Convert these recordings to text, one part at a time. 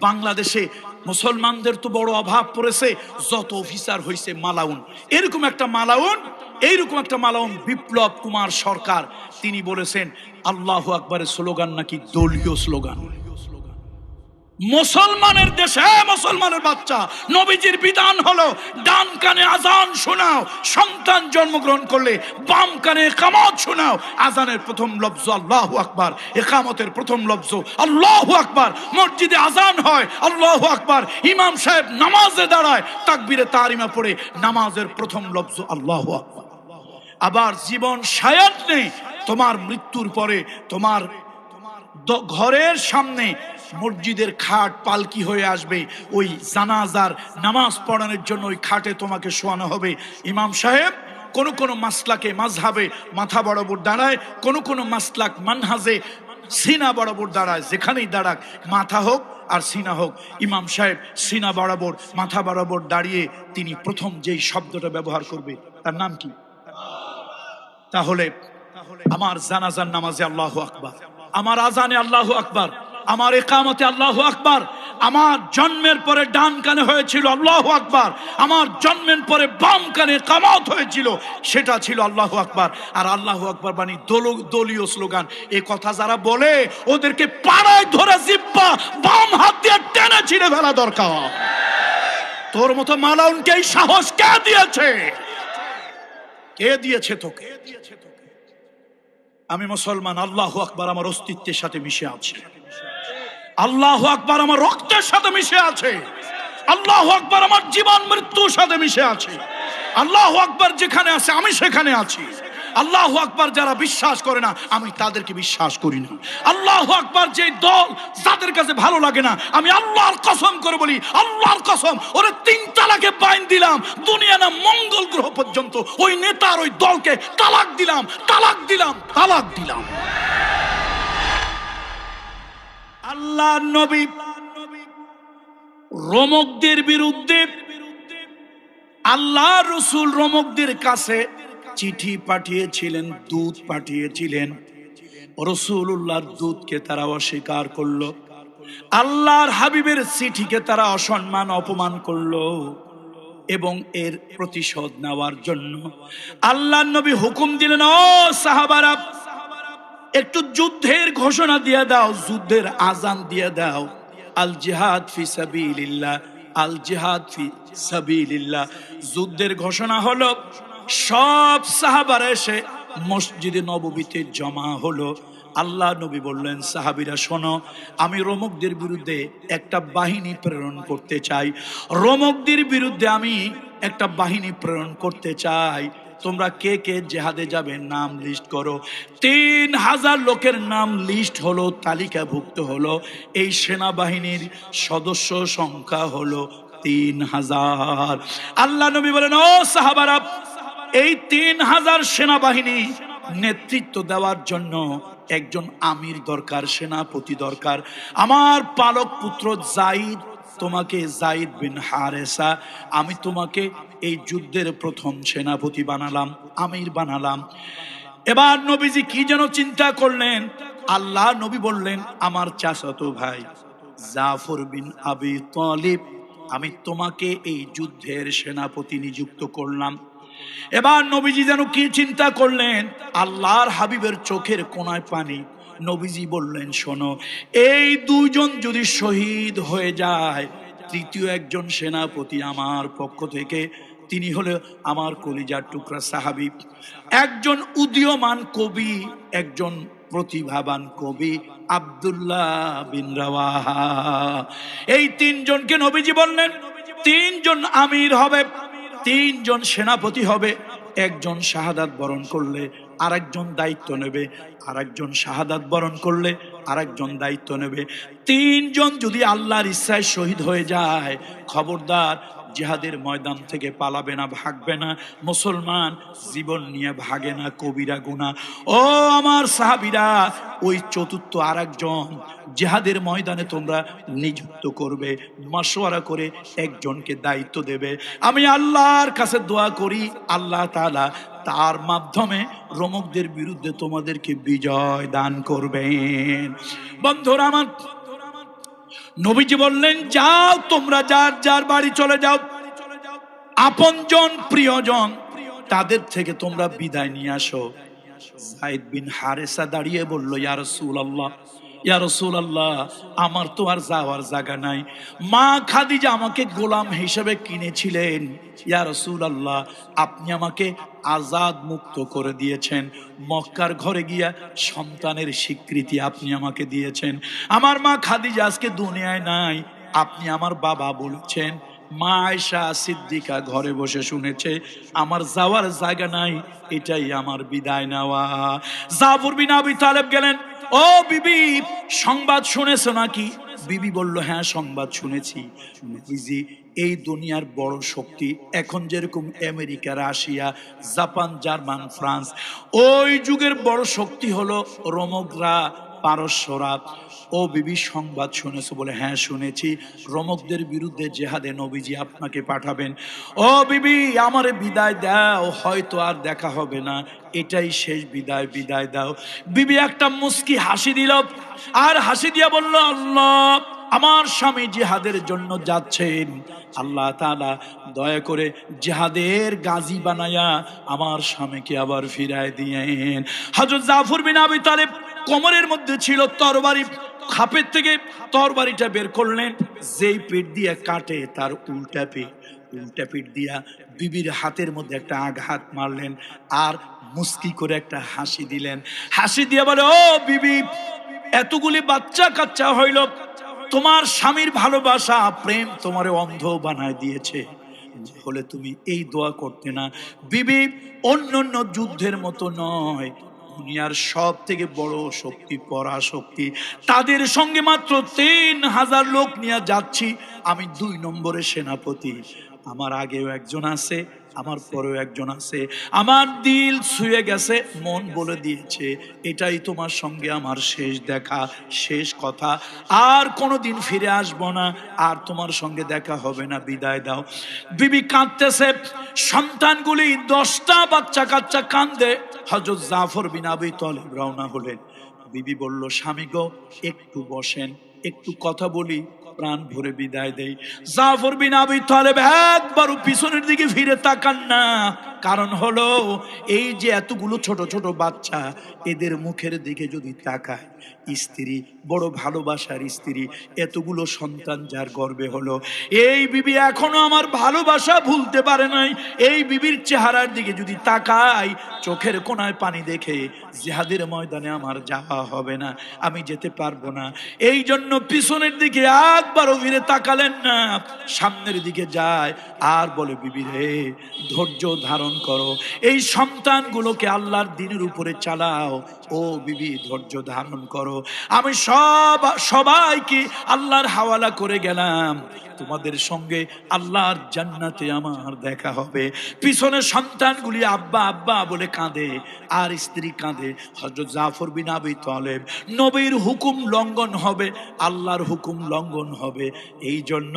বাংলাদেশে মুসলমানদের তো বড় অভাব পড়েছে, যত অফিসার হয়েছে মালাউন, এইরকম একটা মালাউন বিপ্লব কুমার সরকার, তিনি বলেছেন আল্লাহু আকবারের স্লোগান নাকি দলীয় স্লোগান। মুসলমানের দেশে মুসলমানের বাচ্চা, নবীজির বিধান হলো ডান কানে আজান শোনাও, সন্তান জন্মগ্রহণ করলে বাম কানে ইকামত শোনাও। আজানের প্রথম লফজ আল্লাহু আকবার, ইকামতের প্রথম লফজ আল্লাহু আকবার। মসজিদে আজান হয় আল্লাহু আকবার, ইমাম সাহেব নামাজে দাঁড়ায় তাকবীরে তাহরিমা পড়ে নামাজের প্রথম লফজ আল্লাহু আকবার। আবার জীবন শায়াত নেই, তোমার মৃত্যুর পরে তোমার ঘরের সামনে মসজিদের খাট পালকি হয়ে আসবে, ওই জানাজার নামাজ পড়ানোর জন্য ওই খাটে তোমাকে শোয়ানো হবে। ইমাম সাহেব কোন মাসলাকে মাযহাবে মাথা বরাবর দাঁড়ায়, কোন মাসলাক মানহাজে সিনা বরাবর দাঁড়ায়। যেখানেই দাঁড়াক, মাথা হোক আর সিনা হোক, ইমাম সাহেব সিনা বরাবর মাথা বরাবর দাঁড়িয়ে তিনি প্রথম যেই শব্দটা ব্যবহার করবে তার নাম কি? তাহলে আমার জানাজার নামাজে আল্লাহু আকবার, আমার আজানে আল্লাহু আকবার, আমার ইকামতে আল্লাহু আকবার, আমার জন্মের পরে ডান কানে হয়েছিল আল্লাহু আকবার, আমার জন্মের পরে বাম কানে ইকামত হয়েছিল, সেটা ছিল আল্লাহু আকবার। আর আল্লাহু আকবার বাণী দলীয় স্লোগান। এই কথা যারা বলে ওদেরকে পাড়ায় ধরে জিব্বা বাম হাত দিয়ে টেনে ছিঁড়ে ফেলা দরকার। তোর মতো মালাউনকে এই সাহস কে দিয়েছে? কে দিয়েছে তোকে? আমি মুসলমান, আল্লাহু আকবার আমার অস্তিত্বের সাথে মিশে আছে, আল্লাহু আকবার আমার রক্তের সাথে মিশে আছে, আল্লাহু আকবার আমার জীবন মৃত্যুর সাথে মিশে আছে, আল্লাহু আকবার যেখানে আছে আমি সেখানে আছি। আল্লাহু আকবার যারা বিশ্বাস করে না আমি তাদেরকে বিশ্বাস করি না। আল্লাহু আকবার যে দল যাদের কাছে ভালো লাগে না, আমি আল্লাহর কসম করে বলি, আল্লাহর কসম, ওরে 3 তালাকে বাইন দিলাম, দুনিয়া না মঙ্গল গ্রহ পর্যন্ত ওই নেতার ওই দলকে তালাক দিলাম, তালাক দিলাম, তালাক দিলাম। আল্লাহ নবী রোমকদের বিরুদ্ধে, আল্লাহ রসুল রোমকদের কাছে চিঠি পাঠিয়েছিলেন, দূত পাঠিয়েছিলেন। রাসূলুল্লাহর দূতকে তারা অস্বীকার করলো, আল্লাহর হাবিবের চিঠিকে তারা অসম্মান অপমান করলো, এবং এর প্রতিশোধ নেওয়ার জন্য আল্লাহর নবী হুকুম দিলেন, ও সাহাবারা একটু যুদ্ধের ঘোষণা দিয়ে দাও, যুদ্ধের আজান দিয়ে দাও। আল জিহাদ ফি সাবিলিল্লাহ, আল জিহাদ ফি সাবিলিল্লাহ। যুদ্ধের ঘোষণা হলো, সব সাহাবারা এসে মসজিদে নববীতে জমা হলো। আল্লাহ নবী বললেন, সাহাবীরা শোনো, আমি রোমকদের বিরুদ্ধে একটা বাহিনী প্রেরণ করতে চাই, রোমকদের বিরুদ্ধে আমি একটা বাহিনী প্রেরণ করতে চাই। তোমরা কে কে জেহাদে যাবে নাম লিস্ট করো। 3000 লোকের নাম লিস্ট হলো, তালিকাভুক্ত হলো। এই সেনাবাহিনীর সদস্য সংখ্যা হলো 3000। আল্লাহ নবী বলেন, ও সাহাবারা, এই 3000 সেনাবাহিনী নেতৃত্ব দেওয়ার জন্য একজন আমির দরকার, সেনাপতি দরকার। আমার পালক পুত্র যায়েদ, তোমাকে যায়েদ বিন হারেসা, আমি তোমাকে এই যুদ্ধের প্রথম সেনাপতি বানালাম, আমির বানালাম। এবার নবীজি কি যেন চিন্তা করলেন, আল্লাহ নবী বললেন, আমার চাচাতো ভাই জাফর বিন আবি তালিব, আমি তোমাকে এই যুদ্ধের সেনাপতি নিযুক্ত করলাম। এবার নবীজি যেন কি চিন্তা করলেন, আল্লাহর হাবিবের চোখের কোণায় পানি। নবীজি বললেন, শোনো, এই 2 জন যদি শহীদ হয়ে যায়, তৃতীয় একজন সেনাপতি আমার পক্ষ থেকে, তিনি হলো আমার কলিজার টুকরা সাহাবী, একজন উদীয়মান কবি, একজন প্রতিভাবান কবি, আব্দুল্লাহ বিন রাওয়াহা। এই 3 জনকে নবীজি বললেন, 3 জন আমির হবে, 3 জন সেনাপতি হবে। একজন শাহাদাত বরণ করলে আরেকজন দায়িত্ব নেবে, আরেকজন শাহাদাত বরণ করলে আরেকজন দায়িত্ব নেবে। 3 জন যদি আল্লাহর ইচ্ছায় শহীদ হয়ে যায়, খবরদার জিহাদের ময়দান থেকে পালাবে না, ভাগবে না। মুসলমান জীবন নিয়ে ভাগে না, কবিরা গুনাহ। ও আমার সাহাবীরা, ওই চতুর্থ আরেকজন জিহাদের ময়দানে তোমরা নিযুক্ত করবে, মাশওয়ারা করে একজনকে দায়িত্ব দেবে। আমি আল্লাহর কাছে দোয়া করি, আল্লাহ তাআলা তার মাধ্যমে রোমকদের বিরুদ্ধে তোমাদেরকে বিজয় দান করবেন। বন্ধুরা আমার, নবীজি বললেন, যাও তোমরা যার যার বাড়ি চলে যাও, আপনজন প্রিয়জন তাদের থেকে তোমরা বিদায় নিয়ে আসো। যায়েদ বিন হারেসা দাঁড়িয়ে বলল, ইয়া রাসূলুল্লাহ, ইয়া রাসূলুল্লাহ, আমার তো আর যাওয়ার জায়গা নাই। মা খাদিজা আমাকে গোলাম হিসেবে কিনেছিলেন। ইয়া রাসূলুল্লাহ, আপনি আমাকে আজাদ মুক্ত করে দিয়েছেন। মক্কার ঘরে গিয়া সন্তানের স্বীকৃতি আপনি আমাকে দিয়েছেন। আমার মা খাদিজা আজকে দুনিয়ায় নাই। আপনি আমার বাবা বলেছেন। মা আয়েশা সিদ্দিকা ঘরে বসে শুনেছে আমার যাওয়ার জায়গা নাই, এটাই আমার বিদায় নেওয়া। জাফর বিন আবি তালেব গেলেন, ও বিবি, সংবাদ শুনেছো নাকি? বিবি বলল, হ্যাঁ সংবাদ শুনেছি। নবীজি, এই দুনিয়ার বড় শক্তি এখন যেরকম America, Russia, Japan, German, France, ওই যুগের বড় শক্তি হলো রোমকরা, পারস্যরা। ও বিবি, সংবাদ শুনেছো? বলে, হ্যাঁ শুনেছি, রোমকদের বিরুদ্ধে জেহাদে নবীজি আপনাকে পাঠাবেন। ও বিবি, আমারে বিদায় দাও, হয়তো আর দেখা হবে না, এটাই শেষ বিদায়, বিদায় দাও। বিবি একটা মুস্কি হাসি দিল, আর হাসি দিয়া বলল, আল্লাহ, আমার স্বামী জিহাদের জন্য যাচ্ছেন, আল্লাহ তাআলা দয়া করে জিহাদের গাজী বানায়া আমার স্বামীকে আবার ফিরায় দিয়েন। হযরত জাফর বিন আবি তালেব কোমরের মধ্যে ছিল তরবারি, খাপের থেকে তরবারিটা বের করলেন, যেই পিঠ দিয়ে কাটে তার উল্টা পিঠ দিয়া বিবির হাতের মধ্যে একটা আঘাত মারলেন, আর মুস্কি করে একটা হাসি দিলেন। হাসি দিয়ে বলে, ও বিবি, এতগুলি বাচ্চা কাচ্চা হইল, তোমার স্বামীর ভালোবাসা প্রেম তোমারে অন্ধ বানায় দিয়েছে, হলে তুমি এই দোয়া করতে না। বিবি, অন্যান্য যুদ্ধের মতো নয়, দুনিয়ার সব থেকে বড় শক্তি পরাশক্তি, তাদের সঙ্গে মাত্র 3000 লোক নিয়ে যাচ্ছি, আমি 2 নম্বরের সেনাপতি। আমার আগেও একজন আছে, আমার পরেও একজন আছে। আমার দিল ছুঁয়ে গেছে, মন বলে দিয়েছে এটাই তোমার সঙ্গে আমার শেষ দেখা, শেষ কথা, আর কোনোদিন ফিরে আসবো না, আর তোমার সঙ্গে দেখা হবে না, বিদায় দাও। বিবি কাঁদতেছে, সন্তানগুলি 10টা বাচ্চা কাচ্চা কান্দে। হযরত জাফর বিন আবি তালেব রওনা হলেন। বিবি বলল, স্বামী গো, একটু বসেন, একটু কথা বলি, প্রাণ ভরে বিদায় দেই। জাফর বিন আবি তালেব একবারও পিছনের দিকে ফিরে তাকান না। কারণ হলো, এই যে এতগুলো ছোট ছোট বাচ্চা, এদের মুখের দিকে যদি তাকায়, স্ত্রী, বড় ভালোবাসার স্ত্রী, এতগুলো সন্তান যার গর্বে হলো, এই বিবি এখনো আমার ভালোবাসা ভুলতে পারে নাই। এই বিবির চেহারার দিকে যদি তাকাই, চোখের কোনায় পানি দেখে জিহাদের ময়দানে আমার যাওয়া হবে না, আমি যেতে পারবো না। এই জন্য পিছনের দিকে একবারও ফিরে তাকালেন না, সামনের দিকে যায় আর বলে, বিবি রে, ধৈর্য ধারণ করো, এই সন্তানগুলোকে আল্লাহর দ্বীনের উপরে চালাও। ও বিবি, ধৈর্য ধারণ করো, আমি সবাইকে আল্লাহর হাওয়ালা করে গেলাম, তোমাদের সঙ্গে আল্লাহর জান্নাতে আমার দেখা হবে। পিছনে সন্তানগুলি আব্বা আব্বা বলে কাঁদে, আর স্ত্রী কাঁদে। হযরত জাফর বিন আবি তালেব, নবীর হুকুম লঙ্ঘন হবে, আল্লাহর হুকুম লঙ্ঘন হবে, এই জন্য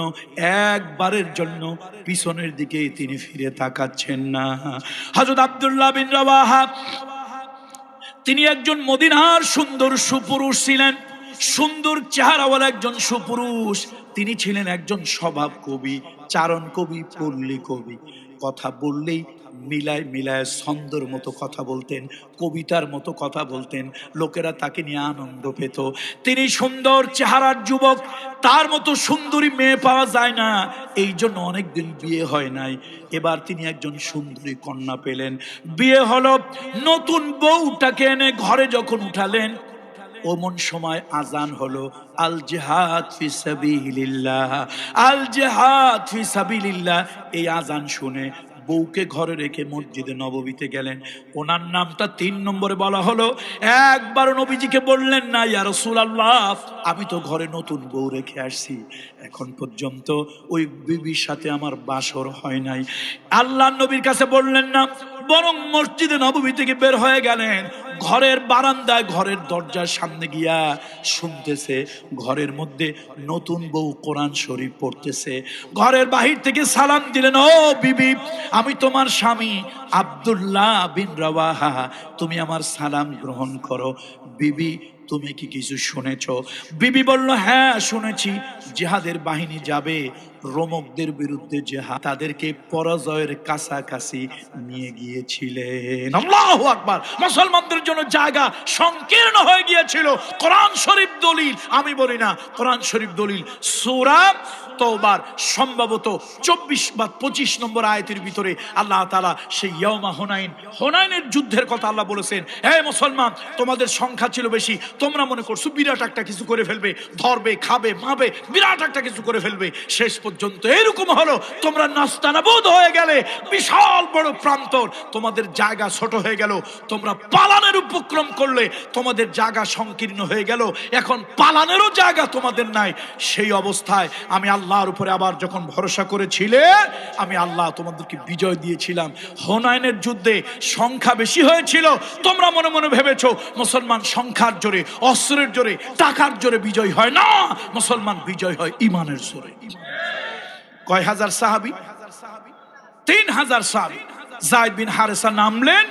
একবারের জন্য পিছনের দিকে তিনি ফিরে তাকাচ্ছেন না। হযরত আব্দুল্লাহ বিন রাওয়াহা, তিনি একজন মদিনার সুন্দর সুপুরুষ ছিলেন, সুন্দর চেহারাওয়ালা একজন সুপুরুষ। তিনি ছিলেন একজন স্বভাব কবি, চারণ কবি, পল্লী কবি। কথা বললেই মিলায় মিলায় ছন্দর মতো কথা বলতেন, কবিতার মতো কথা বলতেন, লোকেরা তাকে নিয়ে আনন্দ পেত। তিনি সুন্দর চেহারার যুবক, তার মতো সুন্দরী মেয়ে পাওয়া যায় না, এই জন্য অনেকদিন বিয়ে হয় নাই। এবার তিনি একজন সুন্দরী কন্যা পেলেন, বিয়ে হলো। নতুন বউটাকে এনে ঘরে যখন উঠালেন, ওমন সময় আজান হলো, আল জিহাদ ফি সাবিলিল্লাহ, আল জিহাদ ফি সাবিলিল্লাহ। এই আজান শুনে বউকে ঘরে রেখে মসজিদে নববীতে গেলেন। ওনার নামটা 3 নম্বরে বলা হলো। একবার নবীজিকে বললেন না, ইয়া রাসূলুল্লাহ, আমি তো ঘরে নতুন বউ রেখে আসছি, এখন পর্যন্ত ওই বিবির সাথে আমার বাসর হয় নাই। আল্লাহ নবীর কাছে বললেন না, বরং মসজিদে নববী থেকে বের হয়ে গেলেন, ঘরের বারান্দায়, ঘরের দরজার সামনে গিয়া শুনতেছে ঘরের মধ্যে নতুন বউ কোরআন শরীফ পড়তেছে। ঘরের বাহির থেকে সালাম দিলেন, ও বিবি, আমি তোমার স্বামী আব্দুল্লাহ বিন রাওয়াহা, তুমি আমার সালাম গ্রহণ করো। বিবি তুমি কি কিছু শুনেছ? বিবি বলল, হ্যাঁ শুনেছি, জিহাদের বাহিনী যাবে রোমকদের বিরুদ্ধে, জিহাদ তাদেরকে পরাজয়ের কাছাকাছি নিয়ে গিয়েছিলেন। আল্লাহু আকবার। মুসলমানদের জন্য জায়গা সংকীর্ণ হয়ে গিয়েছিল। কোরআন শরীফ দলিল, আমি বলি না, কোরআন শরীফ দলিল। সূরা তওবার সম্ভবত 24 বা 25 নম্বর আয়াতের ভিতরে আল্লাহ তাআলা সেই ইয়াউমা হুনাইন, হুনাইনের যুদ্ধের কথা আল্লাহ বলেছেন। হে মুসলমান, তোমাদের সংখ্যা ছিল বেশি, তোমরা মনে করছো বিরাট একটা কিছু করে ফেলবে, ধরবে, খাবে, মাবে, বিরাট একটা কিছু করে ফেলবে। শেষ পর্যন্ত এরকম হলো, তোমরা নাস্তানাবুদ হয়ে গেলে, বিশাল বড় প্রান্তর, তোমাদের জায়গা ছোট হয়ে গেল, তোমরা পালানের উপক্রম করলে, তোমাদের জায়গা সংকীর্ণ হয়ে গেল, এখন পালানেরও জায়গা তোমাদের নাই। সেই অবস্থায় আমি আল্লাহর উপরে আবার যখন ভরসা করেছিলে, আমি আল্লাহ তোমাদেরকে বিজয় দিয়েছিলাম। হুনাইনের যুদ্ধে সংখ্যা বেশি হয়েছিল, তোমরা মনে মনে ভেবেছো মুসলমান সংখ্যার জোরে, অস্ত্রের জোরে, টাকার জোরে বিজয় হয় না, মুসলমান বিজয় হয় ইমানের জোরে। কয় হাজার সাহাবী? 3000 সাহাবী। যায়েদ বিন হারেসা নামলেন,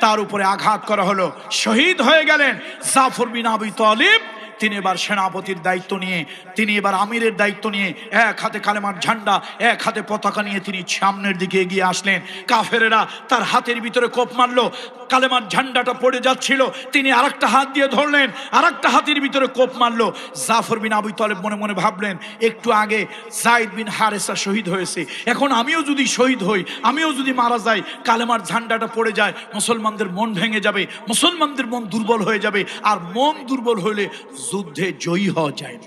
তার উপরে আঘাত করা হলো, শহীদ হয়ে গেলেন। জাফর বিন আবি তালিব, তিনি এবার সেনাপতির দায়িত্ব নিয়ে, তিনি এবার আমিরের দায়িত্ব নিয়ে, এক হাতে কালেমার ঝান্ডা, এক হাতে পতাকা নিয়ে তিনি সামনের দিকে এগিয়ে আসলেন। কাফেরেরা তার হাতের ভিতরে কোপ মারলো, কালেমার ঝান্ডাটা পড়ে যাচ্ছিল, তিনি আরেকটা হাত দিয়ে ধরলেন, আরেকটা হাতের ভিতরে কোপ মারলো। জাফর বিন আবি তালেব মনে মনে ভাবলেন, একটু আগে যায়েদ বিন হারেসা শহীদ হয়েছে, এখন আমিও যদি শহীদ হই, আমিও যদি মারা যাই, কালেমার ঝান্ডাটা পড়ে যায়, মুসলমানদের মন ভেঙে যাবে, মুসলমানদের মন দুর্বল হয়ে যাবে, আর মন দুর্বল হলে যুদ্ধে জয়ী হওয়া যায়।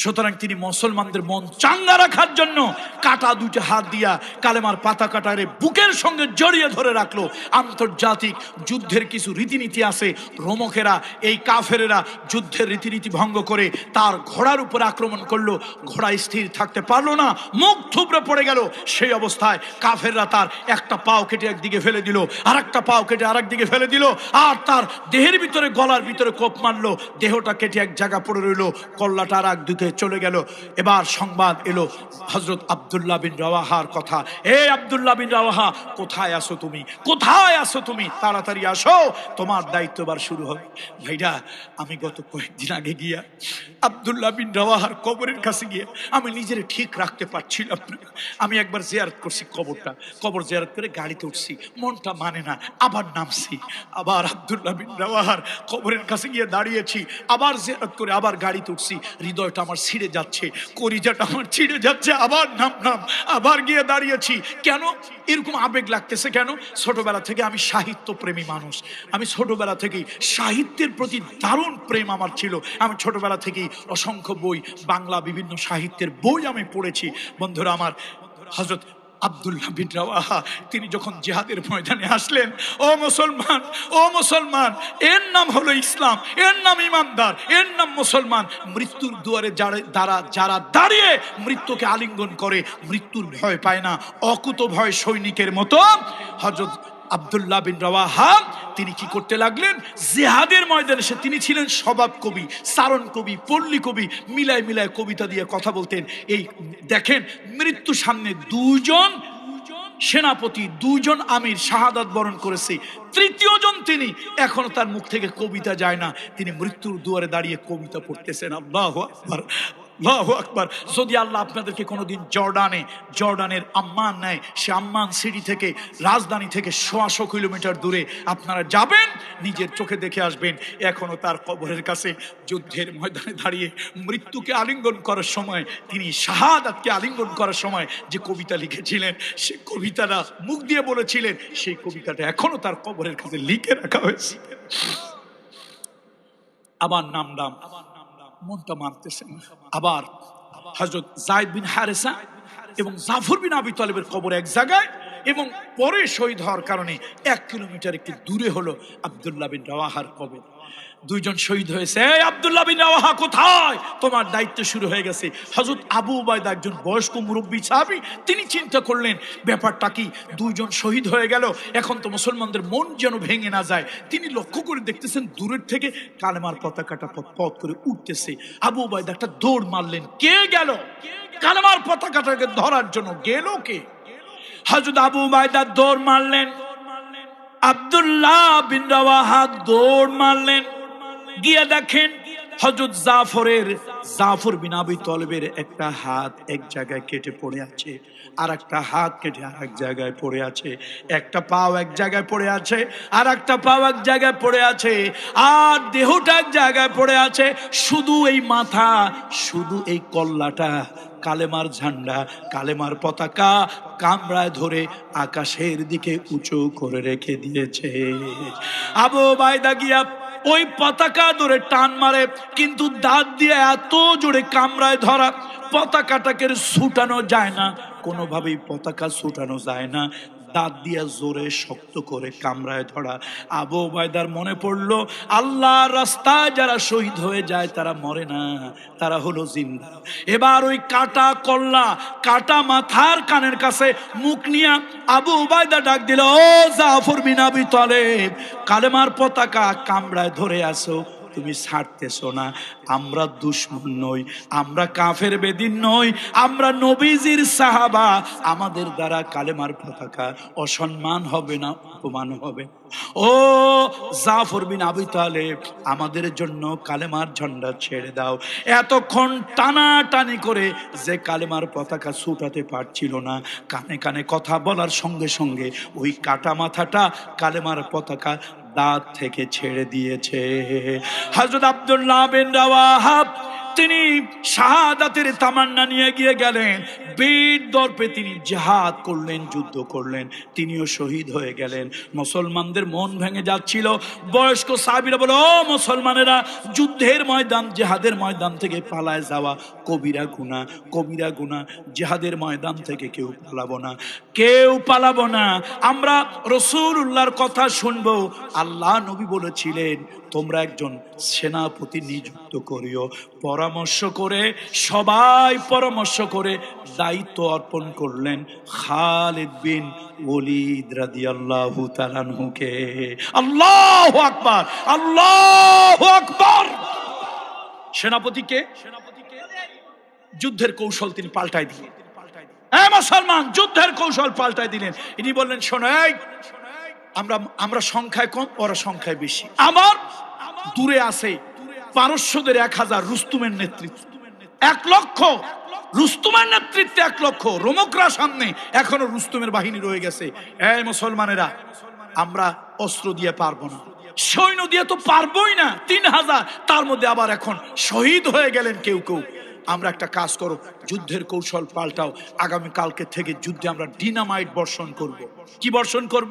সুতরাং তিনি মুসলমানদের মন চাঙ্গা রাখার জন্য কাটা দুইটা হাত দিয়া কালেমার পাতা কাটারে বুকের সঙ্গে জড়িয়ে ধরে রাখলো। আন্তর্জাতিক যুদ্ধের কিছু রীতিনীতি আছে, রোমকেরা, এই কাফেরেরা যুদ্ধের রীতিনীতি ভঙ্গ করে তার ঘোড়ার উপর আক্রমণ করলো, ঘোড়া স্থির থাকতে পারলো না, মুখ থুবড়ে পড়ে গেল। সেই অবস্থায় কাফেররা তার একটা পাও কেটে একদিকে ফেলে দিল, আর একটা পাও কেটে আরেক দিকে ফেলে দিল, আর তার দেহের ভিতরে, গলার ভিতরে কোপ মারলো, দেহটা কেটে এক জায়গা পড়ে রইল, কল্লাটা আর এক দিকে চলে গেল। এবার সংবাদ এলো হযরত আব্দুল্লাহ বিন রাওয়াহার কথা। এ আব্দুল্লাহ বিন রাওয়াহা, কোথায় আসো তুমি, কোথায় আসো তুমি, তাড়াতাড়ি আসো, তোমার দায়িত্ব এবার শুরু হবে। ভাইরা, আমি গত কয়েকদিন আগে গিয়া আব্দুল্লাহ বিন রাওয়াহার কবরের কাছে গিয়ে আমি নিজের ঠিক রাখতে পারছিলাম না। আমি একবার জিয়ারত করছি কবরটা, কবর জিয়ারত করে গাড়িতে উঠছি, মনটা মানে না, আবার নামছি, আবার আব্দুল্লাহ বিন রাওয়াহার কবরের কাছে গিয়ে দাঁড়িয়েছি, আবার জিয়ারত করে আবার গাড়িতে উঠছি, হৃদয়টা আমার ছিঁড়ে যাচ্ছে, কলিজাটা আমার ছিঁড়ে যাচ্ছে, আবার নামলাম, আবার গিয়ে দাঁড়িয়েছি। কেন এরকম আবেগ লাগতেছে? কেন? ছোটবেলা থেকে আমি সাহিত্য প্রেমী মানুষ, আমি ছোটবেলা থেকেই সাহিত্যের প্রতি দারুণ প্রেম আমার ছিল। আমি ছোটবেলা থেকেই অসংখ্য বই, বাংলা বিভিন্ন সাহিত্যের বই আমি পড়েছি। বন্ধুরা আমার, হযরত আব্দুল্লাহ বিন রাওয়াহা তিনি যখন জিহাদের ময়দানে আসলেন, ও মুসলমান, ও মুসলমান, এর নাম হলো ইসলাম, এর নাম ইমানদার, এর নাম মুসলমান। মৃত্যুর দুয়ারে যারা দাঁড়িয়ে মৃত্যুকে আলিঙ্গন করে, মৃত্যুর ভয় পায় না, অকুত ভয় সৈনিকের মতো হযরত আব্দুল্লাহ বিন রাওয়াহা তিনি কি করতে লাগলেন? জিহাদের ময়দানে তিনি ছিলেন স্বভাব কবি, সারণ কবি, পল্লী কবি, মিলায় মিলায় কবিতা দিয়ে কথা বলতেন। এই দেখেন, মৃত্যু সামনে, দুজন সেনাপতি, দুজন আমির শাহাদাত বরণ করেছে, তৃতীয় জন তিনি, এখনো তার মুখ থেকে কবিতা যায় না, তিনি মৃত্যুর দুয়ারে দাঁড়িয়ে কবিতা পড়তেছেন। আল্লাহু আকবার, আল্লাহু আকবার। যদি আল্লাহ আপনাদেরকে কোনোদিন জর্ডানের আম্মান নেয়, সে আম্মান সিটি থেকে, রাজধানী থেকে 100 কিলোমিটার দূরে আপনারা যাবেন, নিজের চোখে দেখে আসবেন, এখনো তার কবরের কাছে যুদ্ধের ময়দানে দাঁড়িয়ে মৃত্যুকে আলিঙ্গন করার সময়, তিনি শাহাদাতকে আলিঙ্গন করার সময় যে কবিতা লিখেছিলেন, সে কবিতাটা মুখ দিয়ে বলেছিলেন, সেই কবিতাটা এখনো তার কবরের কাছে লিখে রাখা হয়েছে। আবার নামলাম, মনটা মানতেছে না। আবার হযরত যায়েদ বিন হারেসা এবং জাফর বিন আবি তালেবের কবর এক জায়গায়, এবং পরে শহীদ হওয়ার কারণে 1 কিলোমিটার একটু দূরে হলো আব্দুল্লাহ বিন রাওয়াহার কবর। দুইজন শহীদ হয়েছে। এই আব্দুল্লাহ বিন রাওয়াহা কোথায়? তোমার দায়িত্ব শুরু হয়ে গেছে। হযরত আবু উবাইদা একজন বয়স্ক মুরব্বী সাহাবী, তিনি চিন্তা করলেন ব্যাপারটা কি, দুইজন শহীদ হয়ে গেল, এখন তো মুসলমানদের মন যেন ভেঙে না যায়। তিনি লক্ষ্য করে দেখতেছেন দূরের থেকে কালেমার পতাকাটা পথ করে উঠতেছে। আবু উবাইদা একটা দৌড় মারলেন। কে গেল কালেমার পতাকাটাকে ধরার জন্য? গেল কে? হযরত আবু উবাইদা দৌড় মারলেন, আব্দুল্লাহ বিন রাওয়াহা দৌড় মারলেন। গিয়ে দেখেন হযরত জাফর বিন আবি তালেবের একটা হাত এক জায়গায় কেটে পড়ে আছে, আর একটা হাত কেটে আর এক জায়গায় পড়ে আছে, একটা পাও এক জায়গায় পড়ে আছে, আর একটা পাও এক জায়গায় পড়ে আছে, আর দেহটা এক জায়গায় পড়ে আছে। শুধু এই মাথা, শুধু এই কল্লাটা কালেমার ঝান্ডা, কালেমার পতাকা কামড়ায় ধরে আকাশের দিকে উঁচু করে রেখে দিয়েছে। আবু উবাইদা গিয়া ওই পতাকা ধরে টান মারে, কিন্তু দাঁত দিয়ে এত জোরে কামড়ায় ধরা, পতাকাটাকে ছুটানো যায় না, কোনোভাবেই পতাকা ছুটানো যায় না। দাঁত দিয়া জোরে শক্ত করে কামড়ায় ধরা। আবু উবাইদার মনে পড়লো, আল্লাহর রাস্তায় যারা শহীদ হয়ে যায় তারা মরে না, তারা হলো জিন্দা। এবার ওই কাটা কল্লা, কাটা মাথার কানের কাছে মুখ নিয়া আবু উবাইদা ডাক দিল, ও জাফর বিন আবি তালেব, কালেমার পতাকা কামড়ায় ধরে আসো, তুমি ছাড়তেছো না। আমরা দুশমন নই, আমরা কাফের বেদিন নই, আমরা নবীজির সাহাবা। আমাদের দ্বারা কালেমার পতাকা অসম্মান হবে না, অপমান হবে। ও জাফর বিন আবি তালেব, আমাদের জন্য কালেমার ঝান্ডা ছেড়ে দাও। এতক্ষণ টানাটানি করে যে কালেমার পতাকা ছুটাতে পারছিল না, কানে কানে কথা বলার সঙ্গে সঙ্গে ওই কাটা মাথাটা কালেমার পতাকা দাঁত থেকে ছেড়ে দিয়েছে। হযরত আব্দুল্লাহ বিন রাওয়াহা তিনি শাহাদাতের তামান্না নিয়ে গিয়ে গেলেন, বীর দর্পে তিনি জিহাদ করলেন, যুদ্ধ করলেন, তিনিও শহীদ হয়ে গেলেন। মুসলমানদের মন ভেঙে যাচ্ছিল। বয়স্ক সাহাবীরা বলে, ও মুসলমানেরা, যুদ্ধের ময়দান, জিহাদের ময়দান থেকে পালায় যাওয়া কবিরা গুনাহ, কবিরা গুনাহ। জিহাদের ময়দান থেকে কেউ পালাবো না, কেউ পালাবো না। আমরা রাসূলুল্লাহর কথা শুনবো। আল্লাহ নবী বলেছিলেন, তোমরা একজন সেনাপতি নিযুক্ত করিও। পরামর্শ করে, সবাই পরামর্শ করে দায়িত্ব অর্পণ করলেন খালিদ বিন ওলীদ রাদিয়াল্লাহু তাআলা আনহুকে। আল্লাহু আকবার, আল্লাহু আকবার। সেনাপতিকে যুদ্ধের কৌশল তিনি পাল্টাই দিলেন। এই মুসলমান, যুদ্ধের কৌশল পাল্টাই দিলেন। ইনি বললেন, শোনো, আমরা সংখ্যায় কম, ওরা সংখ্যায় বেশি। আমার দূরে আছে পারস্যদের 1000, রুস্তুমের নেতৃত্ব 1 লক্ষ, রুস্তুমের নেতৃত্বে 1 লক্ষ, রোমকরা সামনে, এখনো রুস্তুমের বাহিনী রয়ে গেছে। এই মুসলমানেরা, আমরা অস্ত্র দিয়ে পারবো না, সৈন্য দিয়ে তো পারবোই না, 3000, তার মধ্যে আবার এখন শহীদ হয়ে গেলেন কেউ কেউ। আমরা একটা কাজ করো, যুদ্ধের কৌশল পাল্টাও, আগামী কালকে থেকে যুদ্ধে আমরা ডিনামাইট বর্ষণ করব। কি বর্ষণ করব?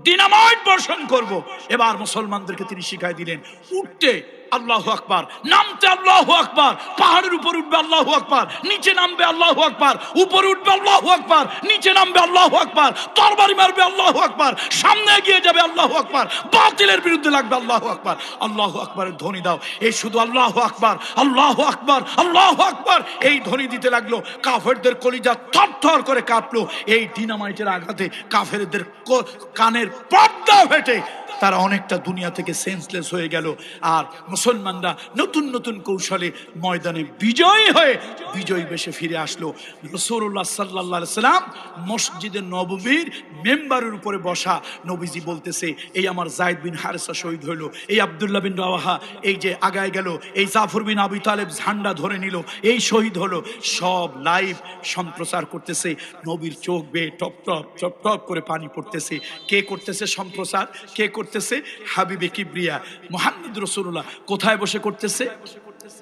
ডিনামাইট বর্ষণ করব। এবার মুসলমানদেরকে তিনি শিখাই দিলেন, উঠতে আল্লাহু আকবার, নামতে আল্লাহু আকবার, পাহাড়ের উপর উঠবে আল্লাহু আকবার, নিচে নামবে আল্লাহু আকবার, উপরে উঠবে আল্লাহু আকবার, নিচে নামবে আল্লাহু আকবার, তরবারি মারবে আল্লাহু আকবার, সামনে এগিয়ে যাবে আল্লাহু আকবার, বাতিলের বিরুদ্ধে লাগবে আল্লাহু আকবার। আল্লাহু আকবারের ধ্বনি দাও। এই শুধু আল্লাহু আকবার, আল্লাহু আকবার, আল্লাহু আকবার, এই ধ্বনি দিতে লাগলো। কাফেরদের কলিজা থরথর করে কাঁপলো। এই ডিনামাইটের আঘাতে কাফেরদের কানের পর্দা ফেটে তারা অনেকটা দুনিয়া থেকে সেন্সলেস হয়ে গেল। আর মুসলমানরা নতুন নতুন কৌশলে ময়দানে বিজয়ী হয়ে বিজয়ী বেশে ফিরে আসলো। রাসূলুল্লাহ সাল্লাল্লাহু আলাইহি সাল্লাম মসজিদে নববীর মেম্বারের উপরে বসা, নবীজি বলতেছে, এই আমার যায়েদ বিন হারেসা শহীদ হইল, এই আব্দুল্লাহ বিন রাওয়াহা এই যে আগায় গেল, এই জাফর বিন আবি তালেব ঝান্ডা ধরে নিল, এই শহীদ হলো। সব লাইভ সম্প্রচার করতেছে। নবীর চোখ বেয়ে টপ টপ টপ টপ করে পানি পড়তেছে। কে করতেছে সম্প্রচার? কে করতেছে? হাবিবে কিবরিয়া মুহাম্মদ রাসূলুল্লাহ। কোথায় বসে করতেছে?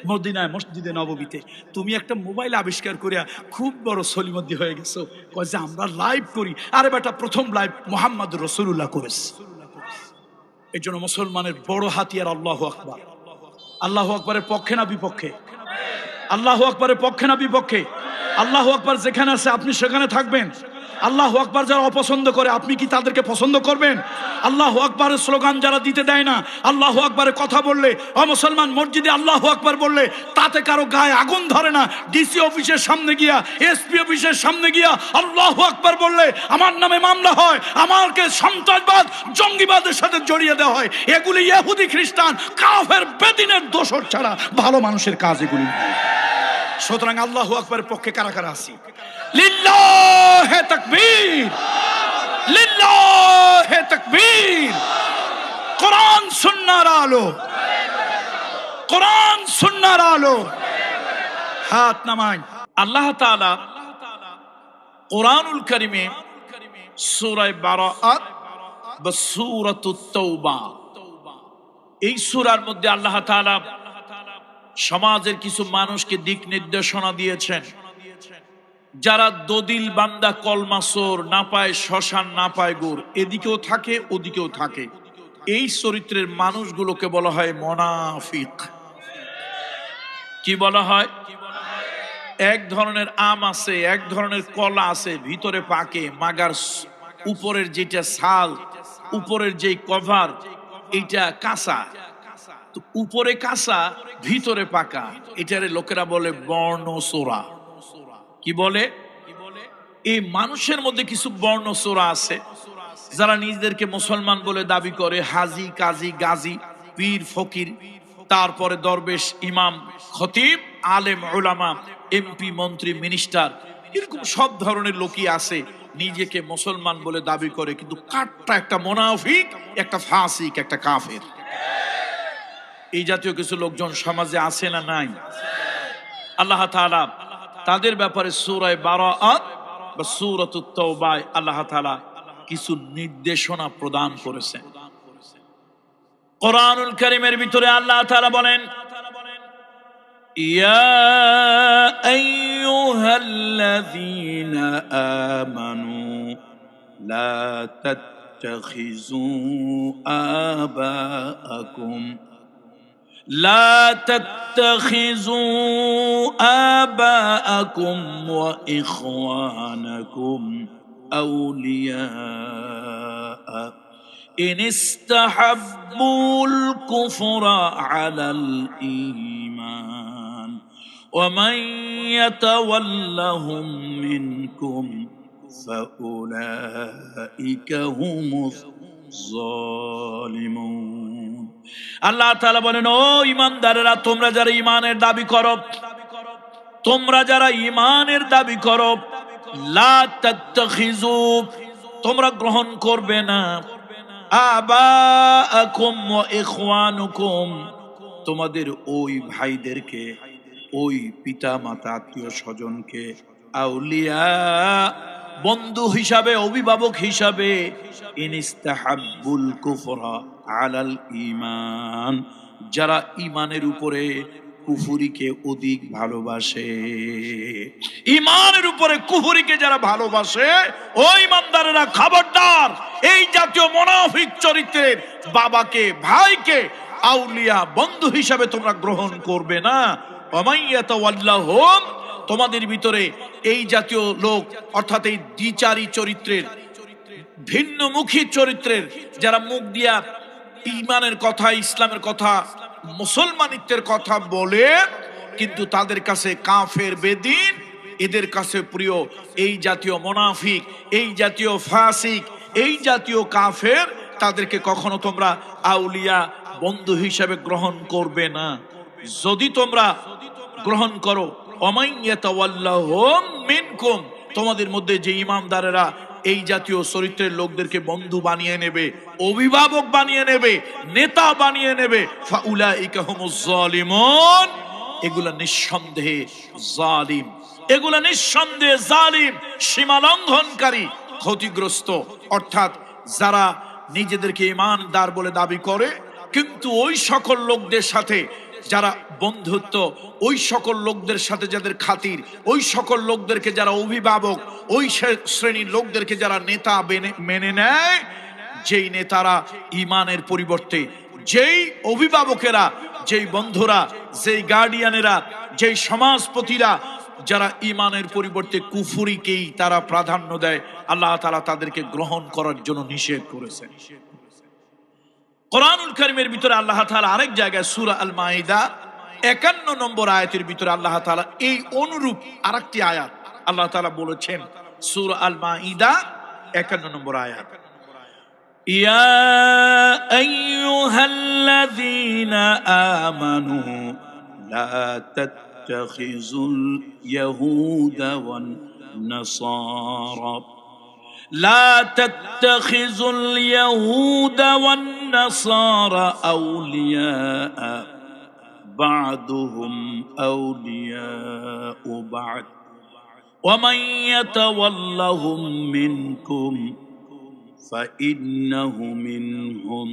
মদিনায়, মসজিদে নববীতে। তুমি একটা মোবাইল আবিষ্কার করিয়া খুব বড় সলিমদ্দি হয়ে গেছো, কয় যে আমরা লাইভ করি। আরে বেটা, প্রথম লাইভ মুহাম্মদ রাসূলুল্লাহ করেছে। এই জন্য মুসলমানের বড় হাতিয়ার আল্লাহু আকবার। আল্লাহু আকবারের পক্ষে না বিপক্ষে? আল্লাহু আকবারের পক্ষে না বিপক্ষে? আল্লাহু আকবার যেখানে আছে আপনি সেখানে থাকবেন। আল্লাহু আকবার যারা অপছন্দ করে, আপনি কি তাদেরকে পছন্দ করবেন? আল্লাহু আকবারের স্লোগান যারা দিতে দেয় না, আল্লাহু আকবারের কথা বললে, মুসলমান মসজিদে আল্লাহু আকবার বললে তাতে কারো গায়ে আগুন ধরে না। ডিসি অফিসের সামনে গিয়া, এসপি অফিসের সামনে গিয়া আল্লাহু আকবার বললে আমার নামে মামলা হয়, আমাকে সন্ত্রাসবাদ, জঙ্গিবাদের সাথে জড়িয়ে দেওয়া হয়। এগুলি ইহুদি, খ্রিস্টান, কাফের, বেদিনের দোসর ছাড়া ভালো মানুষের কাজ এগুলি। সুতরাং আল্লাহু আকবারের পক্ষে কারা কারা আছি? লিল্লাহে তাকবীর, লিল্লাহে তাকবীর। কোরআন সুন্নাহর আলো, কোরআন সুন্নাহর আলো। হাত নামায়। আল্লাহ তাআলা কোরআনুল কারীমে সূরা বারাআত বা সূরাতুত তাওবা, এই সূরার মধ্যে আল্লাহ তাআলা সমাজের কিছু মানুষকে দিক নির্দেশনা দিয়েছেন। যারা দদিল বান্দা, কলমাসোর, না পায় শ্মশান, না পায় গুড়, এদিকেও থাকে ওদিকেও থাকে, এই চরিত্রের মানুষগুলোকে বলা হয় মুনাফিক। কি বলা হয়? এক ধরনের আম আছে, এক ধরনের কলা আছে, ভিতরে পাকে, মাগার উপরের যেটা ছাল, উপরের যে কভার, এটা কাঁচা। তো উপরে কাঁচা, ভিতরে পাকা, এটারে লোকেরা বলে বর্ণচোরা। কি বলে? এই মানুষের মধ্যে কিছু বর্ণচোরা আছে, যারা নিজেদেরকে মুসলমান বলে দাবি করে। হাজি, কাজী, গাজী, পীর, ফকির, তারপরে দরবেশ, ইমাম, খতিব, আলেম, উলামা, এমপি, মন্ত্রী, মিনিস্টার, এরকম সব ধরনের লোকই আছে নিজেকে মুসলমান বলে দাবি করে, কিন্তু কাটটা একটা মুনাফিক, একটা ফাসিক, একটা কাফের। এই জাতীয় কিছু লোকজন সমাজে আছে না নাই? আল্লাহ তাআলা তাদের ব্যাপারে সূরা বারাআত বা সূরাতুত তাওবায় আল্লাহ তাআলা কিছু নির্দেশনা প্রদান করেছেন। কোরআনুল কারীমের ভিতরে আল্লাহ তাআলা বলেন, ইয়া আইয়ুহাল্লাযীনা আমানু লা তাত্তাখিযু আবাআকুম لا تتخذوا آباءكم وإخوانكم أولياء إن استحبوا الكفر على الإيمان ومن يتولهم منكم فأولئك هم الظالمون। আল্লাহ তাআলা বলেন, ও ঈমানদারেরা, তোমরা যারা ঈমানের দাবি করো, তোমরা যারা ঈমানের দাবি করো, লা তাত্তাখিযু, তোমরা গ্রহণ করবে না, আবাআকুম ওয়া ইখওয়ানুকুম, তোমাদের ওই ভাইদেরকে, ওই পিতা মাতা, আত্মীয় স্বজনকে, আউলিয়া, বন্ধু হিসাবে, অভিভাবক হিসাবে, ইনিস্তাহাব্বুল কুফরা আলাল ঈমান, যারা ঈমানের উপরে কুফরিকে অধিক ভালোবাসে। ঈমানের উপরে কুফরিকে যারা ভালোবাসে, ওই ঈমানদারেরা খবরদার, এই জাতীয় মুনাফিক চরিত্রের বাবাকে, ভাইকে আউলিয়া, বন্ধু হিসাবে তোমরা গ্রহণ করবে না। ওয়ামাইয়াতাওয়াল্লাহুম, তোমাদের ভিতরে এই জাতীয় লোক, অর্থাৎ এই দ্বিচারী চরিত্রের, ভিন্নমুখী চরিত্রের, যারা মুখ দিয়া ঈমানের কথা, ইসলামের কথা, মুসলমানিত্বের কথা বলে, কিন্তু তাদের কাছে কাফের, বেদিন, এদের কাছে প্রিয় এই জাতীয় মুনাফিক, এই জাতীয় ফাসিক, এই জাতীয় কাফের, তাদেরকে কখনো তোমরা আউলিয়া, বন্ধু হিসাবে গ্রহণ করবে না। যদি তোমরা গ্রহণ করো, ওয়ামাইয়াতাওয়াল্লাহুম মিনকুম, তোমাদের মধ্যে যে ইমানদারেরা এই জাতীয় চরিত্রের লোকদেরকে বন্ধু বানিয়ে নেবে, অভিভাবক বানিয়ে নেবে, নেতা বানিয়ে নেবে, ফাউলাইকা হুমুজ জালিমুন, এগুলা নিঃসন্দেহে জালিম, এগুলা নিঃসন্দেহে জালিম, সীমা লঙ্ঘনকারী, ক্ষতিগ্রস্ত। অর্থাৎ যারা নিজেদেরকে ঈমানদার বলে দাবি করে, কিন্তু ওই সকল লোকদের সাথে যারা বন্ধুত্ব, ওই সকল লোকদের সাথে যাদের খাতির, ওই সকল লোকদেরকে যারা অভিভাবক, ওই শ্রেণীর লোকদেরকে যারা নেতা মেনে নেয়, যেই নেতারা ঈমানের পরিবর্তে, যেই অভিভাবকেরা, যেই বন্ধুরা, যেই গার্ডিয়ানেরা, যেই সমাজপতিরা, যারা ঈমানের পরিবর্তে কুফরিকেই তারা প্রাধান্য দেয়, আল্লাহ তাআলা তাদেরকে গ্রহণ করার জন্য নিষেধ করেছেন। কোরআনুল কারীমের ভিতরে আল্লাহ তাআলা আরেক জায়গায় সূরা আল মাইদা 51 নম্বর আয়াতের ভিতরে আল্লাহ তাআলা এই অনুরূপ আরেকটি আয়াত আল্লাহ তাআলা বলেছেন। সূরা আল মাইদা 51 নম্বর আয়াত, ইয়া আইয়ুহাল্লাযীনা আমানু লা তাত্তাখিযুল ইয়াহুদা ওয়ান নাসারা لا تتخذوا اليهود والنصارى أولياء বা'দুহুম আউলিয়াউ বা'দ ওয়া মান ইয়াতাওয়াল্লাহুম মিনকুম ফাইন্নাহু মিনহুম।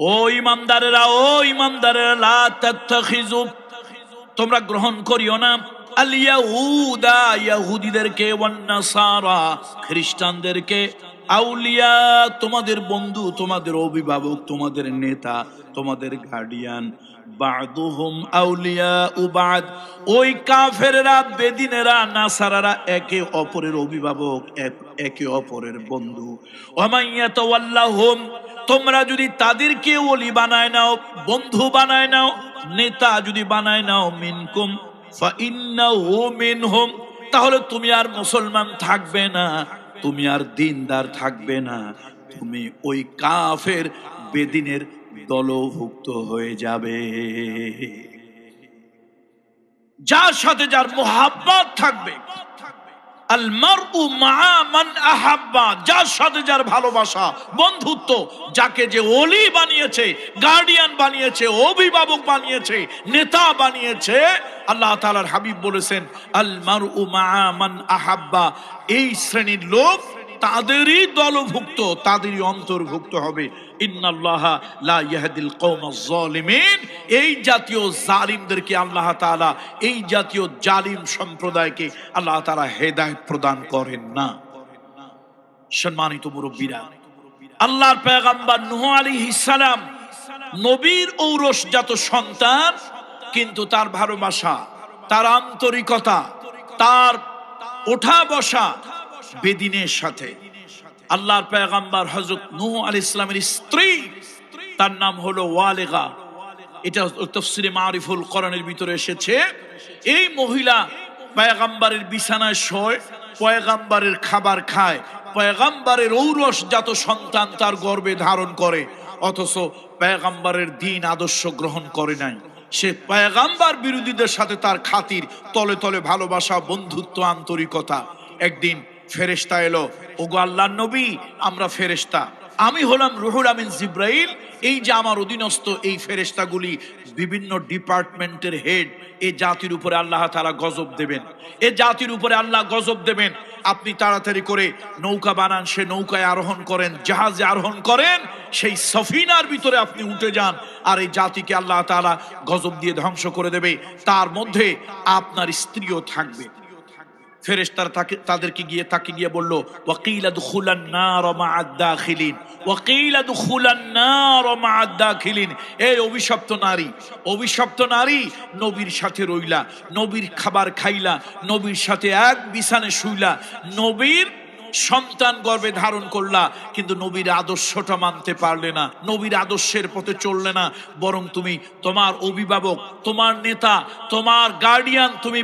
ও ইমানদারেরা, ও ইমানদারেরা, লা তাত্তাখিযু, তোমরা গ্রহণ করিও না আল ইয়াহুদা, ইহুদিদেরকে, ওয়ান নাসারা, খ্রিস্টানদেরকে, আউলিয়া, তোমাদের বন্ধু, তোমাদের অভিভাবক, তোমাদের নেতা, তোমাদের গার্ডিয়ান। বা'দুহুম আউলিয়াউ বা'দ, ওই কাফেররা, বেদিনেরা, নাসারারা একে অপরের অভিভাবক, একে অপরের বন্ধু। ওয়া মান ইয়াতাওয়াল্লাহুম, তোমরা যদি তাদেরকে ওলি বানায় নাও, বন্ধু বানায় নাও, নেতা যদি বানায় নাও, মিনকুম ফাইন্নাহু মিনহুম, তাহলে তুমি আর মুসলমান থাকবে না, তুমি আর দিনদার থাকবে না, তুমি ওই কাফের বেদিনের দলভুক্ত হয়ে যাবে। যার সাথে যার মোহাব্বত থাকবে, আল মারউ মা মান আহাব্বা, যার সাথে যার ভালোবাসা, বন্ধুত্ব, যাকে যে ওলি বানিয়েছে, গার্ডিয়ান বানিয়েছে, অভিভাবক বানিয়েছে, নেতা বানিয়েছে, আল্লাহ তাআলার হাবিব বলেছেন আল মারউ মা মান আহাব্বা, এই শ্রেণীর লোক তাদেরই দলভুক্ত, তাদেরই অন্তর্ভুক্ত হবে। ইন্নাল্লাহা লা ইয়াহদিল কওমাজ জালিমিন, এই জাতীয় জালিমদেরকে আল্লাহ তাআলা, এই জাতীয় জালিম সম্প্রদায়কে আল্লাহ তাআলা হেদায়েত প্রদান করেন না। সম্মানিত মুরব্বীরা, আল্লাহর পয়গম্বর নূহ আলাইহিস সালাম নবীর ঔরসজাত সন্তান, কিন্তু তার ভালোবাসা, তার আন্তরিকতা, তার ওঠা বসা বেদিনের সাথে। আল্লাহর পয়গম্বর হযরত নূহ আলাইহিস সালামের স্ত্রী, তার নাম হলো ওয়ালিগা। এটা তাফসীরে মারিফুল কোরআনের ভিতরে এসেছে। এই মহিলা পয়গম্বরের বিছানায় শোয়, পয়গম্বরের খাবার খায়, পয়গম্বরের ঔরসজাত সন্তান তার গর্ভে ধারণ করে, অথচ পয়গম্বরের দ্বীন আদর্শ গ্রহণ করে নাই। সে পয়গম্বর বিরোধীদের সাথে তার খাতির, তলে তলে ভালোবাসা, বন্ধুত্ব, আন্তরিকতা। একদিন ফেরেশতা এলো, ওগো আল্লাহর নবী, আমরা ফেরেশতা, আমি হলাম রুহুল আমিন জিব্রাইল, এই যে আমার অধীনস্থ এই ফেরেশতাগুলি বিভিন্ন ডিপার্টমেন্টের হেড, এই জাতির উপরে আল্লাহ তাআলা গজব দেবেন, এই জাতির উপরে আল্লাহ গজব দেবেন। আপনি তাড়াতাড়ি করে নৌকা বানান, সে নৌকায় আরোহণ করেন, জাহাজে আরোহণ করেন, সেই সফিনার ভিতরে আপনি উঠে যান, আর এই জাতিকে আল্লাহ তাআলা গজব দিয়ে ধ্বংস করে দেবে, তার মধ্যে আপনার স্ত্রীও থাকবে। ফেরেশতারা তাকে গিয়ে বলল, ওয়াকিলা দুখুলান নার মা'আদ দাখিলিন, ওয়াকিলা দুখুলান নার মা'আদ দাখিলিন। এই অভিশপ্ত নারী, অভিশপ্ত নারী, নবীর সাথে রইলা, নবীর খাবার খাইলা, নবীর সাথে এক বিছানে শুইলা, নবীর সন্তান গর্ভে ধারণ করলা, কিন্তু নবীর আদর্শটা মানতে পারলে না, নবীর আদর্শের পথে চললে না, বরং তুমি তোমার অভিভাবক, তোমার নেতা, তোমার গার্ডিয়ান তুমি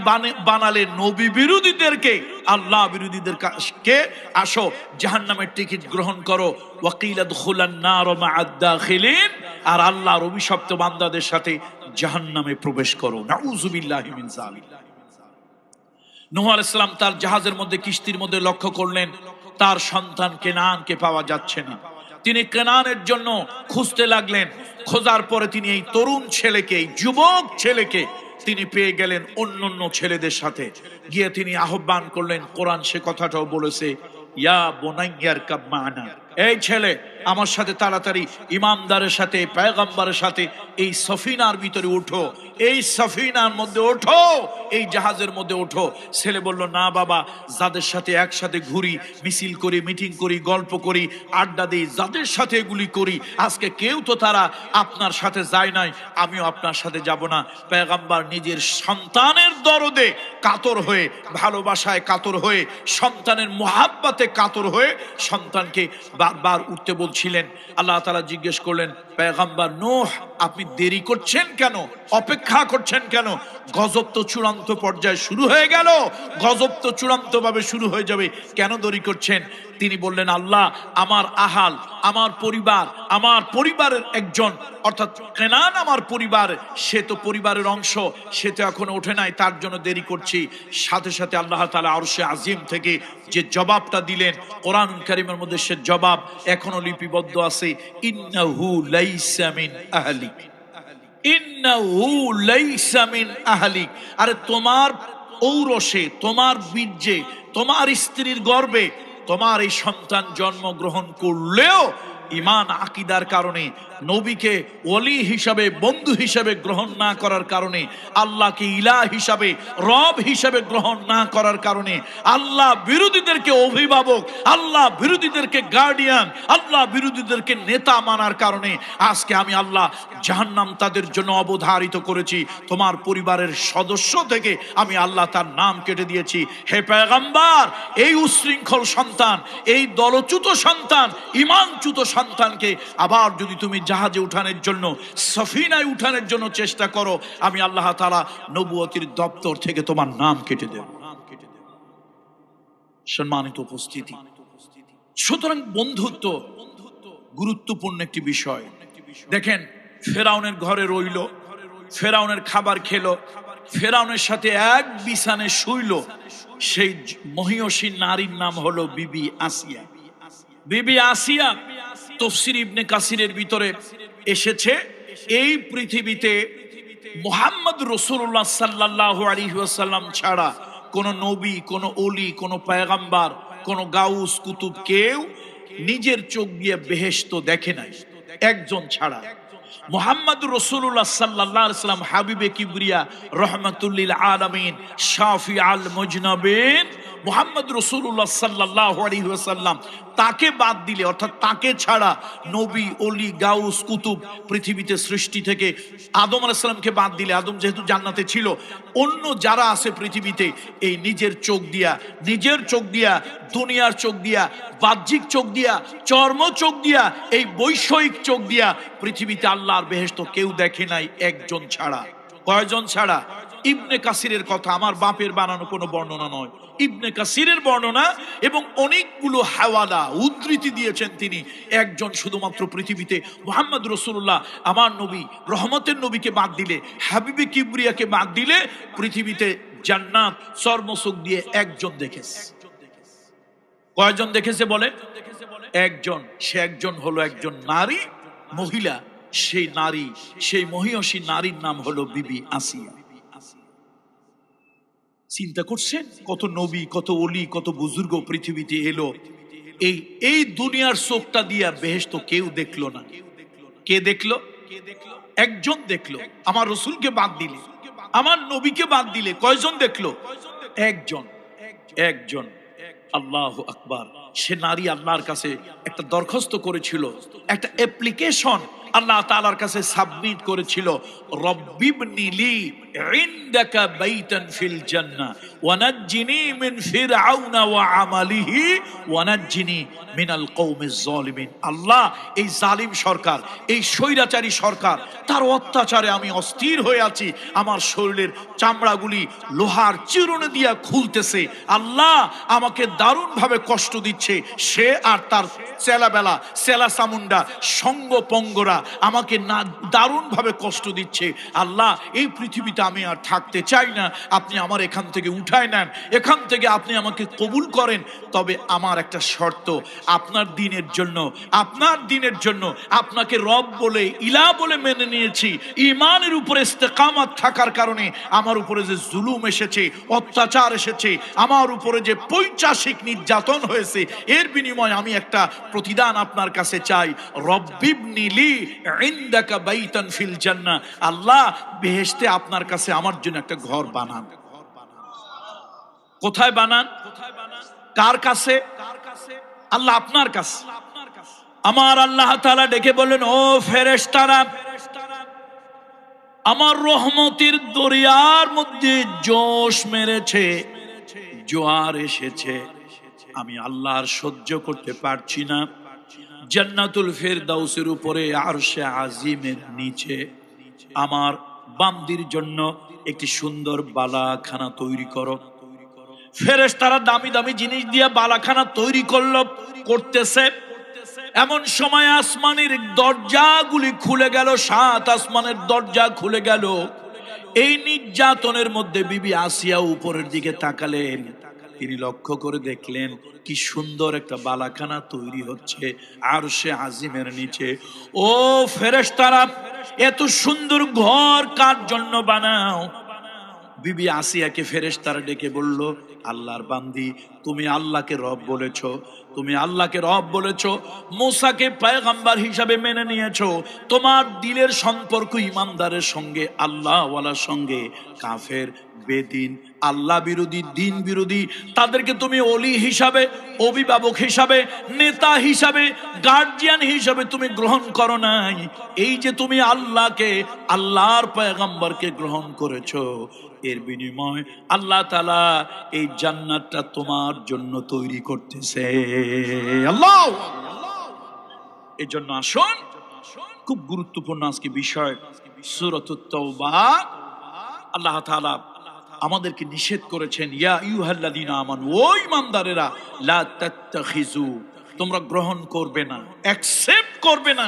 বানালে নবী বিরোধীদেরকে, আল্লাহ বিরোধীদেরকে। আসো জাহান্নামের টিকিট গ্রহণ করো, ওয়াকিলা দুখুলান নার মা'আদ দাখিলিন, আর আল্লাহর অভিশপ্ত বান্দাদের সাথে জাহান্নামে প্রবেশ করো। নাউযুবিল্লাহি মিন যালিক। নূহ আলাইহিস সালাম তার জাহাজের মধ্যে, কিস্তির মধ্যে লক্ষ্য করলেন তার সন্তান কেনানকে পাওয়া যাচ্ছে না। তিনি কেনানের জন্য খুঁজতে লাগলেন। খোঁজার পরে তিনি এই তরুণ ছেলেকে, এই যুবক ছেলেকে তিনি পেয়ে গেলেন অন্যান্য ছেলেদের সাথে। গিয়ে তিনি আহ্বান করলেন, কোরআন সে কথাটাও বলেছে, ইয়া বুনাইয়ার কাব মা'না, এই ছেলে আমার সাথে তাড়াতাড়ি ইমানদারের সাথে, পয়গম্বরের সাথে এই সফিনার ভিতরে ওঠো, এই সফিনার মধ্যে ওঠো, এই জাহাজের মধ্যে ওঠো। ছেলে বলল, না বাবা, যাদের সাথে একসাথে ঘুরি, মিছিল করি, মিটিং করি, গল্প করি, আড্ডা দিই, যাদের সাথে এগুলি করি, আজকে কেউ তো তারা আপনার সাথে যায় নাই, আমিও আপনার সাথে যাব না। পয়গম্বর নিজের সন্তানের দরদে কাতর হয়ে, ভালোবাসায় কাতর হয়ে, সন্তানের মুহাব্বতে কাতর হয়ে সন্তানকে বারবার উঠতে বলছিলেন। আল্লাহ তাআলা জিজ্ঞেস করলেন, পয়গম্বর নূহ, আপনি দেরি করছেন কেন, অপেক্ষা করছেন কেন? গজব তো চূড়ান্ত পর্যায়ে শুরু হয়ে গেল, গজব তো চূড়ান্ত ভাবে শুরু হয়ে যাবে, কেন দেরি করছেন? তিনি বললেন, আল্লাহ, আমার আহাল, আমার পরিবার, আমার পরিবারের একজন, অর্থাৎ কেনান আমার পরিবার, সে তো পরিবারের অংশ, সে তো এখনো ওঠে নাই, তার জন্য দেরি করছি। সাথে সাথে আল্লাহ তাআলা আরশে আজিম থেকে যে জবাবটা দিলেন, কোরআন কারীমের মধ্যে সে জবাব এখনো লিপিবদ্ধ আছে, ইন্নাহু লাইসা মিন আহলিক, ইন্নাহু লাইসা মিন আহলিক, আরে তোমার ঔরসে, তোমার বীর্যে, তোমার স্ত্রীর গর্ভে তোমার এই সন্তান জন্মগ্রহণ করলেও ইমান আকীদার কারণে, নবীকে ওলি হিসাবে, বন্ধু হিসাবে গ্রহণ না করার কারণে, আল্লাহকে ইলাহ হিসাবে, রব হিসাবে গ্রহণ না করার কারণে, আল্লাহ বিরোধীদেরকে অভিভাবক, আল্লাহ বিরোধীদেরকে গার্ডিয়ান, আল্লাহ বিরোধীদেরকে নেতা মানার কারণে আজকে আমি আল্লাহ জাহান্নাম তাদের জন্য অবধারিত করেছি। তোমার পরিবারের সদস্য থেকে আমি আল্লাহ তার নাম কেটে দিয়েছি। হে পয়গম্বর, এই উশৃঙ্খল সন্তান, এই দলচ্যুত সন্তান, ঈমানচ্যুত সন্তানকে আবার যদি তুমি জাহাজে উঠানোর জন্য, সফিনায় উঠানোর জন্য চেষ্টা করো, আমি আল্লাহ তাআলা নবুয়তির দপ্তর থেকে তোমার নাম কেটে দেব। সম্মানিত উপস্থিতি, সুতরাং বন্ধুত্ব গুরুত্বপূর্ণ একটি বিষয়। দেখেন, ফেরাউনের ঘরে রইল, ফেরাউনের খাবার খেলো, ফেরাউনের সাথে এক বিছানে শুইল, সেই মহিয়সী নারীর নাম হলো বিবি আসিয়া। বিবি আসিয়া তাফসীর ইবনে কাসিরের ভিতরে এসেছে, এই পৃথিবীতে মুহাম্মদ রাসূলুল্লাহ সাল্লাল্লাহু আলাইহি ওয়াসাল্লাম ছাড়া কোন নবী, কোন ওলি, কোন পয়গম্বর, কোন গাউস কুতুব কেউ নিজের চোখ দিয়ে বেহেশত দেখে নাই, একজন ছাড়া। মুহাম্মদ রাসূলুল্লাহ সাল্লাল্লাহু আলাইহি ওয়াসাল্লাম হাবিবে কিবরিয়া, রাহমাতুল লিল আলামিন, শাফি আল মুজনাবিন মুহাম্মদ রাসূলুল্লাহ সাল্লাল্লাহু আলাইহি ওয়াসাল্লাম, তাকে বাদ দিলে, অর্থাৎ তাকে ছাড়া নবী, ওলি, গাউস, কুতুব পৃথিবীতে সৃষ্টি থেকে, আদম আলাইহিস সালামকে বাদ দিলে, আদম যেহেতু জান্নাতে ছিল, অন্য যারা আছে পৃথিবীতে এই নিজের চোখ দিয়া, দুনিয়ার চোখ দিয়া, বাহ্যিক চোখ দিয়া, চর্ম চোখ দিয়া, এই বৈষয়িক চোখ দিয়া পৃথিবীতে আল্লাহর বেহেশত কেউ দেখে নাই, একজন ছাড়া। কয়জন ছাড়া? ইবনে কাসিরের কথা, আমার বাপের বানানো কোনো বর্ণনা নয়, ইবনে কাসিরের বর্ণনা, এবং অনেকগুলো হাওয়ালা উদ্ধৃতি দিয়েছেন তিনি। একজন শুধুমাত্র পৃথিবীতে মুহাম্মদ রাসূলুল্লাহ, আমার নবী, রহমতের নবীকে বাদ দিলে, হাবিবে কিবরিয়াকে বাদ দিলে পৃথিবীতে জান্নাত চর্মচোখ দিয়ে একজন দেখেছে। কয়জন দেখেছে বলে? একজন। সে একজন হলো একজন নারী, মহিলা। সেই নারী, সেই মহিয়সী নারীর নাম হলো বিবি আসিয়া। চিন্তা করছেন, কত নবী, কত ওলি, কত বুজুর্গ পৃথিবীতে এলো, এই দুনিয়ার চোখটা দিয়া বেহেশত কেউ দেখলো না। কে দেখলো? একজন দেখলো। আমার রসুলকে বাদ দিলে, আমার নবীকে বাদ দিলে কয়জন দেখলো? একজন। আল্লাহু আকবার। সে নারী আল্লাহর কাছে একটা দরখাস্ত করেছিল, একটা অ্যাপ্লিকেশন আল্লাহ তাআলার কাছে সাবমিট করেছিল, রব্বিবনি লি ইনদাকা বাইতান ফিল জান্নাহ ওয়া নাজ্জিনি মিন ফিরআউনা ওয়া আমালিহি ওয়া নাজ্জিনি মিনাল কওমিজ জালিমিন। আল্লাহ, এই জালিম সরকার, এই স্বৈরাচারী সরকার, তার অত্যাচারে আমি অস্থির হয়ে আছি, আমার শরীরের চামড়াগুলি লোহার চিরুনি দিয়া খুলতেছে। আল্লাহ, আমাকে দারুণ ভাবে কষ্ট দিচ্ছে সে আর তার চেলাবেলা, চেলা চামুন্ডা, সঙ্গ পঙ্গরা আমাকে না দারুণ ভাবে কষ্ট দিচ্ছে। আল্লাহ, এই পৃথিবীতে আমি আর থাকতে চাই না, আপনি আমার এখান থেকে উঠায় নেন, এখান থেকে আপনি আমাকে কবুল করেন। তবে আমার একটা শর্ত, আপনার দিনের জন্য আপনাকে রব বলে, ইলাহ বলে মেনে নিয়েছি। ঈমানের উপরে ইস্তেকামত থাকার কারণে আমার উপরে যে জুলুম এসেছে, অত্যাচার এসেছে, আমার উপরে যে পৈশাচিক নির্যাতন হয়েছে, এর বিনিময়ে আমি একটা প্রতিদান আপনার কাছে চাই। রব্বিবনি লি ইনদাকা বাইতান ফিল জান্নাহ। আল্লাহ, বেহেশতে আপনার কাছে আমার জন্য একটা ঘর বানান। কোথায় বানান? কার কাছে? আল্লাহ আপনার কাছে। আমার আল্লাহ তাআলা ডেকে বলেন, ও ফেরেশতারা, আমার রহমতের দরিয়ার মধ্যে জোশ মেরেছে, জোয়ার এসেছে, আমি আল্লাহ আর সহ্য করতে পারছি না। জান্নাতুল ফেরদাউসের উপরে আরশে আজিমের নিচে আমার বান্দির জন্য একটি সুন্দর বালাখানা তৈরি করো। ফেরেশতারা দামি দামি জিনিস দিয়ে বালাখানা তৈরি করতেছে। এমন সময় আসমানের দরজাগুলি খুলে গেল, 7 আসমানের দরজা খুলে গেল। এই নির্যাতনের মধ্যে বিবি আসিয়া উপরের দিকে তাকালেন, তিনি লক্ষ্য করে দেখলেন কি সুন্দর একটা বালাখানা তৈরি হচ্ছে আরশে আজিমের নিচে। ও ফেরেশতারা, এত সুন্দর ঘর কার জন্য বানাও? বিবি আসিয়াকে ফেরেশতারা ডেকে বলল, আল্লাহর বান্দি, তুমি আল্লাহকে রব বলেছো, তুমি আল্লাহকে রব বলেছো, মুসাকে পয়গম্বর হিসাবে মেনে নিয়েছো, তোমার দিলের সম্পর্ক ইমানদারের সঙ্গে, আল্লাহওয়ালার সঙ্গে। কাফের, বেদিন, আল্লাহ বিরোধী, দিন বিরোধী, তাদেরকে তুমি ওলি হিসাবে, অভিভাবক হিসাবে, নেতা হিসাবে, গার্জিয়ান হিসাবে তুমি গ্রহণ করো নাই। এই যে তুমি আল্লাহকে, আল্লাহর পয়গম্বরকে গ্রহণ করেছো, এর বিনিময় আল্লাহ তাআলা এই জান্নাতটা তোমার জন্য তৈরি করতেছে। আল্লাহ, এই জন্য আসুন, খুব গুরুত্বপূর্ণ আজকে বিষয়, সূরাতুত তাওবা। আল্লাহ তাআলা আমাদেরকে নিষেধ করেছেন, ইয়া আইয়ুহাল্লাযীনা আমানু, ও ঈমানদারেরা, লা তাত্তাখিযু, তোমরা গ্রহণ করবে না, অ্যাকসেপ্ট করবে না,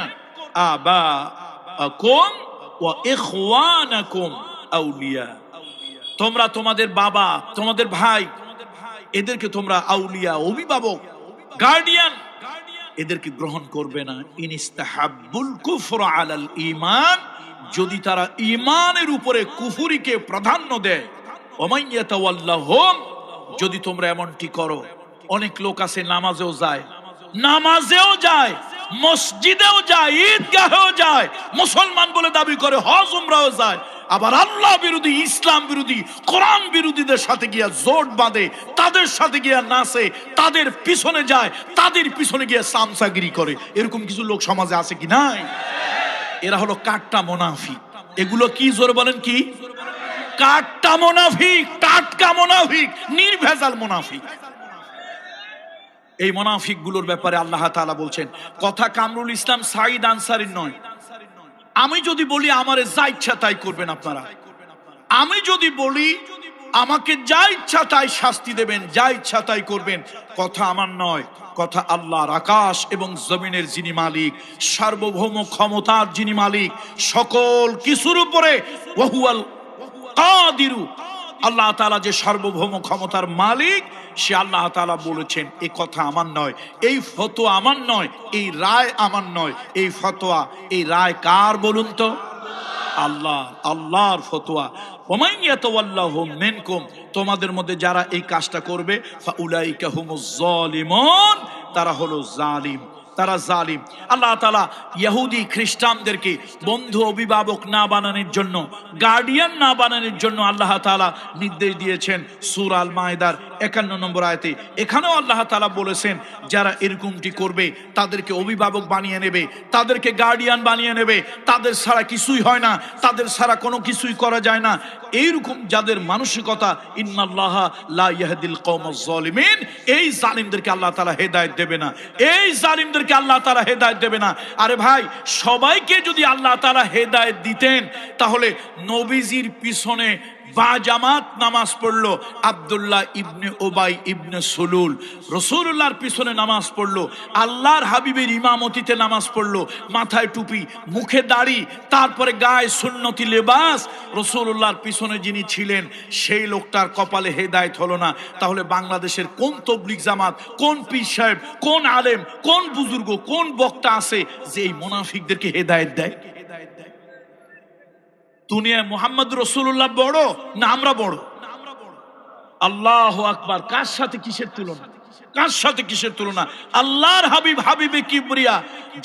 আবাআকুম ওয়া ইখওয়ানাকুম আউলিয়া, তোমরা তোমাদের বাবা, তোমাদের ভাই, এদেরকে তোমরা আউলিয়া, অভিভাবক, গার্ডিয়ান, এদেরকে গ্রহণ করবে না। ইনিস্তাহাব্বুল কুফর আলাল ঈমান, যদি তারা ঈমানের উপরে কুফরিকে প্রাধান্য দেয়। ওমাইয়াতাওয়াল্লাহুম, যদি তোমরা এমনটি করো। অনেক লোক আছে নামাজেও যায়, নামাজেও যায়, মসজিদেও যায়, ঈদগাহেও যায়, মুসলমান বলে দাবি করে, হজ উমরাও যায়, আবার আল্লাহ বিরোধী, ইসলাম বিরোধী, কোরআন বিরোধীদের সাথে গিয়া জোট বাঁধে, তাদের সাথে গিয়া নাচে, তাদের পিছনে যায়, তাদের পিছনে গিয়া সামসাগিরি করে। এরকম কিছু লোক সমাজে আছে কি নাই? এরা হলো কাট্টা মুনাফিক। এগুলো কি, জোরে বলেন কি? কাট্টা মুনাফিক, টাটকা মুনাফিক, নির্ভেজাল মুনাফিক। এই মুনাফিক গুলোর ব্যাপারে আল্লাহ তাআলা বলছেন, কথা কামরুল ইসলাম সাঈদ আনসারীর নয়। আমি যদি বলি আমারে যা ইচ্ছা তাই করবেন আপনারা, আমি যদি বলি আমাকে যা ইচ্ছা তাই শাস্তি দেবেন, যা ইচ্ছা তাই করবেন, কথা আমার নয়, কথা আল্লাহর। আকাশ এবং জমিনের যিনি মালিক, সার্বভৌম ক্ষমতার যিনি মালিক, সকল কিছুর উপরে, ওয়াহুয়াল কাদিরু, আল্লাহ তাআলা যে সার্বভৌম ক্ষমতার মালিক, সে আল্লাহ তাআলা বলেছেন, এই কথা আমার নয়, এই ফতোয়া আমার নয়, এই রায় আমার নয়। এই ফতোয়া, এই রায় কার বলুন তো? আল্লাহ, আল্লাহর ফতোয়া। ওমান ইয়াতাওয়াল্লাহুম মিনকুম, তোমাদের মধ্যে যারা এই কাজটা করবে, ফাউলাইকা হুমুজ জালিমুন, তারা হলো জালিম, তারা জালিম। আল্লাহ তাআলা ইহুদি খ্রিস্টানদেরকে বন্ধু, অভিভাবক না বানানোর জন্য, গার্ডিয়ান না বানানোর জন্য আল্লাহ তাআলা নির্দেশ দিয়েছেন সূরা আল মাইদার 51 নম্বর আয়াতে। এখানেও আল্লাহ তাআলা বলেছেন, যারা এরকমটি করবে তাদেরকে অভিভাবক বানিয়ে নেবে, তাদেরকে গার্ডিয়ান বানিয়ে নেবে, তাদের ছাড়া কিছুই হয় না, তাদের ছাড়া কোনো কিছুই করা যায় না। এইরকম যাদের মানসিকতা, ইন্নাল্লাহা লা ইয়াহদিল কওমাজ জালিমিন, এই জালিমদেরকে আল্লাহ তাআলা হেদায়েত দেবে না, এই জালিমদেরকে আল্লাহ তাআলা হেদায়েত দেবে না। আরে ভাই, সবাইকে যদি আল্লাহ তাআলা হেদায়েত দিতেন, তাহলে নবীজির পিছনে বাজামাত নামাজ পড়লো আব্দুল্লাহ ইবনে উবাই ইবনে সুলুল, রাসূলুল্লাহর পিছনে নামাজ পড়লো, আল্লাহর হাবিবের ইমামতিতে নামাজ পড়লো, মাথায় টুপি, মুখে দাড়ি, তারপরে গায়ে সুন্নতি লেবাস, রাসূলুল্লাহর পিছনে যিনি ছিলেন সেই লোকটার কপালে হেদায়েত হলো না। তাহলে বাংলাদেশের কোন তবলিগ জামাত, কোন পীর সাহেব, কোন আলেম, কোন বুজুর্গ, কোন বক্তা আছে যে এই মুনাফিকদেরকে হেদায়েত দেয়? দুনিয়ায় মুহাম্মদ রাসূলুল্লাহ বড় না আমরা বড়? আল্লাহু আকবার। কার সাথে কিসের তুলনা, কার সাথে কিসের তুলনা? আল্লাহর হাবিব, হাবিবে কিবরিয়া,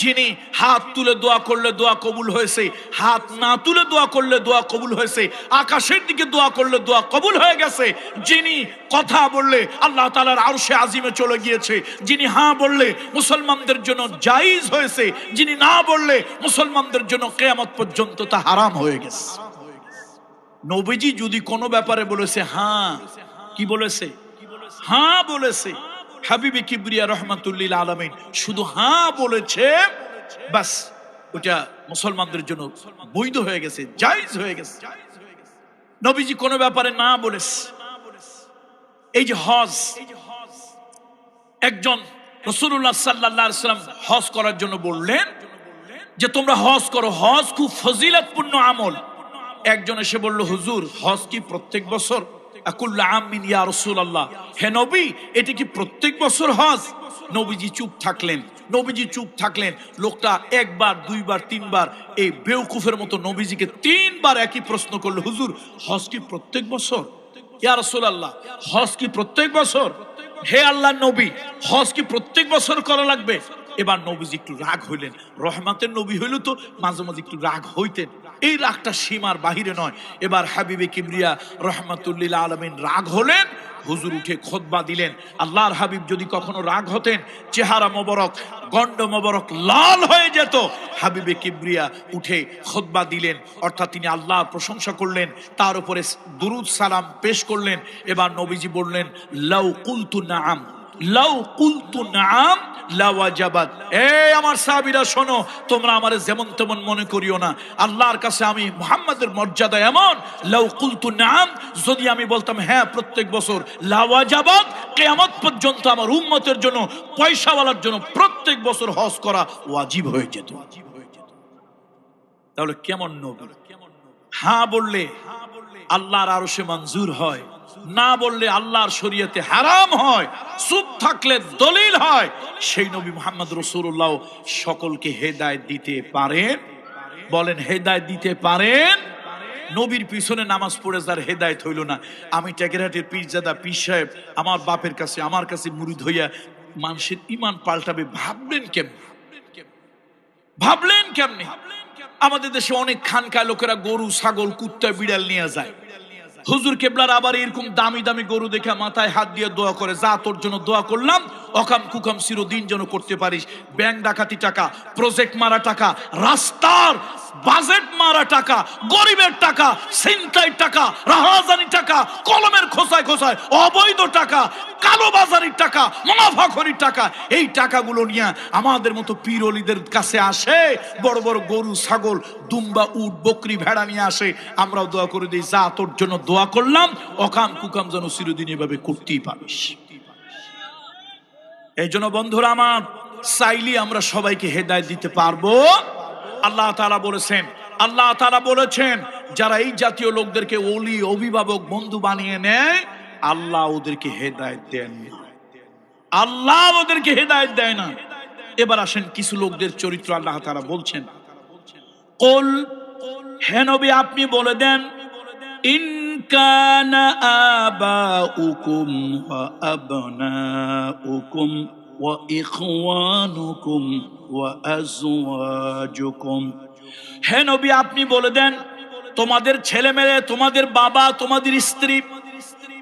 যিনি হাত তুলে দোয়া করলে দোয়া কবুল হয়েছে, হাত না তুলে দোয়া করলে দোয়া কবুল হয়েছে, আকাশের দিকে দোয়া করলে দোয়া কবুল হয়ে গেছে, যিনি কথা বললে আল্লাহ তাআলার আরশে আজিমে চলে গিয়েছে, যিনি হ্যাঁ বললে মুসলমানদের জন্য জায়েজ হয়েছে, যিনি না বললে মুসলমানদের জন্য কিয়ামত পর্যন্ত তা হারাম হয়ে গেছে। নবীজি যদি কোনো ব্যাপারে বলেছে হ্যাঁ, কি বলেছে? হ্যাঁ বলেছে। হাবিবে কিবরিয়া রহমাতুল্লিল আলামিন শুধু হ্যাঁ বলেছে, বাস ওটা মুসলমানদের জন্য বৈধ হয়ে গেছে, জায়েজ হয়ে গেছে। নবীজি কোনো ব্যাপারে না বলেছে। এই যে হজ, একজন রাসূলুল্লাহ সাল্লাল্লাহু আলাইহি ওয়াসাল্লাম হজ করার জন্য বললেন যে তোমরা হজ করো, হজ খুব ফজিলতপূর্ণ আমল। একজন এসে বলল, হুজুর হজ কি প্রত্যেক বছর? আকুল্লা আমিন ইয়া রাসূলুল্লাহ, হে নবী এটি কি প্রত্যেক বছর হজ? নবীজি চুপ থাকলেন। নবীজি চুপ থাকলেন। লোকটা একবার, দুইবার, তিনবার এই বেওকুফের মতো নবীজিকে তিনবার একই প্রশ্ন করলো, হুজুর হজ কি প্রত্যেক বছর? ইয়া রাসূলুল্লাহ, হজ কি প্রত্যেক বছর? হে আল্লাহর নবী, হজ কি প্রত্যেক বছর করা লাগবে? এবার নবীজি একটু রাগ হইলেন। রহমতের নবী হইল তো মাঝে মাঝে একটু রাগ হইতেন, এই রাগটা সীমার বাহিরে নয়। এবার হাবিবে কিবরিয়া রহমাতুল্লিল আলামিন রাগ হলেন। হুজুর উঠে খুতবা দিলেন। আল্লাহর হাবিব যদি কখনো রাগ হতেন, চেহারা মোবারক, গন্ড মোবারক লাল হয়ে যেত। হাবিবে কিবরিয়া উঠে খুতবা দিলেন, অর্থাৎ তিনি আল্লাহর প্রশংসা করলেন, তার উপরে দুরুদ সালাম পেশ করলেন। এবার নবীজি বললেন, লাউ কুলতু নাআম, লাউ কুলতু নাআম লাওয়াজাবাত। এই আমার সাহাবীরা শোনো, তোমরা আমারে যেমন তেমন মনে করিও না। আল্লাহর কাছে আমি মুহাম্মাদের মর্যাদা এমন, লাউ কুলতু নাআম, যদি আমি বলতাম হ্যাঁ প্রত্যেক বছর, লাওয়াজাবাত, কিয়ামত পর্যন্ত আমার উম্মতের জন্য, পয়সাওয়ালার জন্য প্রত্যেক বছর হজ করা ওয়াজিব হয়ে যেত। তাহলে কেমন নবী? হ্যাঁ বললে আল্লাহর আরশে মঞ্জুর হয়, না বললে আল্লাহর শরীয়তে হারাম হয়, চুপ থাকলে দলিল হয়। সেই নবী মুহাম্মদ রাসূলুল্লাহ সকলকে হেদায়েত দিতে পারেন। বলেন হেদায়েত দিতে পারেন। নবীর পিছনে নামাজ পড়ে যার হেদায়েত হইল না, আমি টেকেরহাটের পীরজাদা পীর সাহেব আমার বাপের কাছে, আমার কাছে মুরিদ হইয়া মানুষের ঈমান পাল্টাবে, ভাবলেন কেমনে? ভাবলেন কেমনে? আমাদের দেশে অনেক খানকা লোকেরা গরু, ছাগল, কুত্তা, বিড়াল নিয়ে যায়। হুজুর কেবলার আবার এরকম দামি দামি গরু দেখে মাথায় হাত দিয়ে দোয়া করে, যা তোর জন্য দোয়া করলাম, অকাম কুকাম চিরদিন যেন করতে পারিস। ব্যাংক ডাকাতি টাকা, প্রজেক্ট মারা টাকা, রাস্তার বাজেট মারা টাকা, গরিবের টাকা, ছিনতাইয়ের টাকা, রাহাজানি টাকা, কলমের খোসায় খোসায় অবৈধ টাকা, কালোবাজারির টাকা, মুনাফাখোরির টাকা, এই টাকাগুলো নিয়ে আমাদের মতো পীর ওলিদের কাছে আসে। বড় বড় গরু, ছাগল, দুম্বা, উট, বকরি, ভেড়া নিয়ে আসে। আমরাও দোয়া করে দিই, যা তোর জন্য দোয়া করলাম, অকাম কুকাম যেন চিরদিন এভাবে করতেই পারিস। এই জন্য বন্ধুরা আমার, চাইলে আমরা সবাইকে হেদায়েত দিতে পারবো। আল্লাহ তাআলা বলেছেন, আল্লাহ তাআলা বলেছেন, যারা এই জাতীয় লোকদেরকে ওলি, অভিভাবক, বন্ধু বানিয়ে নেয়, আল্লাহ ওদেরকে হেদায়েত দেন না। আল্লাহ ওদেরকে হেদায়েত দেয় না। এবার আসেন কিছু লোকদের চরিত্র আল্লাহ তাআলা বলছেন। কুল, হে নবী আপনি বলে দেন, ইন কানা আবাউকুম ওয়া আবনাউকুম ওয়া ইখওয়ানুকুম ওয়া আজওয়াজুকুম, হে নবী আপনি বলে দেন, তোমাদের ছেলে মেয়ে, তোমাদের বাবা, তোমাদের স্ত্রী,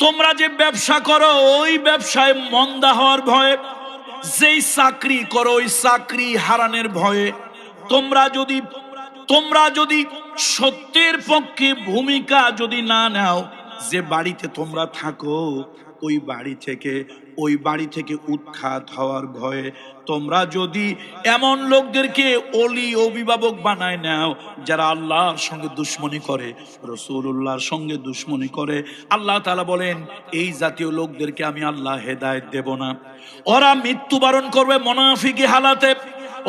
তোমরা যে ব্যবসা করো ওই ব্যবসায় মন্দা হওয়ার ভয়ে, যেই চাকরি করো ওই চাকরি হারানোর ভয়ে, তোমরা যদি সত্যের পক্ষে ভূমিকা যদি না নাও, যে বাড়িতে তোমরা থাকো ওই বাড়ি থেকে উৎখাত হওয়ার ভয়ে, তোমরা যদি এমন লোকদেরকে ওলি, অভিভাবক বানায় নাও যারা আল্লাহর সঙ্গে দুশ্মনী করে, রাসূলুল্লাহর সঙ্গে দুশ্মনী করে, আল্লাহ তাআলা বলেন এই জাতীয় লোকদেরকে আমি আল্লাহ হেদায়েত দেব না। ওরা মৃত্যুবরণ করবে মুনাফিকি হালাতে।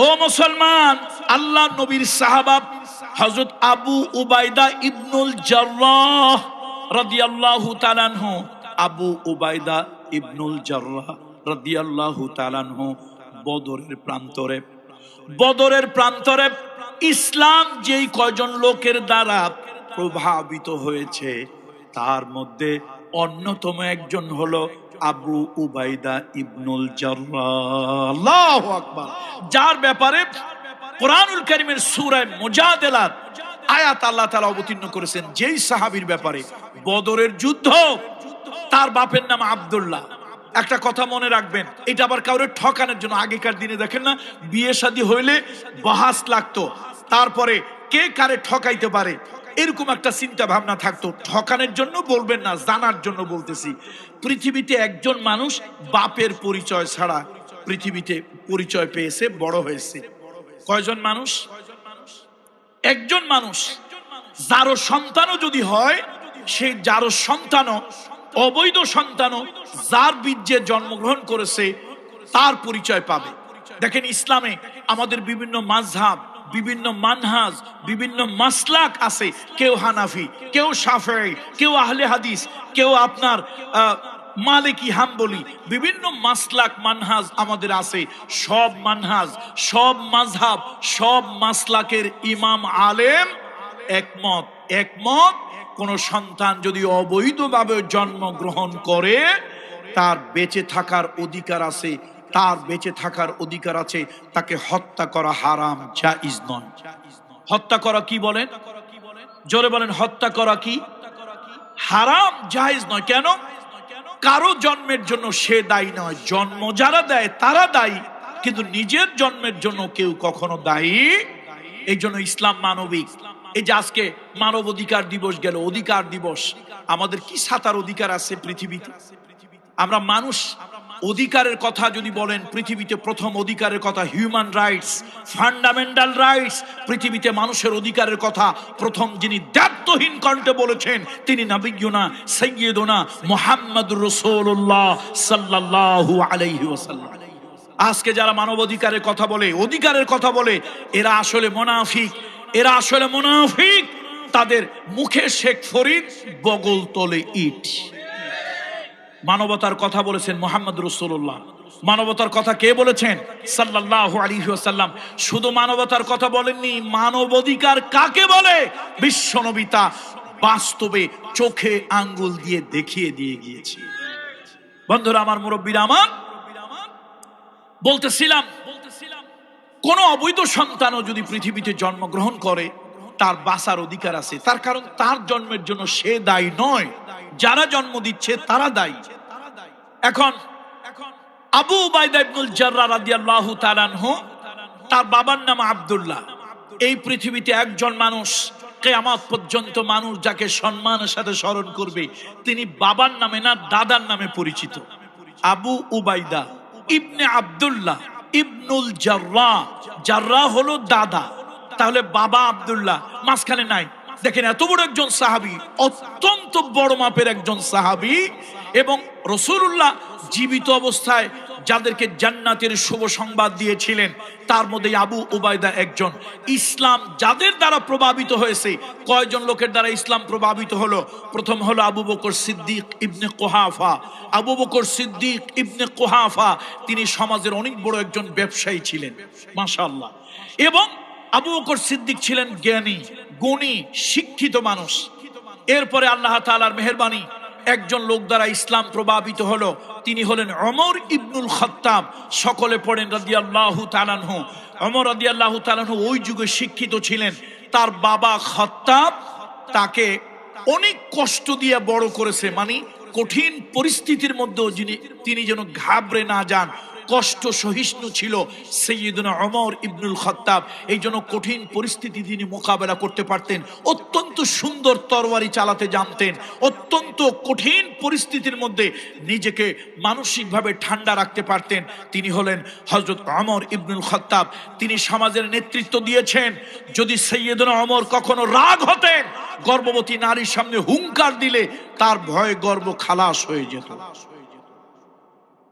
ও মুসলমান, আল্লাহ নবীর সাহাবা হযরত আবু উবাইদা ইবনুল জাররাহ রাদিয়াল্লাহু তাআলা আনহু, আবু উবাইদা ইবনুল জাররাহ রাদিয়াল্লাহু তাআলা আনহু বদরের প্রান্তরে ইসলাম যেই কয়জন লোকের দ্বারা প্রভাবিত হয়েছে, তার মধ্যে অন্যতম একজন হলো আবু উবাইদা ইবনুল জাররাহ। আল্লাহু আকবার। যার ব্যাপারে কোরআনুল কারীমের সূরা মুজাদালার আয়াত আল্লাহ তাআলা অবতীর্ণ করেছেন, যেই সাহাবীর ব্যাপারে বদরের যুদ্ধ, তার বাপের নাম আব্দুল্লাহ। একটা কথা মনে রাখবেন, এটা আবার কাউরে ঠকানোর জন্য। আগেকার দিনে দেখেন না, বিয়ে শাদী হইলে বাহাস লাগতো, তারপরে কে কারে ঠকাইতে পারে এরকম একটা চিন্তা ভাবনা থাকতো। ঠকানোর জন্য বলবেন না, জানার জন্য বলতেছি। পৃথিবীতে একজন মানুষ বাপের পরিচয় ছাড়া পৃথিবীতে পরিচয় পেয়েছে, বড় হয়েছে। কয়জন মানুষ? একজন মানুষ। যারও সন্তানও যদি হয়, সেই যারও সন্তানও, অবৈধ সন্তানও, যার বীর্যে জন্মগ্রহণ করেছে তার পরিচয় পাবে। দেখেন ইসলামে আমাদের বিভিন্ন মাযহাব, বিভিন্ন মানহাজ, বিভিন্ন মাসলাক আছে। কেউ হানাফি, কেউ শাফেঈ, কেউ আহলে হাদিস, কেউ আপনার মালিকি হাম্বলি, বিভিন্ন মাসলাক মানহাজ আমাদের আছে। সব মানহাজ, সব মাযহাব, সব মাসলাকের ইমাম আলেম একমত। কোন সন্তান যদি অবৈধভাবে জন্মগ্রহণ করে তার বেঁচে থাকার অধিকার আছে, তাকে হত্যা করা হারাম, জায়েজ নয়। হত্যা করা কি বলেন? জোরে বলেন, হত্যা করা কি হারাম, জায়েজ নয়। কেন? কারো জন্মের জন্য সে দায়ী নয়। জন্ম যারা দেয় তারা দায়ী, কিন্তু নিজের জন্মের জন্য কেউ কখনো দায়ী। এই জন্য ইসলাম মানবিক। এই যে আজকে মানব অধিকার দিবস গেল, অধিকার দিবস, আমাদের কি সাতার অধিকার আছে পৃথিবীতে? আমরা মানুষ অধিকারের কথা যদি বলেন, পৃথিবীতে প্রথম অধিকারের কথা হিউম্যান রাইটস, ফান্ডামেন্টাল রাইটস। পৃথিবীতে মানুষের অধিকারের কথা প্রথম যিনি দ্ব্যর্থহীন কণ্ঠে বলেছেন তিনি নবিয়ুনা সাইয়্যিদুনা মুহাম্মদুর রাসূলুল্লাহ সাল্লাল্লাহু আলাইহি ওয়াসাল্লাম। আজকে যারা মানবাধিকারের কথা বলে, অধিকারের কথা বলে, এরা আসলে মুনাফিক। তাদের মুখে শেখ ফরিদ, বগল তলে ইট। মানবতার কথা বলেছেন মুহাম্মদ রাসূলুল্লাহ। মানবতার কথা কে বলেছেন? সাল্লাল্লাহু আলাইহি ওয়াসাল্লাম। শুধু মানবতার কথা বলেননি, মানবাধিকার কাকে বলে বিশ্বনবী তা বাস্তবে চোখে আঙ্গুল দিয়ে দেখিয়ে দিয়ে গিয়েছে। বন্ধুরা আমার, মুরব্বীরা আমার, বলতেছিলাম কোন অবৈধ সন্তানও যদি পৃথিবীতে জন্মগ্রহণ করে তার বাঁচার অধিকার আছে। তার কারণ তার জন্মের জন্য সে দায়ী নয়, যারা জন্ম দিচ্ছে তারা দায়ী। এখন আবু উবাইদা ইবনুল জাররাহ রাদিয়াল্লাহু তাআলা আনহু, তার বাবার নাম আব্দুল্লাহ। এই পৃথিবীতে একজন মানুষ, কিয়ামত পর্যন্ত মানুষ যাকে সম্মানের সাথে স্মরণ করবে, তিনি বাবার নামে না দাদার নামে পরিচিত। আবু উবাইদা ইবনে আব্দুল্লাহ ইবনুল জাররাহ। জাররাহ হলো দাদা, তাহলে বাবা আব্দুল্লাহ মাঝখানে নাই। দেখেন, এত বড় একজন সাহাবী, অত্যন্ত বড় মাপের একজন সাহাবী, এবং রাসূলুল্লাহ জীবিত অবস্থায় যাদেরকে জান্নাতের শুভ সংবাদ দিয়েছিলেন তার মধ্যে আবু উবাইদা একজন। ইসলাম যাদের দ্বারা প্রভাবিত হয়েছে, কয়জন লোকের দ্বারা ইসলাম প্রভাবিত হলো? প্রথম হলো আবু বকর সিদ্দিক ইবনে কুহাফা। আবু বকর সিদ্দিক ইবনে কুহাফা তিনি সমাজের অনেক বড় একজন ব্যবসায়ী ছিলেন, মাশাআল্লাহ। এবং আবু বকর সিদ্দিক ছিলেন জ্ঞানী, গুণী, শিক্ষিত মানুষ। এরপরে আল্লাহ তাআলার মেহেরবানি, একজন লোক দ্বারা ইসলাম প্রভাবিত হলো, তিনি হলেন ওমর ইবনুল খাত্তাব। সকলে পড়েন রাদিয়াল্লাহু তাআলা আনহু। ওমর রাদিয়াল্লাহু তাআলা আনহু ওই যুগে শিক্ষিত ছিলেন। তার বাবা খাত্তাব তাকে অনেক কষ্ট দিয়ে বড় করেছে, মানে কঠিন পরিস্থিতির মধ্যেও তিনি যেন ঘাবড়ে না যান, কষ্ট সহিষ্ণু ছিল সাইয়্যিদুনা ওমর ইবনুল খাত্তাব। এই জন্য কঠিন পরিস্থিতি তিনি মোকাবেলা করতে পারতেন। অত্যন্ত সুন্দর তরবারি চালাতে জানতেন। অত্যন্ত কঠিন পরিস্থিতির মধ্যে নিজেকে মানসিকভাবে ঠান্ডা রাখতে পারতেন। তিনি হলেন হযরত ওমর ইবনুল খাত্তাব। তিনি সমাজের নেতৃত্ব দিয়েছেন। যদি সাইয়্যিদুনা ওমর কখনো রাগ হতেন, গর্ভবতী নারীর সামনে হুঙ্কার দিলে তার ভয়ে গর্ভ খালাস হয়ে যেত।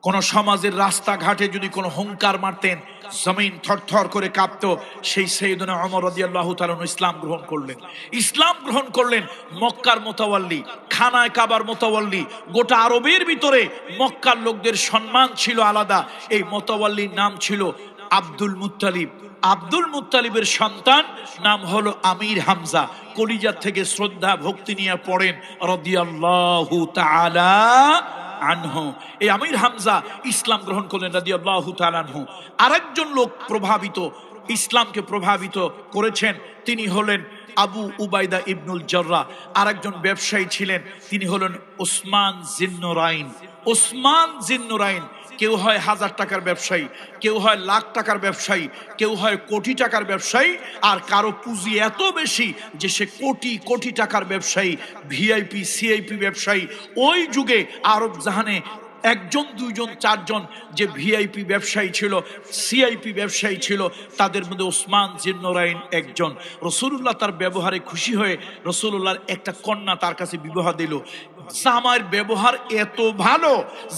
কোন সমাজের রাস্তাঘাটে যদি কোনো হুঙ্কার মারতেন, জমিন থরথর করে কাঁপতো। সেই সাইয়্যিদুনা ওমর রাদিয়াল্লাহু তাআলা ইসলাম গ্রহণ করলেন। মক্কার মুতাওয়াল্লি, খানায় কাবার মুতাওয়াল্লি। গোটা আরবের ভিতরে মক্কার লোকদের সম্মান ছিল আলাদা। এই মুতাওয়াল্লির নাম ছিল আব্দুল মুত্তালিব। আব্দুল মুত্তালিবের সন্তান নাম হলো আমির হামজা। কলিজা থেকে শ্রদ্ধা ভক্তি নিয়ে পড়েন রাদিয়াল্লাহু তাআলা আনহু। এই আমির হামজা ইসলাম গ্রহণ করলেন রাদিয়াল্লাহু তাআলা আনহু। আরেকজন লোক ইসলামকে প্রভাবিত করেছেন, তিনি হলেন আবু উবাইদা ইবনুল জাররাহ। আরেকজন ব্যবসায়ী ছিলেন, তিনি হলেন ওসমান জিন্নুরাইন। কেউ হয় 1000 টাকার ব্যবসায়ী, কেউ হয় লাখ টাকার ব্যবসায়ী, কেউ হয় কোটি টাকার ব্যবসায়ী, আর কারো পুঁজি এত বেশি যে সে কোটি কোটি টাকার ব্যবসায়ী, ভিআইপি সিআইপি ব্যবসায়ী। ওই যুগে আরব জাহানে একজন, দুইজন, চারজন যে ভিআইপি ব্যবসায়ী ছিল, সিআইপি ব্যবসায়ী ছিল, তাদের মধ্যে ওসমান জিন্নুরাইন একজন। রাসূলুল্লাহ তার ব্যবহারে খুশি হয়ে রাসূলুল্লাহর একটা কন্যা তার কাছে বিবাহ দিল। জামাইয়ের ব্যবহার এত ভালো,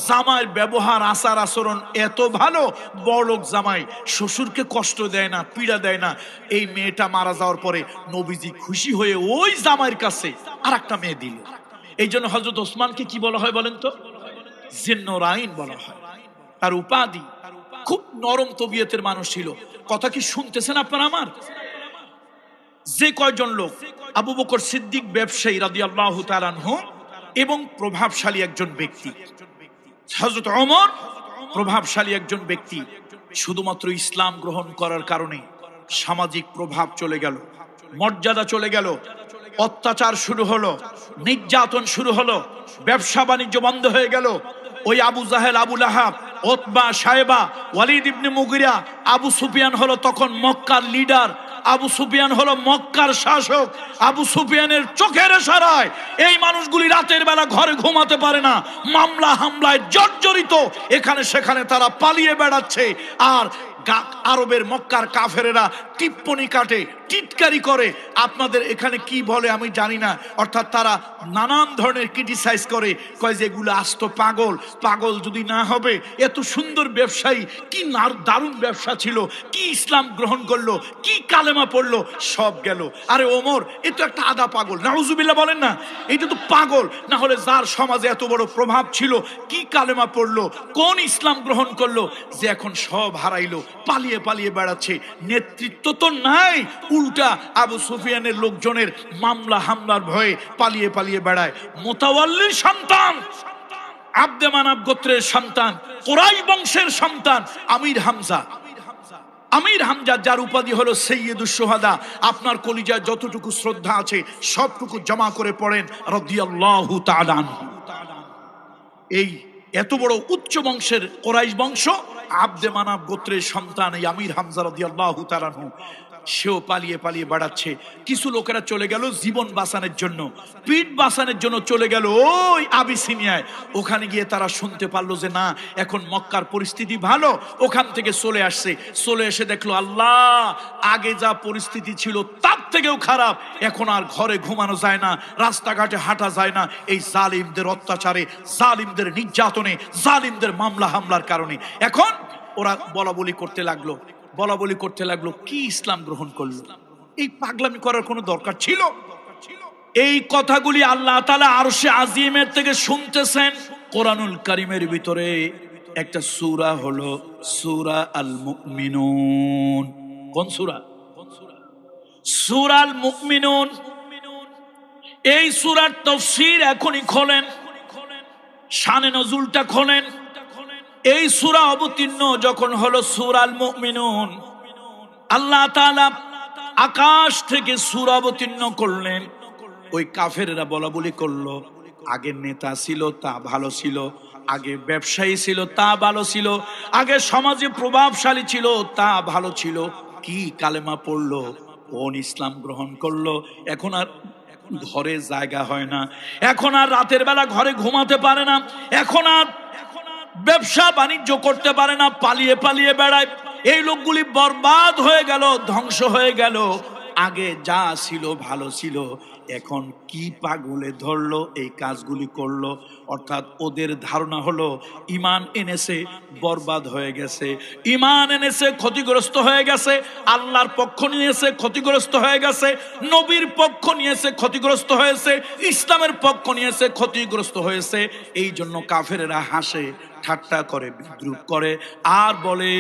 জামাইয়ের ব্যবহার আচার আচরণ এত ভালো, বড়লোক জামাই, শ্বশুরকে কষ্ট দেয় না, পীড়া দেয় না। এই মেয়েটা মারা যাওয়ার পরে নবীজি খুশি হয়ে ওই জামাইয়ের কাছে আর একটা মেয়ে দিল। এই জন্য হযরত ওসমানকে কি বলা হয় বলেন তো? জিন্নুরাইন বলা হয়। তার উপাধি। খুব নরম তবিয়তের মানুষ ছিল। কথা কি শুনতেছেন আপনারা আমার? যে কয়জন লোক, আবু বকর সিদ্দিক ব্যবসায়ী রাদিয়াল্লাহু তাআলা আনহু এবং প্রভাবশালী একজন ব্যক্তি, হযরত ওমর প্রভাবশালী একজন ব্যক্তি, শুধুমাত্র ইসলাম গ্রহণ করার কারণে সামাজিক প্রভাব চলে গেল, মর্যাদা চলে গেল, অত্যাচার শুরু হলো, নির্যাতন শুরু হলো, ব্যবসা বাণিজ্য বন্ধ হয়ে গেল। ওই আবু জাহেল, আবু লাহাব, উতবা, শায়বা, ওয়ালিদ ইবনে মুগিরা, আবু সুফিয়ান হলো তখন মক্কার লিডার, আবু সুফিয়ান হলো মক্কার শাসক। আবু সুফিয়ানের চোখের ইশারায় এই মানুষগুলি রাতের বেলা ঘরে ঘুমাতে পারে না, মামলা হামলায় জর্জরিত, এখানে সেখানে তারা পালিয়ে বেড়াচ্ছে। আর আরবের মক্কার কাফেরেরা টিপ্পনি কাটে, টিটকারি করে, আপনাদের এখানে কি বলে আমি জানি না, অর্থাৎ তারা নানান ধরনের ক্রিটিসাইজ করে, কয় যে এগুলো আস্ত পাগল, পাগল যদি না হবে, এত সুন্দর ব্যবসায়ী, কি দারুণ ব্যবসা ছিল, কি ইসলাম গ্রহণ করলো, কি কালেমা পড়লো, সব গেল। আরে ওমর এ তো একটা আধা পাগল, নাউজুবিল্লাহ বলেন না, এটা তো পাগল, না হলে যার সমাজে এত বড় প্রভাব ছিল, কি কালেমা পড়লো, কোন ইসলাম গ্রহণ করলো, যে এখন সব হারাইলো, পালিয়ে পালিয়ে বেড়াচ্ছে, নেতৃত্ব তো নাই, উল্টা আবু সুফিয়ানের লোকজনের মামলা হামলার ভয়ে পালিয়ে পালিয়ে বেড়ায়। মুতাওয়াল্লির সন্তান, আব্দে মানাব গোত্রের সন্তান, কুরাইশ বংশের সন্তান আমির হামজা, আমির হামজা যার উপাধি হলো সৈয়দুশ শুহাদা। আপনার কলিজায় যতটুকু শ্রদ্ধা আছে সবটুকু জমা করে পড়েন রাদিয়াল্লাহু তাআলা আনহু। এই এত বড় উচ্চ বংশের কুরাইশ বংশ, আব্দে মানাব গোত্রের সন্তান এই আমির হামজা রাদিয়াল্লাহু তাআলা আনহু, সেও পালিয়ে পালিয়ে বেড়াচ্ছে। কিছু লোকেরা চলে গেল জীবন বাঁচানোর জন্য, পিঠ বাঁচানোর জন্য চলে গেল ওই আবিসিনিয়ায়। ওখানে গিয়ে তারা শুনতে পারলো যে না, এখন মক্কার পরিস্থিতি ভালো, ওখান থেকে চলে আসছে। চলে এসে দেখলো আল্লাহ, আগে যা পরিস্থিতি ছিল তার থেকেও খারাপ, এখন আর ঘরে ঘুমানো যায় না, রাস্তাঘাটে হাঁটা যায় না, এই জালিমদের অত্যাচারে, জালিমদের নির্যাতনে, জালিমদের মামলা হামলার কারণে। এখন ওরা বলা বলি করতে লাগলো, বলা বলি করতে লাগলো, কি ইসলাম গ্রহণ করলো, এই পাগলামি করার কোনো দরকার ছিল? এই কথাগুলি আল্লাহ তাআলা আরশে আজিমের থেকে শুনতেছেন। কোরআনুল কারীমের ভিতরে একটা সূরা হলো সূরা আল মুমিনুন। কোন সূরা? সূরা আল মুমিনুন। এই সূরার তাফসীর এখনই খোলেন, শানে নজুলটা খোলেন। এই সূরা অবতীর্ণ যখন হলো সূরা আল মুমিনুন, আল্লাহ তাআলা আকাশ থেকে সূরা অবতীর্ণ করলেন। ওই কাফেররা বলা বলি করলো, আগে নেতা ছিল তা ভালো ছিল, আগে ব্যবসায়ী ছিল তা ভালো ছিল, আগে সমাজে প্রভাবশালী ছিল তা ভালো ছিল, কি কালেমা পড়লো, কোন ইসলাম গ্রহণ করলো, এখন আর ঘরে জায়গা হয় না, এখন আর রাতের বেলা ঘরে ঘুমাতে পারে না, এখন আর ব্যবসা বাণিজ্য করতে পারে না, পালিয়ে পালিয়ে বেড়ায়। এই লোকগুলি বরবাদ হয়ে গেল, ধ্বংস হয়ে গেল। আগে যা ছিল ভালো ছিল, এখন কি পাগলে ধরলো এই কাজগুলি করলো। অর্থাৎ ওদের ধারণা হলো ঈমান এনেছে, বরবাদ হয়ে গেছে, ঈমান এনেছে, ক্ষতিগ্রস্ত হয়ে গেছে, আল্লাহর পক্ষ নিয়েছে, ক্ষতিগ্রস্ত হয়ে গেছে, নবীর পক্ষ নিয়েছে, ক্ষতিগ্রস্ত হয়েছে, ইসলামের পক্ষ নিয়েছে, ক্ষতিগ্রস্ত হয়েছে। এই জন্য কাফেরেরা হাসে, ঠাট্টা করে, বিদ্রুপ করে, আর বলে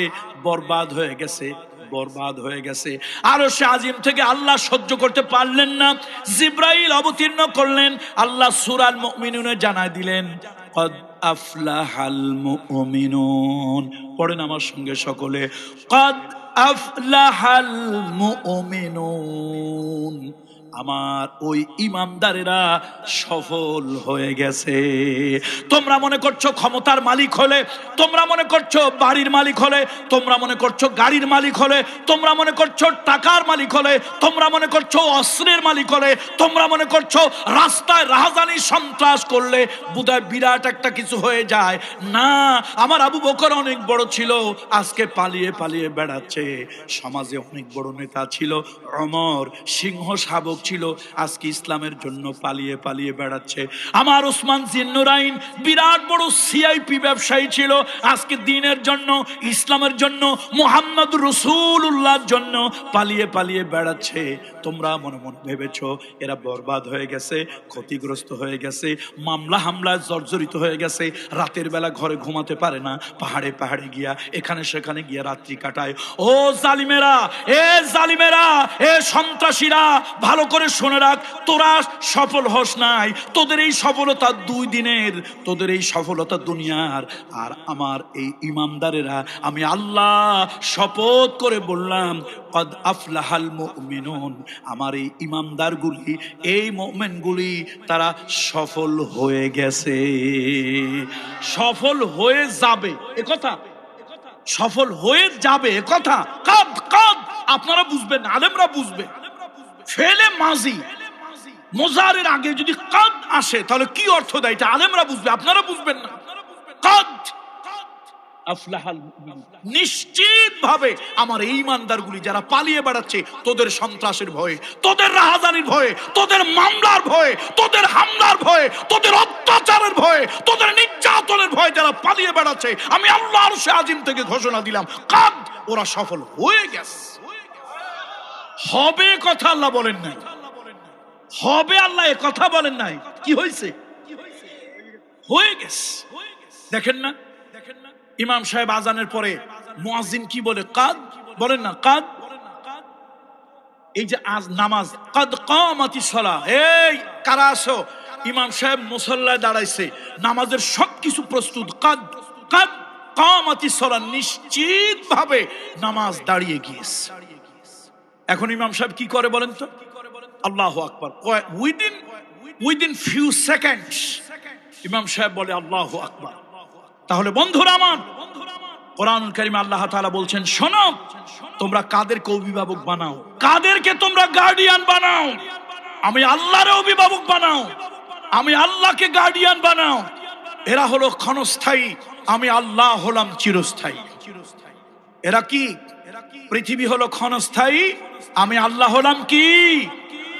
বরবাদ হয়ে গেছে, বরবাদ হয়ে গেছে। আরশে আজিম থেকে আল্লাহ সহ্য করতে পারলেন না, জিবরাইল অবতীর্ণ করলেন। আল্লাহ সূরা আল মুমিনুনে জানায় দিলেন, কদ আফলাহাল মুমিনুন। পড়েন আমার সঙ্গে সকলে, কদ আফলাহাল মুমিনুন। আমার ওই ইমানদারেরা সফল হয়ে গেছে। তোমরা মনে করছো ক্ষমতার মালিক হলে, তোমরা মনে করছো বাড়ির মালিক হলে, তোমরা মনে করছো গাড়ির মালিক হলে, তোমরা মনে করছো টাকার মালিক হলে, তোমরা মনে করছো অস্ত্রের মালিক হলে, তোমরা মনে করছো রাস্তায় রাহাজানি সন্ত্রাস করলে বোধহয় বিরাট একটা কিছু হয়ে যায়। না, আমার আবু বকর অনেক বড় ছিল, আজকে পালিয়ে পালিয়ে বেড়াচ্ছে। সমাজে অনেক বড় নেতা ছিল, ওমর সিংহ শাবক ছিল, আজকে ইসলামের জন্য পালিয়ে পালিয়ে বেড়াচ্ছে। আমার ওসমান জিন্নুরাইন বিরাট বড় সিআইপি ব্যবসায়ী ছিল, আজকে দ্বীনের জন্য, ইসলামের জন্য, মুহাম্মদ রাসূলুল্লাহর জন্য পালিয়ে পালিয়ে বেড়াচ্ছে। তোমরা মনে মনে ভেবেছো এরা বরবাদ হয়ে গেছে, ক্ষতিগ্রস্ত হয়ে গেছে, মামলা হামলায় জর্জরিত হয়ে গেছে, রাতের বেলা ঘরে ঘুমাতে পারে না, পাহাড়ে পাহাড়ে গিয়া এখানে সেখানে গিয়া রাত্রি কাটায়। ও জালিমেরা, এ জালিমেরা, এ সন্ত্রাসীরা, ভালো করে শুনে রাখ, তোরা সফল হস নাই। তোদের এই সফলতা 2 দিনের, তোদের এই সফলতা দুনিয়ার। আর আমার এই ইমানদারেরা, আমি আল্লাহ শপথ করে বললাম, কদ আফলাহাল মুমিনুন, আমার এই ইমানদারগুলি, এই মুমিনগুলি তারা সফল হয়ে গেছে, সফল হয়ে যাবে, একথা সফল হয়ে যাবে, একথা কদ কদ আপনারা বুঝবেন, আলেমরা বুঝবে। ফেলে মাজি মোজারের আগে যদি কদ আসে তাহলে কি অর্থ দেয় এটা আলেমরা বুঝবে, আপনারা বুঝবেন না। কদ আফলাহাল মুমিনুন, নিশ্চিত ভাবে আমার এই ইমানদারগুলি যারা পালিয়ে বেড়াচ্ছে তোদের সন্ত্রাসের ভয়ে, তোদের রাহাজানির ভয়ে, তোদের মামলার ভয়ে, তোদের হামলার ভয়ে, তোদের অত্যাচারের ভয়ে, তোদের নির্যাতনের ভয়ে যারা পালিয়ে বেড়াচ্ছে, আমি আল্লাহ আরশে আজিম থেকে ঘোষণা দিলাম, কাদ ওরা সফল হয়ে গেছে। হবে কথা আল্লাহ বলেন নাই, হবে আল্লাহ এ কথা বলেন নাই, কি হয়েছে? হয়ে গেছে। দেখেন না, ইমাম সাহেব আজানের পরে মুয়াজ্জিন কি বলে? কাদ বলেন না, কাদ। এই যে আজ নামাজ, কাদ কামাতিস সালাহ, এই কারা আসো? ইমাম সাহেব মুসল্লায় দাঁড়াইছে, নামাজের সবকিছু প্রস্তুত, কাদ কাদ কামাতিস সালাহ, নিশ্চিত ভাবে নামাজ দাঁড়িয়ে গিয়েছে। এখন ইমাম সাহেব কি করে বলেন তো? আল্লাহু আকবার, উইদিন ফিউ সেকেন্ডস ইমাম সাহেব বলে আল্লাহু আকবার। তাহলে বন্ধুরা আমার, কোরআনুল কারীমে আল্লাহ তাআলা বলছেন, শোনো, তোমরা কাদেরকে অভিভাবক বানাও, কাদেরকে তোমরা গার্ডিয়ান বানাও, আমি আল্লাহর অভিভাবক বানাও, আমি আল্লাহকে গার্ডিয়ান বানাও। এরা হলো ক্ষণস্থায়ী, আমি আল্লাহ হলাম চিরস্থায়ী। এরা কি? পৃথিবী হলো ক্ষণস্থায়ী, আমি আল্লাহ হলাম কি?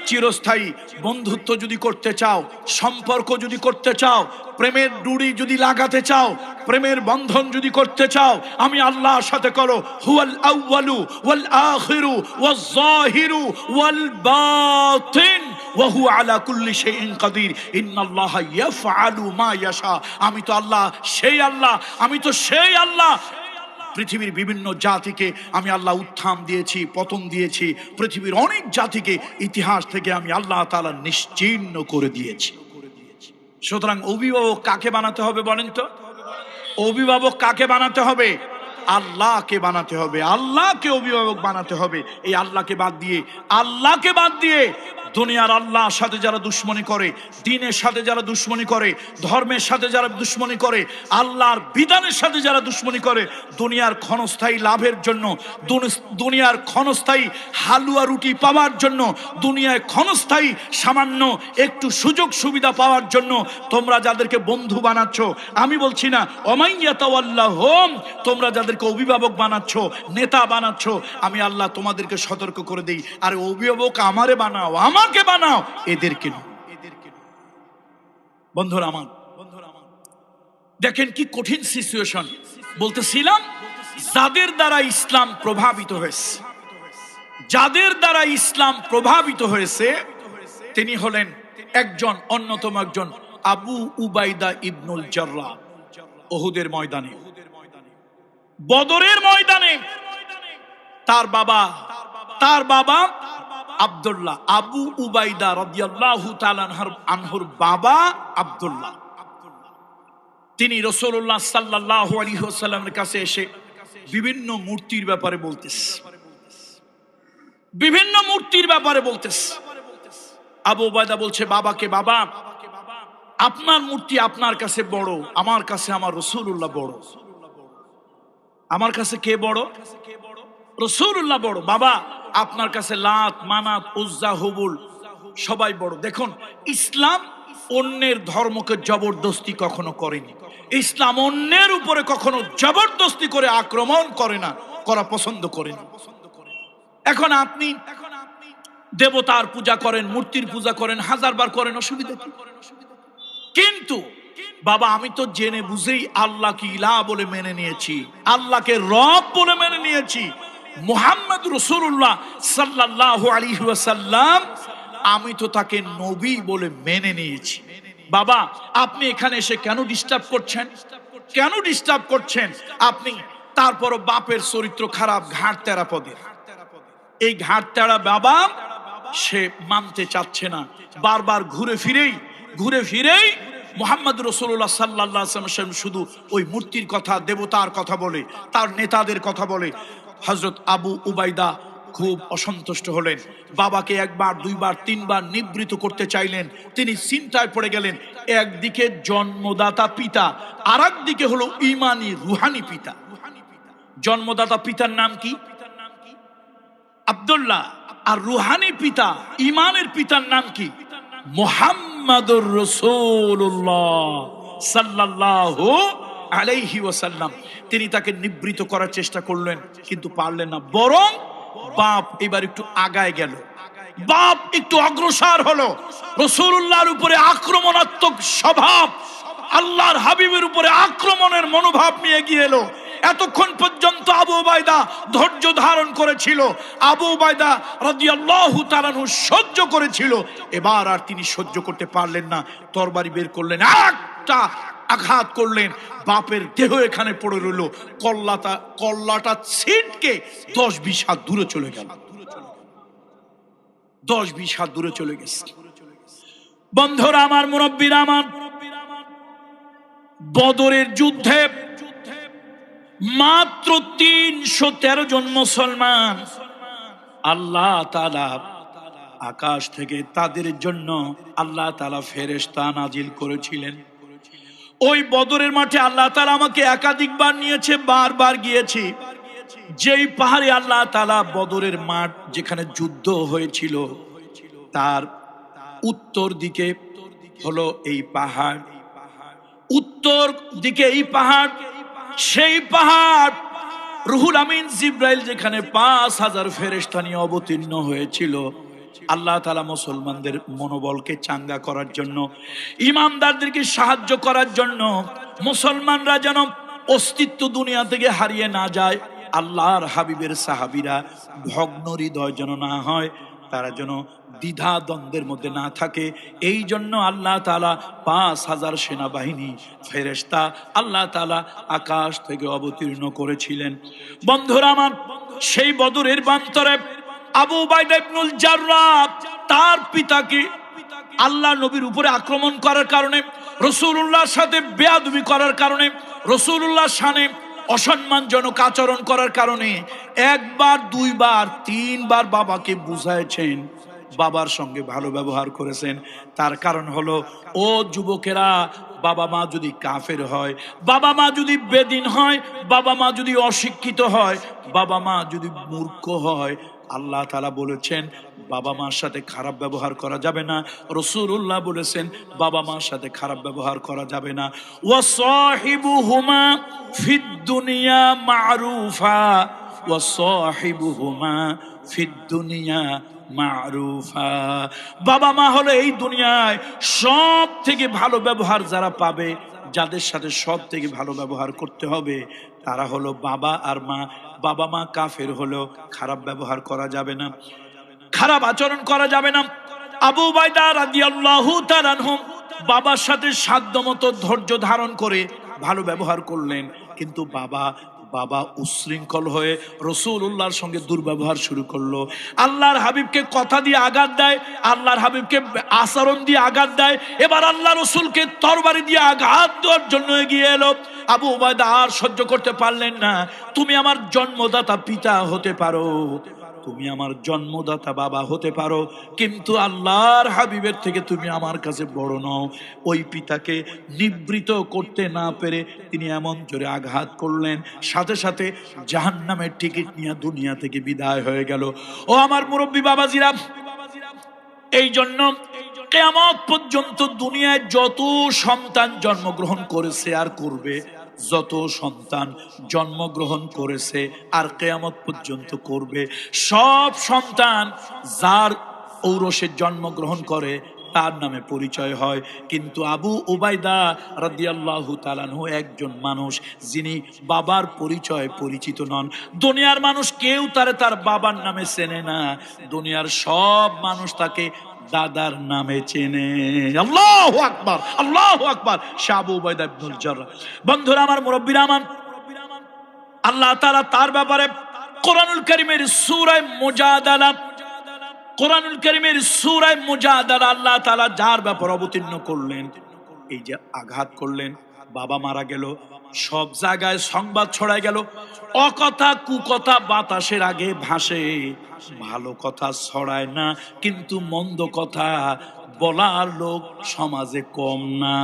চিরস্থায়ী। বন্ধুত্ব যদি করতে চাও, সম্পর্ক যদি করতে চাও, প্রেমের ডুরি যদি লাগাতে চাও, প্রেমের বন্ধন যদি করতে চাও, আমি আল্লাহর সাথে করো। হুয়াল আউয়ালু ওয়াল আখিরু ওয়াজ যাহিরু ওয়াল বাতিন ওয়া হুয়া আলা কুল্লি শাইইন কাদির ইন্নাল্লাহা ইয়াফআলু মা ইয়াশা। আমি তো আল্লাহ, সেই আল্লাহ, আমি তো সেই আল্লাহ। পৃথিবীর বিভিন্ন জাতিকে আমি আল্লাহ উত্থান দিয়েছি, পতন দিয়েছি, পৃথিবীর অনেক জাতিকে ইতিহাস থেকে আমি আল্লাহ তাআলা নিশ্চিহ্ন করে দিয়েছি। সুতরাং অভিভাবক কাকে বানাতে হবে বলেন তো? অভিভাবক কাকে বানাতে হবে? আল্লাহকে বানাতে হবে, আল্লাহকে অভিভাবক বানাতে হবে। এই আল্লাহকে বাদ দিয়ে দুনিয়ার আল্লাহর সাথে যারা দুশ্মনী করে, দ্বীনের সাথে যারা দুশ্মনী করে, ধর্মের সাথে যারা দুশ্মনী করে, আল্লাহর বিধানের সাথে যারা দুশ্মনী করে, দুনিয়ার ক্ষণস্থায়ী লাভের জন্য, দুনিয়ার ক্ষণস্থায়ী হালুয়া রুটি পাওয়ার জন্য, দুনিয়ায় ক্ষণস্থায়ী সামান্য একটু সুযোগ সুবিধা পাওয়ার জন্য তোমরা যাদেরকে বন্ধু বানাচ্ছ, আমি বলছি না ওমাইয়া তাওয়াল্লাহুম, তোমরা যাদেরকে অভিভাবক বানাচ্ছ, নেতা বানাচ্ছ, আমি আল্লাহ তোমাদেরকে সতর্ক করে দেই, আরে অভিভাবক আমারে বানাও, আমাকে বানাও, এদেরকে না। বন্ধুরা আমার, দেখেন কি কঠিন সিচুয়েশন। বলতেছিলাম, যাদের দ্বারা ইসলাম প্রভাবিত হয়েছে, যাদের দ্বারা ইসলাম প্রভাবিত হয়েছে তিনি হলেন একজন, অন্যতম একজন আবু উবাইদা ইবনুল জাররাহ। উহুদের ময়দানে, বদরের ময়দানে তার বাবা আব্দুল্লাহ, আবু উবাইদা রাদিয়াল্লাহু তাআলা আনহুর বাবা আব্দুল্লাহ, তিনি রাসূলুল্লাহ সাল্লাল্লাহু আলাইহি ওয়াসাল্লামের কাছে এসে বিভিন্ন মূর্তির ব্যাপারে বলতেছে, আবু উবায়দা বলছে বাবাকে, বাবা আপনার মূর্তি আপনার কাছে বড়, আমার কাছে আমার রাসূলুল্লাহ বড়। আমার কাছে কে বড়? রাসূলুল্লাহ বড়। বাবা আপনার কাছে লাত, মানাত, উজ্জা, হুবুল সবাই বড়। দেখুন, ইসলাম অন্যের ধর্মকে জবরদস্তি কখনো করেনি। ইসলাম অন্যের উপরে কখনো জবরদস্তি করে আক্রমণ করে না, করা পছন্দ করে না। এখন আপনি দেবতার পূজা করেন, মূর্তির পূজা করেন, হাজারবার করেন, অসুবিধা কি? কিন্তু বাবা আমি তো জেনে বুঝেই আল্লাহকে ইলাহ বলে মেনে নিয়েছি, আল্লাহকে রব বলে মেনে নিয়েছি, মুহাম্মদ রাসূলুল্লাহ সাল্লাল্লাহু আলাইহি ওয়াসাল্লাম আমি তো তাকে নবী বলে মেনে নিয়েছি। বাবা আপনি এখানে এসে কেন ডিস্টার্ব করছেন? কেন ডিস্টার্ব করছেন আপনি? তারপরও বাপের চরিত্র খারাপ, ঘাট তেরা পদের। এই ঘাট তেরা বাবা সে মানতে চাচ্ছে না, বারবার ঘুরে ফিরেই মুহাম্মদ রাসূলুল্লাহ সাল্লাল্লাহু আলাইহি ওয়াসাল্লাম শুধু ওই মূর্তির কথা, দেবতার কথা বলে, তার নেতাদের কথা বলে। হযরত আবু উবাইদা খুব অসন্তুষ্ট হলেন, বাবাকে একবার, দুইবার, তিনবার নিবৃত করতে চাইলেন। তিনি চিন্তায় পড়ে গেলেন, একদিকে জন্মদাতা পিতা, আর একদিকে হলো ঈমানি রুহানি পিতা। জন্মদাতা পিতার নাম কি? আব্দুল্লাহ। আর রুহানি পিতা, ঈমানের পিতার নাম কি? মুহাম্মাদুর রাসূলুল্লাহ সাল্লাল্লাহু আলাইহি ওয়াসাল্লাম। তিনি তাকে নিবৃত করার চেষ্টা করলেন, কিন্তু পারলেন না। বরং বাপ এবার একটু আগায় গেল, বাপ একটু অগ্রসর হলো। রাসূলুল্লাহর উপরে আক্রমণাত্মক স্বভাব, আল্লাহর হাবিবের উপরে আক্রমণের মনোভাব নিয়ে গিয়ে এলো। এতক্ষণ পর্যন্ত আবু উবাইদা ধৈর্য ধারণ করেছিল, আবু উবাইদা রাদিয়াল্লাহু তাআলা আনহু সহ্য করেছিল। এবার আর তিনি সহ্য করতে পারলেন না, তরবারি বের করলেন, একটা আঘাত করলেন, বাপের দেহ এখানে পড়ে রইল। কল্লাটা ছিটকে 10-20 হাত দূরে চলে গেল। 10-20 হাত দূরে চলে গেছে। বন্ধুরা আমার, মুরব্বীরা আমার, বদরের যুদ্ধে মাত্র 313 জন মুসলমান, আল্লাহ তাআলা আকাশ থেকে তাদের জন্য আল্লাহ তাআলা ফেরেশতা নাজিল করেছিলেন। ওই বদরের মাঠে আল্লাহ তাআলা আমাকে একাধিকবার নিয়েছে, বারবার গিয়েছি। যেই পাহাড়ে আল্লাহ তাআলা বদরের মাঠ যেখানে যুদ্ধ হয়েছিল তার উত্তর দিকে হলো এই পাহাড়, উত্তর দিকে এই পাহাড়, সেই পাহাড় রুহুল আমিন জিব্রাইল যেখানে 5000 ফেরেশতা নিয়ে অবতীর্ণ হয়েছিল আল্লাহ তাআলা মুসলমানদের মনোবলকে চাঙ্গা করার জন্য, ইমানদারদেরকে সাহায্য করার জন্য, মুসলমানরা যেন অস্তিত্ব দুনিয়া থেকে হারিয়ে না যায়, আল্লাহর হাবিবের সাহাবীরা ভগ্ন হৃদয় যেন না হয়, তারা যেন দ্বিধা দ্বন্দ্বের মধ্যে না থাকে, এই জন্য আল্লাহ তাআলা 5000 সেনাবাহিনী ফেরেশতা আল্লাহ তাআলা আকাশ থেকে অবতীর্ণ করেছিলেন। বন্ধুরা আমার, সেই বদরের প্রান্তরে আবু উবাইদা ইবনুল জাররাহ তার পিতাকে আল্লাহ নবীর উপরে আক্রমণ করার কারণে, রাসূলুল্লাহর সাথে বেয়াদবি করার কারণে, রাসূলুল্লাহর শানে অসম্মানজনক আচরণ করার কারণে একবার, দুইবার, তিনবার বাবাকে বুঝাইছেন, বাবার সঙ্গে ভালো ব্যবহার করেছেন। তার কারণ হলো, ও যুবকেরা, বাবা মা যদি কাফের হয়, বাবা মা যদি বেদিন হয়, বাবা মা যদি অশিক্ষিত হয়, বাবা মা যদি মূর্খ হয়, আল্লাহ তাআলা বলেছেন বাবা মার সাথে খারাপ ব্যবহার করা যাবে না। রাসূলুল্লাহ বলেছেন বাবা মার সাথে খারাপ ব্যবহার করা যাবে না। ওয়া সাহিবুহুমা ফিদ দুনিয়া মারুফা, ওয়া সাহিবুহুমা ফিদ দুনিয়া মারুফা। বাবা মা হলো এই দুনিয়ায় সব থেকে ভালো ব্যবহার যারা পাবে, যাদের সাথে সব থেকে ভালো ব্যবহার করতে হবে, তারা হলো বাবা আর মা। বাবা মা কাফের হলো খারাপ ব্যবহার করা যাবে না, খারাপ আচরণ করা যাবে না। আবু উবাইদা রাদিয়াল্লাহু তাআলা আনহু বাবার সাথে সাধ্যমতো ধৈর্য ধারণ করে ভালো ব্যবহার করলেন, কিন্তু বাবা উশৃঙ্খল হয়ে রাসূলুল্লাহর সঙ্গে দুর্ব্যবহার শুরু করলো। আল্লাহর হাবিবকে কথা দিয়ে আঘাত দেয়, আল্লাহর হাবিবকে আচরণ দিয়ে আঘাত দেয়। এবার আল্লাহ রাসূলকে তরবারি দিয়ে আঘাত দেওয়ার জন্য এগিয়ে এলো। আবু উবাইদা আর সহ্য করতে পারলেন না। তুমি আমার জন্মদাতা পিতা হতে পারো, তুমি আমার জন্মদাতা বাবা হতে পারো, কিন্তু আল্লাহর হাবিবের থেকে তুমি আমার কাছে বড় নও। ওই পিতাকে নিবৃত করতে না পেরে তিনি এমন জোরে আঘাত করলেন, সাথে সাথে জাহান্নামের টিকিট নিয়ে দুনিয়া থেকে বিদায় হয়ে গেল। ও আমার মুরব্বী বাবাজিরা, এই জন্য কিয়ামত পর্যন্ত দুনিয়ায় যত সন্তান জন্মগ্রহণ করেছে আর করবে, যত সন্তান জন্মগ্রহণ করেছে আর কিয়ামত পর্যন্ত করবে, সব সন্তান যার ঔরসে জন্মগ্রহণ করে তার নামে পরিচয় হয়। কিন্তু আবু উবাইদা রাদিয়াল্লাহু তাআলা আনহু একজন মানুষ যিনি বাবার পরিচয় পরিচিত নন। দুনিয়ার মানুষ কেউ তার বাবার নামে চেনে না, দুনিয়ার সব মানুষ তাকে দাদার নামে চেনে। আল্লাহু আকবার, আল্লাহু আকবার। শাহ আবু উবাইদা ইবনুল জাররাহ। বন্ধুরা আমার, মুরব্বিরা আমার, আল্লাহ তাআলা তার ব্যাপারে কোরআনুল কারীমের সূরা মুজাদালা, কোরআনুল কারীমের সূরা মুজাদালা আল্লাহ তাআলা যার ব্যাপারে অবতীর্ণ করলেন, এই যে আঘাত করলেন, বাবা মারা গেল, সব জায়গায় সংবাদ ছড়ায় গেল। অকথা কুকথা বাতাসের আগে ভাসে, ভালো কথা ছড়ায় না, কিন্তু মন্দ কথা বলার লোক সমাজে কম না।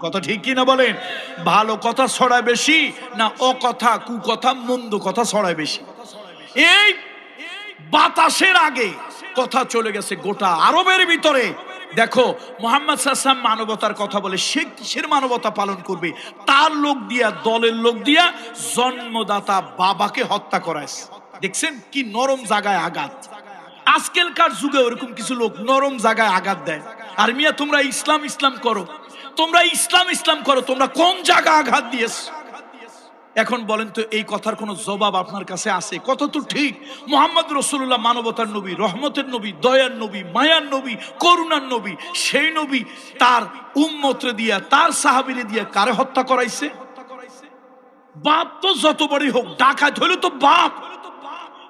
কথা ঠিক কি না বলেন? ভালো কথা ছড়ায় বেশি না অকথা কুকথা মন্দ কথা ছড়ায় বেশি? এই বাতাসের আগে কথা চলে গেছে গোটা আরবের ভিতরে। দেখো, মুহাম্মদ সাল্লাল্লাহু আলাইহি ওয়াসাল্লাম মানবতার কথা বলে, সে কিসের মানবতা পালন করবে? তার লোক দিয়া, দলের লোক দিয়া জন্মদাতা বাবাকে হত্যা করাইছে। দেখছেন কি নরম জায়গায় আঘাত। আজকালকার যুগে ওরকম কিছু লোক নরম জায়গায় আঘাত দেয়। আর মিয়া তোমরা ইসলাম ইসলাম করো, তোমরা ইসলাম ইসলাম করো, তোমরা কোন জায়গায় আঘাত দিয়েছ? এখন বলেন তো, এই কথার কোনো জবাব আপনার কাছে আছে? কত তো ঠিক। মুহাম্মদ রাসূলুল্লাহ মানবতার নবী, রহমতের নবী, দয়ার নবী, মায়ার নবী, করুণার নবী। সেই নবী তার উম্মতরে দিয়া, তার সাহাবীরে দিয়া কারে হত্যা করাইছে? বাপ তো যত বড়ই হোক, ডাকাত হইলো তো বাপ।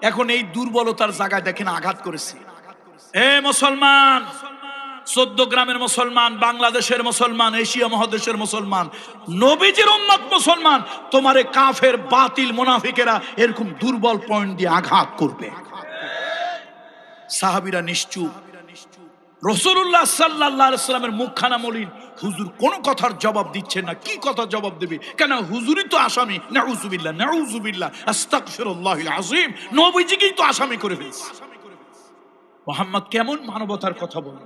এখন এই দুর্বলতার জায়গায় দেখেন আঘাত করেছে। এ মুসলমান, 14 গ্রামের মুসলমান, বাংলাদেশের মুসলমান, এশিয়া মহাদেশের মুসলমান, নবীজির উম্মত মুসলমান, তোমারে কাফের বাতিল মুনাফিকেরা এরকম দুর্বল পয়েন্ট দিয়ে আঘাত করবে। সাহাবীরা নিশ্চুপ, রাসূলুল্লাহ সাল্লাল্লাহু আলাইহি ওয়াসাল্লামের মুখখানা মলিন। হুজুর কোন কথার জবাব দিচ্ছে না, কি কথা জবাব দেবে? কেন হুজুরই তো আসামি। নাউযুবিল্লাহ, নাউযুবিল্লাহ, আস্তাগফিরুল্লাহিল আযীম। নবীজিকেই তো আসামি করে ফেলছে। মুহাম্মদ কেমন মানবতার কথা বলে,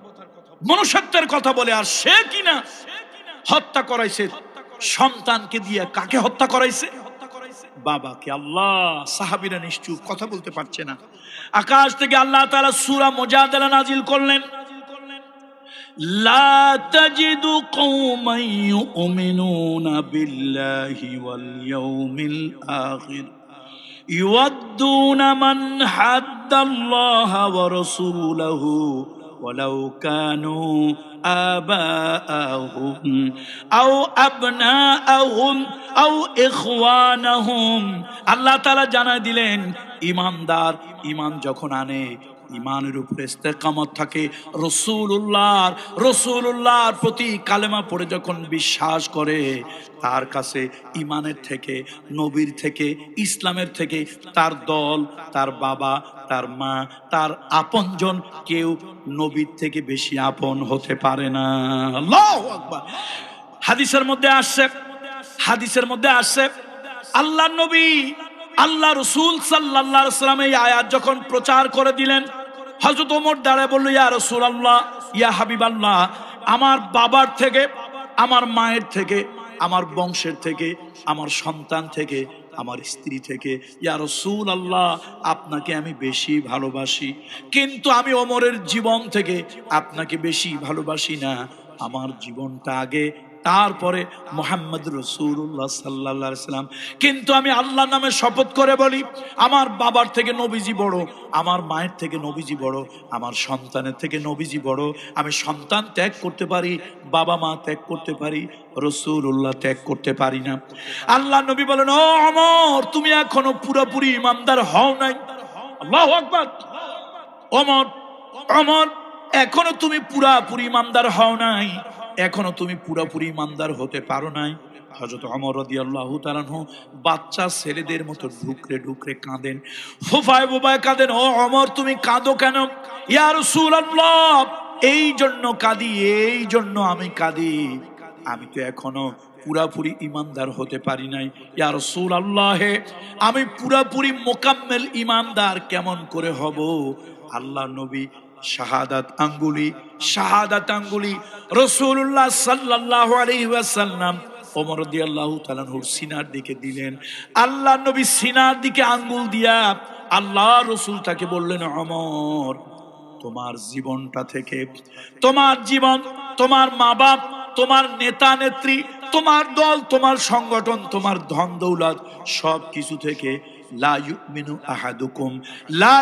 মনুষ্যত্বের কথা বলে, আর সে কিনা হত্যা করাইছে সন্তানকে দিয়ে। কাকে হত্যা করাইছে? বাবাকে। আল্লাহ, সাহাবীরা নিশ্চুপ, কথা বলতে পারছে না। আকাশ থেকে আল্লাহ তাআলা সূরা মুজাদালা নাজিল করলেন, লা তাজিদু কওমান ইউমিনুনা বিল্লাহি ওয়াল ইয়াউমিল আখির ইউয়াদ্দুনা মান হাদ্দাল্লাহা ওয়া রাসূলাহু ওয়ালাউ কানু আবাআহুম আও আবনাআহুম আও ইখওয়ানাহুম। আল্লাহ তাআলা জানায় দিলেন, ঈমানদার ঈমান যখন আনে, ঈমানের উপরে ইস্তেকামত থাকে, রাসূলুল্লাহর প্রতি কালেমা পড়ে যখন বিশ্বাস করে, তার কাছে ঈমানের থেকে, নবীর থেকে, ইসলামের থেকে তার দল, তার বাবা, তার মা, তার আপনজন কেউ নবীর থেকে বেশি আপন হতে পারে না। আল্লাহু আকবার। হাদিসের মধ্যে আসছে, হাদিসের মধ্যে আসছে, আল্লাহ নবী, আল্লাহ রাসূল সাল্লাল্লাহু আলাইহি ওয়াসাল্লাম এই আয়াত যখন প্রচার করে দিলেন, হযরত ওমর দাঁড়ায় বলল, ইয়া রাসূলুল্লাহ, ইয়া হাবিবাল্লাহ, আমার বাবার থেকে, আমার মায়ের থেকে, আমার বংশের থেকে, আমার সন্তান থেকে, আমার স্ত্রী থেকে, ইয়া রাসূলুল্লাহ, আপনাকে আমি বেশি ভালোবাসি, কিন্তু আমি ওমরের জীবন থেকে আপনাকে বেশি ভালোবাসি না। আমার জীবনটা আগে, তারপরে মুহাম্মদ রাসূলুল্লাহ সাল্লাল্লাহু আলাইহি সাল্লাম। কিন্তু আমি আল্লাহর নামে শপথ করে বলি, আমার বাবার থেকে নবীজি বড়, আমার মায়ের থেকে নবীজি বড়, আমার সন্তানের থেকে নবীজি বড়। আমি সন্তান ত্যাগ করতে পারি, বাবা মা ত্যাগ করতে পারি, রাসূলুল্লাহ ত্যাগ করতে পারি না। আল্লাহ নবী বলেন, ও ওমর, তুমি এখনো পুরোপুরি ইমানদার হও নাই। আল্লাহু আকবার। ওমর, ওমর, এখনো তুমি পুরোপুরি ইমানদার হও নাই, এখনো তুমি পুরোপুরি ইমানদার হতে পারো নাই। হযরত ওমর রাদিয়াল্লাহু তাআলা আনহু বাচ্চা ছেলেদের মতো ঢুকরে ঢুকরে কাঁদেন, ফুফায় বুবায় কাঁদেন। ও ওমর, তুমি কাঁদো কেন? ইয়া রাসূলুল্লাহ, এই জন্য কাঁদি, এই জন্য আমি কাঁদি, আমি তো এখনো পুরাপুরি ইমানদার হতে পারি নাই। ইয়া রাসূলুল্লাহ, আমি পুরাপুরি মোকাম্মেল ইমানদার কেমন করে হব? আল্লাহ নবী শাহাদাত আঙ্গুলি রাসূলুল্লাহ সাল্লাল্লাহু আলাইহি ওয়াসাল্লাম ওমর রাদিয়াল্লাহু তাআলা আনহুর সিনার দিকে দিলেন। আল্লাহ নবী সিনার দিকে আঙ্গুল দিয়া আল্লাহ রাসূল তাকে বললেন, ওমর, তোমার জীবনটা থেকে, তোমার জীবন, তোমার মা বাপ, তোমার নেতা নেত্রী, তোমার দল, তোমার সংগঠন, তোমার ধন দৌলত, সব কিছু থেকে লা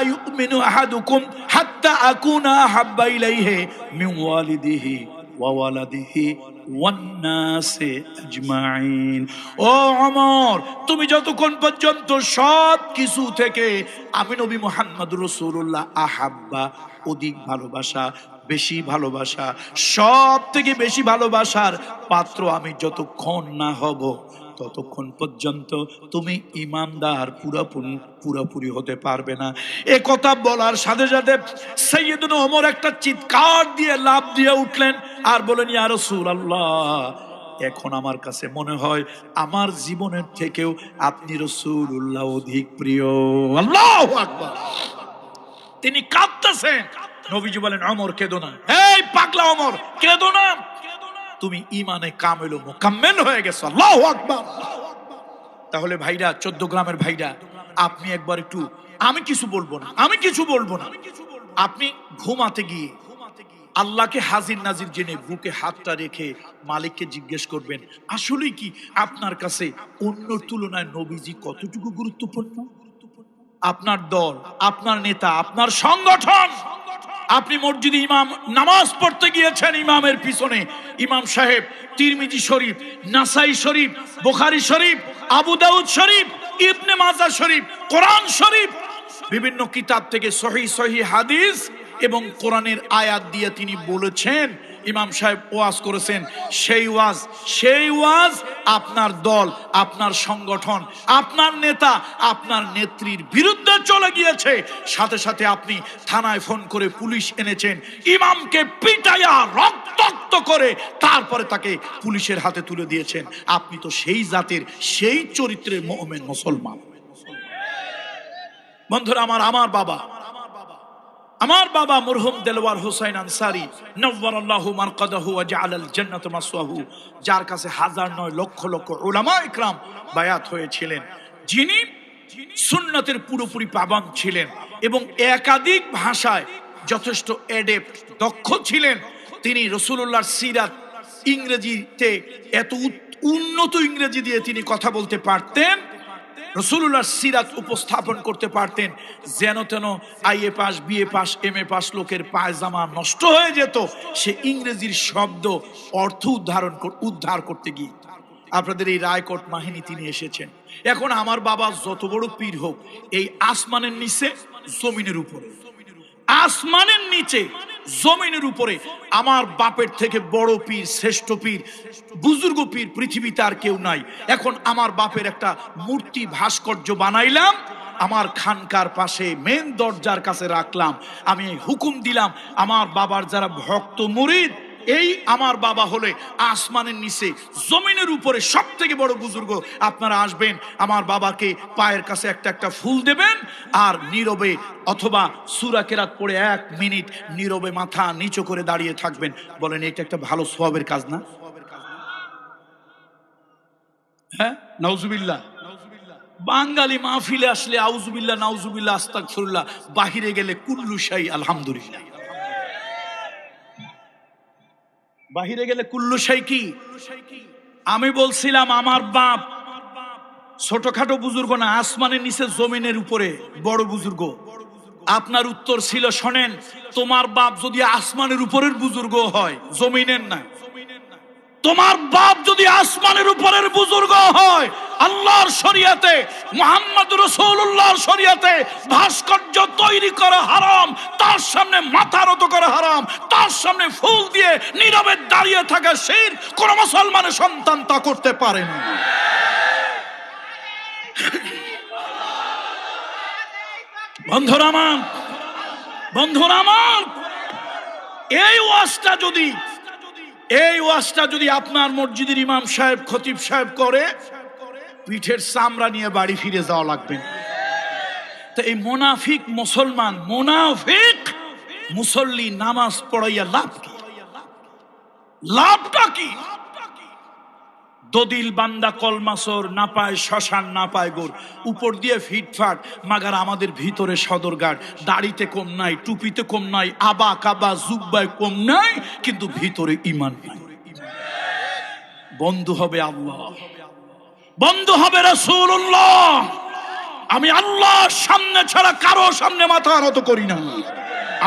ইউমিনু আহাদুকুম হাত্তা আকুনা হাব্বা ইলাইহি মিন ওয়ালিদিহি ওয়া ওয়ালাদিহি ওয়ান নাসি আজমাইন। ও ওমর, তুমি যতক্ষণ পর্যন্ত সব কিছু থেকে আমি নবী মুহাম্মদুর রাসূলুল্লাহ আহাব্বা, অধিক ভালোবাসা, বেশি ভালোবাসা, সব থেকে বেশি ভালোবাসার পাত্র আমি যতক্ষণ না হব, ততক্ষণ পর্যন্ত তুমি ইমানদার পুরোপুরি হতে পারবে না। এ কথা বলার সাথে সাথে সাইয়েদনা ওমর একটা চিৎকার দিয়ে লাফ দিয়ে উঠলেন আর বলেন, ইয়া রাসূলুল্লাহ, এখন আমার কাছে মনে হয় আমার জীবনের থেকেও আপনি রাসূলুল্লাহ অধিক প্রিয়। আল্লাহু আকবার। তিনি কাঁদতেছেন। নবীজি বলেন, ওমর কেঁদো না, এই পাগলা ওমর কেঁদো না, তুমি ঈমানে কামেল ও মুকাম্মেল হয়ে গেছো। আল্লাহু আকবার। তাহলে ভাইরা, 14 গ্রামের ভাইরা, আপনি একবার একটু, আমি কিছু বলবো না, আপনি ঘুমাতে গিয়ে আল্লাহকে হাজির নাজির জেনে বুকে হাতটা রেখে মালিককে জিজ্ঞেস করবেন, আসলেই কি আপনার কাছে অন্য তুলনায় নবীজি কতটুকু গুরুত্বপূর্ণ? আপনার দল, আপনার নেতা, আপনার সংগঠন, আপনি মসজিদে ইমাম নামাজ পড়তে গিয়েছেন, ইমামের পিছনে ইমাম সাহেব তিরমিজি শরীফ, নাসাই শরীফ, বুখারী শরীফ, আবু দাউদ শরীফ, ইবনে মাজাহ শরীফ, কোরআন শরীফ, বিভিন্ন কিতাব থেকে সহিহ হাদিস এবং কোরআনের আয়াত দিয়ে তিনি বলেছেন, ইমাম সাহেব ওয়াজ করেছেন, সেই ওয়াজ আপনার দল, আপনার সংগঠন, আপনার নেতা, আপনার নেত্রীর বিরুদ্ধে চলে গিয়েছে। সাথে সাথে আপনি থানায় ফোন করে পুলিশ এনেছেন, ইমামকে পিটাইয়া রক্তাক্ত করে তারপরে তাকে পুলিশের হাতে তুলে দিয়েছেন। আপনি তো সেই জাতের, সেই চরিত্রের মুমিন মুসলমান। বন্ধুরা আমার বাবা মরহুম দেলওয়ার হোসেন আনসারী নওয়ারাল্লাহু মারকাদাহু ওয়া জাআলাল জান্নাতা মাসওয়াহু, যার কাছে হাজার নয় লক্ষ লক্ষ উলামা ইকরাম বায়াত হয়েছিলেন, যিনি সুন্নাতের পুরোপুরি পাবন্দ ছিলেন এবং একাধিক ভাষায় যথেষ্ট এডেপ্ট, দক্ষ ছিলেন। তিনি রাসূলুল্লাহর সিরাত, ইংরেজিতে এত উন্নত ইংরেজি দিয়ে তিনি কথা বলতে পারতেন, রাসূলুল্লাহর সিরাত উপস্থাপন করতে পারতেন, যেন তেন IA pass, BA pass, MA pass লোকের পায়জামা নষ্ট হয়ে যেত সে ইংরেজির শব্দ অর্থ উদ্ধার করতে গিয়ে। আপনাদের এই রায়কোট মাহিনী তিনি এসেছেন। এখন আমার বাবা যত বড় পীর হোক, এই আসমানের নিচে জমিনের উপরে, আসমানের নিচে জমিনের উপরে আমার বাপের থেকে বড় পীর, শ্রেষ্ঠ পীর, বুজুর্গ পীর পৃথিবীতে আর কেউ নাই। এখন আমার বাপের একটা মূর্তি ভাস্কর্য বানাইলাম, আমার খানকার পাশে মেন দরজার কাছে রাখলাম। আমি হুকুম দিলাম, আমার বাবার যারা ভক্ত মুরিদ, এই আমার বাবা হলে আসমানের নিচে জমিনের উপরে সব থেকে বড় বুজুর্গ, আপনারা আসবেন, আমার বাবাকে পায়ের কাছে একটা একটা ফুল দেবেন আর নীরবে অথবা সূরা কেরাত পড়ে 1 মিনিট নীরবে মাথা নিচু করে দাঁড়িয়ে থাকবেন। বলেন, এটা একটা ভালো সওয়াবের কাজ না? হ্যাঁ, নাউজুবিল্লাহ। বাঙালি মাহফিলে আসলে আউজুবিল্লাহ, নাউজুবিল্লাহ, আস্তাগফিরুল্লাহ, বাহিরে গেলে কুল্লু শাই আলহামদুলিল্লাহ। বাহিরে গেলে কুল্লু শাই কি? আমি বলছিলাম আমার বাপ ছোটখাটো বুজুর্গ না, আসমানের নিচে জমিনের উপরে বড় বুজুর্গ। আপনার উত্তর ছিল, শোনেন, তোমার বাপ যদি আসমানের উপরের বুজুর্গ হয়, জমিনের না, তোমার বাপ যদি আসমানের উপরের বুজুর্গ হয়, আল্লাহর শরিয়াতে, মুহাম্মদ রাসূলুল্লাহর শরিয়াতে ভাস্কর্য তৈরি করা হারাম, তার সামনে মাথা নত করা হারাম, তার সামনে ফুল দিয়ে নীরবে দাঁড়িয়ে থাকা শিরক, কোন মুসলমানের সন্তান তা করতে পারে না। বন্ধুরা আমার, এই ওয়াজটা যদি আপনার মসজিদের ইমাম সাহেব, খতিব সাহেব করে, পিঠের চামড়া নিয়ে বাড়ি ফিরে যাওয়া লাগবে। তো এই মুনাফিক মুসলমান, মুনাফিক মুসল্লি নামাজ পড়াইয়া লাভটা কি? দদিল বান্দা কলমাসর না পায়, শ্মশান না পায় গোর, উপর দিয়ে ফিটফাট, মাগার আমাদের ভিতরে সদরঘাট, দাড়িতে কম নাই, টুপিতে কম নাই, আবা কাবা জুব্বায় কম নাই, কিন্তু ভিতরে ঈমান নাই। বন্ধু হবে আল্লাহ, বন্ধু হবে রাসূলুল্লাহ। আমি আল্লাহর সামনে ছাড়া কারো সামনে মাথা নত করি না।